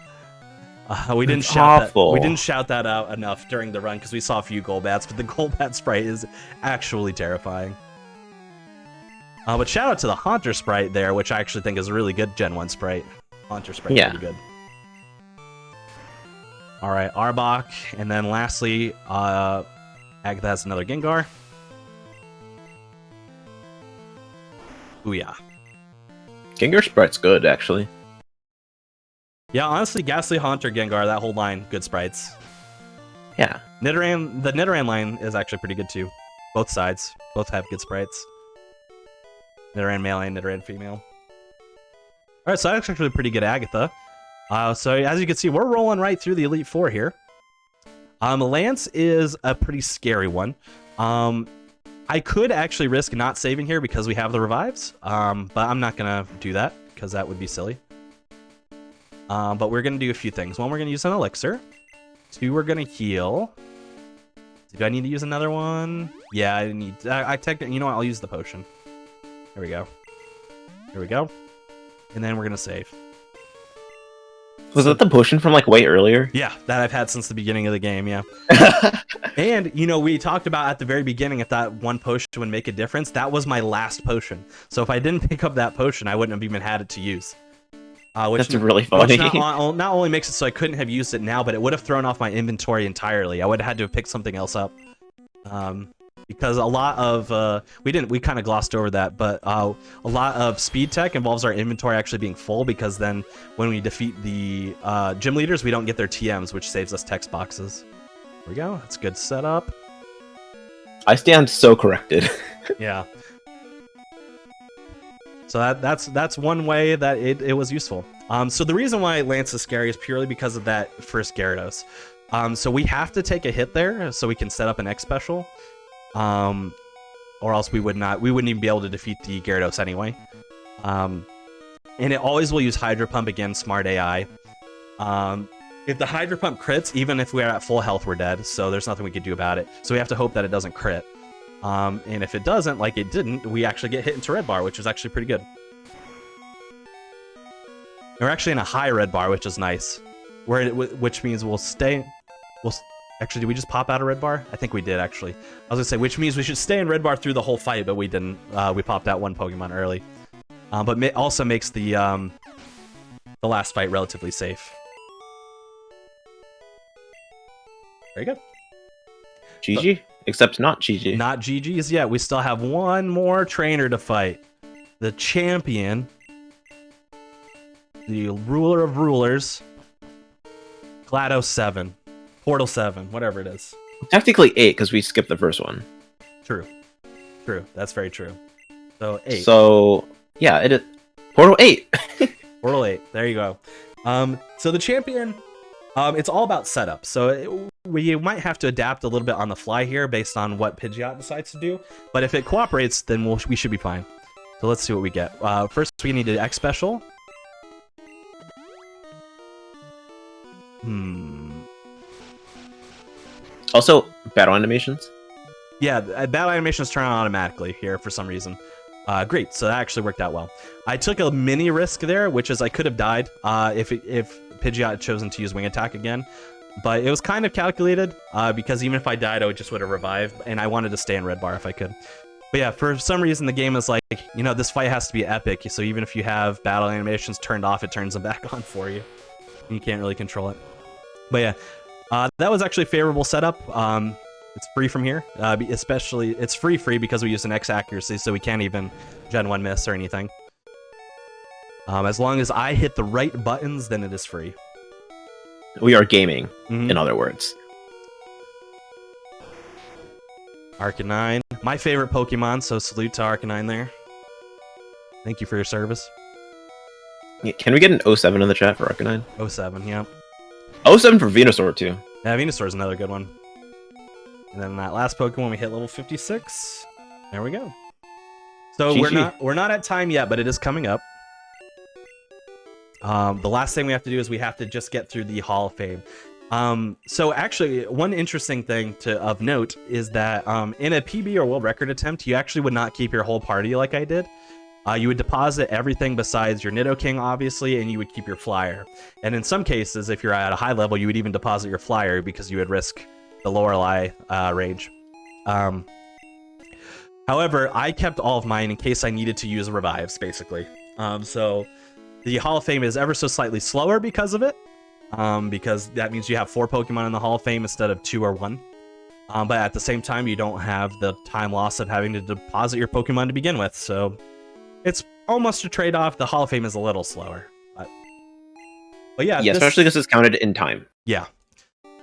We didn't shout that out enough during the run because we saw a few Golbats, but the Golbat sprite is actually terrifying. But shout out to the Haunter sprite there, which I actually think is a really good Gen 1 sprite. Haunter sprite is pretty good. All right, Arbok, and then lastly, Agatha has another Gengar. Ooh yeah. Gengar sprite's good, actually. Yeah, honestly, Ghastly, Haunter, Gengar, that whole line, good sprites. Yeah. Nidoran, the Nidoran line is actually pretty good too. Both sides, both have good sprites. Nidoran male and Nidoran female. All right, so that's actually a pretty good Agatha. So as you can see, we're rolling right through the Elite Four here. Lance is a pretty scary one. I could actually risk not saving here because we have the revives, but I'm not gonna do that because that would be silly. But we're gonna do a few things. One, we're gonna use an elixir. Two, we're gonna heal. Do I need to use another one? Yeah, I need. I technically, you know what? I'll use the potion. There we go. There we go. And then we're gonna save. Was that the potion from like way earlier? Yeah, that I've had since the beginning of the game, yeah. And, you know, we talked about at the very beginning if that one potion would make a difference. That was my last potion. So if I didn't pick up that potion, I wouldn't have even had it to use. That's really funny. Which not only makes it so I couldn't have used it now, but it would have thrown off my inventory entirely. I would have had to have picked something else up. Because a lot of we kind of glossed over that, but a lot of speed tech involves our inventory actually being full, because then when we defeat the gym leaders, we don't get their TMs, which saves us text boxes. There we go. That's good setup. I stand so corrected. Yeah. So that's one way that it was useful. So the reason why Lance is scary is purely because of that first Gyarados. So we have to take a hit there so we can set up an X special. Or else we wouldn't even be able to defeat the Gyarados anyway. And it always will use Hydro Pump against Smart AI. If the Hydro Pump crits, even if we're at full health, we're dead. So there's nothing we could do about it. So we have to hope that it doesn't crit. And if it doesn't, like it didn't, we actually get hit into red bar, which is actually pretty good. We're actually in a high red bar, which is nice. Which means we'll stay. Actually, did we just pop out a red bar? I think we did, actually. I was gonna say, which means we should stay in red bar through the whole fight, but we didn't. We popped out one Pokemon early. But also makes the last fight relatively safe. Very good. GG? Except not GG. Not GG's yet. We still have one more trainer to fight. The champion. The ruler of rulers. GLaDOS 7. Portal 7. Whatever it is. Technically 8, because we skipped the first one. True. True. That's very true. So 8. So, yeah, it is. Portal 8. Portal 8. There you go. So the champion... it's all about setup, so we might have to adapt a little bit on the fly here based on what Pidgeot decides to do, but if it cooperates, then we should be fine. So let's see what we get. First, we need an X special. Also, battle animations. Yeah, battle animations turn on automatically here for some reason. Great, so that actually worked out well. I took a mini risk there, which is I could have died if Pidgeot had chosen to use Wing Attack again. But it was kind of calculated, because even if I died, I just would have revived, and I wanted to stay in red bar if I could. But yeah, for some reason, the game is like, you know, this fight has to be epic, so even if you have battle animations turned off, it turns them back on for you. You can't really control it. But yeah, that was actually a favorable setup. It's free from here, especially, it's free because we use an X accuracy, so we can't even Gen 1 miss or anything. As long as I hit the right buttons, then it is free. We are gaming, in other words. Arcanine, my favorite Pokemon, so salute to Arcanine there. Thank you for your service. Yeah, can we get an 07 in the chat for Arcanine? 07, yeah. 07 for Venusaur, too. Yeah, Venusaur is another good one. And then that last Pokemon, we hit level 56. There we go. So GG. we're not at time yet, but it is coming up. The last thing we have to do is we have to just get through the Hall of Fame. So actually, one interesting thing of note is that in a PB or world record attempt, you actually would not keep your whole party like I did. You would deposit everything besides your Nidoking, obviously, and you would keep your flyer. And in some cases, if you're at a high level, you would even deposit your flyer because you would risk the Lorelei range. However, I kept all of mine in case I needed to use revives, basically. So the Hall of Fame is ever so slightly slower because of it, because that means you have 4 Pokemon in the Hall of Fame instead of 2 or 1. But at the same time, you don't have the time loss of having to deposit your Pokemon to begin with, so it's almost a trade-off. The Hall of Fame is a little slower. But yeah, especially because it's counted in time. Yeah.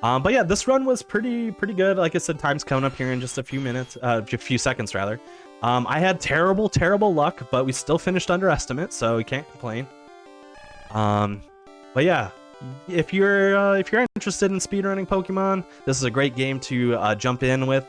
But yeah, this run was pretty good. Like I said, time's coming up here in just a few minutes, a few seconds rather. I had terrible luck, but we still finished under estimate, so we can't complain. But yeah, if you're interested in speedrunning Pokemon, this is a great game to jump in with.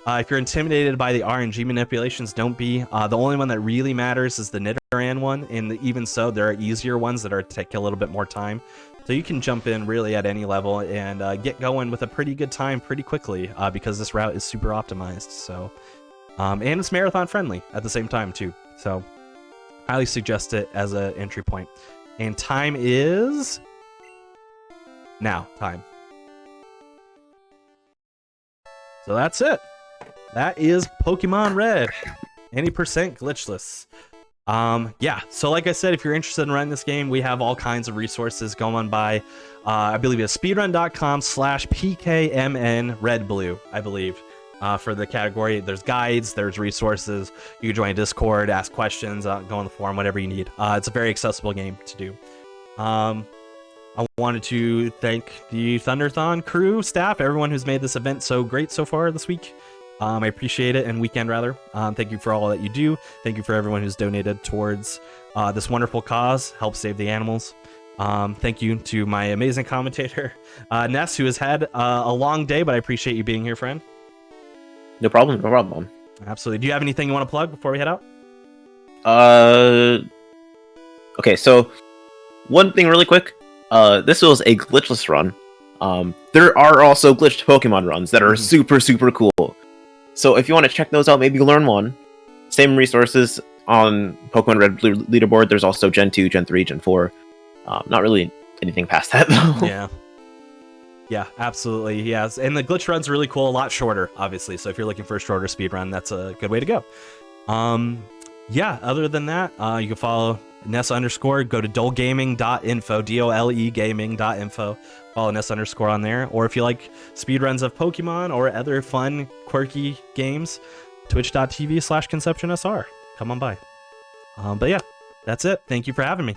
If you're intimidated by the RNG manipulations, don't be. The only one that really matters is the Nidoran one, and even so, there are easier ones that take a little bit more time. So you can jump in really at any level and get going with a pretty good time pretty quickly because this route is super optimized. So, and it's marathon friendly at the same time too. So, highly suggest it as an entry point. And time is now. Time. So that's it. That is Pokemon Red. Any percent glitchless. Yeah, so like I said, if you're interested in running this game, we have all kinds of resources going by. I believe it's speedrun.com/PKMN Red Blue, for the category. There's guides, there's resources. You can join a Discord, ask questions, go on the forum, whatever you need. It's a very accessible game to do. I wanted to thank the Thunderthon crew, staff, everyone who's made this event so great so far this week. I appreciate it, and weekend rather. Thank you for all that you do. Thank you for everyone who's donated towards this wonderful cause, help save the animals. Thank you to my amazing commentator, Ness, who has had a long day, but I appreciate you being here, friend. No problem, no problem. Absolutely. Do you have anything you want to plug before we head out? Okay, so one thing really quick. This was a glitchless run. There are also glitched Pokemon runs that are super cool. So if you want to check those out, maybe learn one. Same resources on Pokemon Red Blue leaderboard. There's also Gen 2, Gen 3, Gen 4. Not really anything past that, though. Yeah, absolutely. Yes, and the glitch run's really cool. A lot shorter, obviously. So if you're looking for a shorter speed run, that's a good way to go. Yeah, other than that, you can follow Ness_. Go to dolegaming.info, DOLE gaming.info. Follow Ness_ on there. Or if you like speedruns of Pokemon or other fun, quirky games, twitch.tv/ConceptionSR. Come on by. But yeah, that's it. Thank you for having me.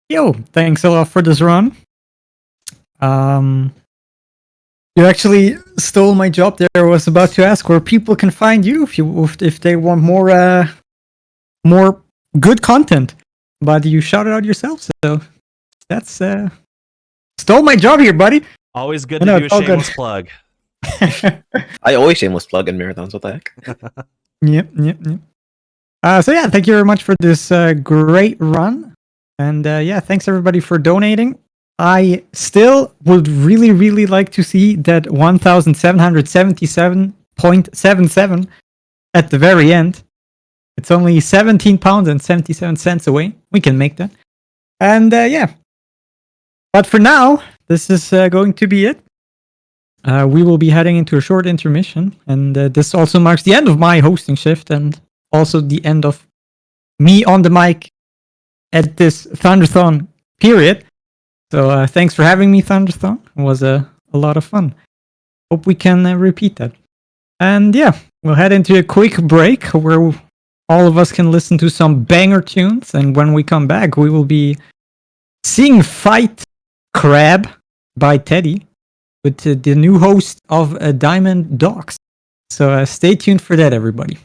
Yo, thanks a lot for this run. You actually stole my job there. I was about to ask where people can find you if they want more good content. But you shouted out yourself, so that's stole my job here, buddy. Always good to do a shameless plug. I always shameless plug in marathons. What the heck? Yep. So yeah, thank you very much for this great run, and yeah, thanks everybody for donating. I still would really like to see that 1,777.77 at the very end. It's only £17.77 away. We can make that. And yeah. But for now, this is going to be it. We will be heading into a short intermission. And this also marks the end of my hosting shift and also the end of me on the mic at this Thunderthon period. So thanks for having me, Thunderthon. It was a lot of fun. Hope we can repeat that. And yeah, we'll head into a quick break where all of us can listen to some banger tunes. And when we come back, we will be seeing Fight Crab by Teddy with the new host of Diamond Dogs. So stay tuned for that, everybody.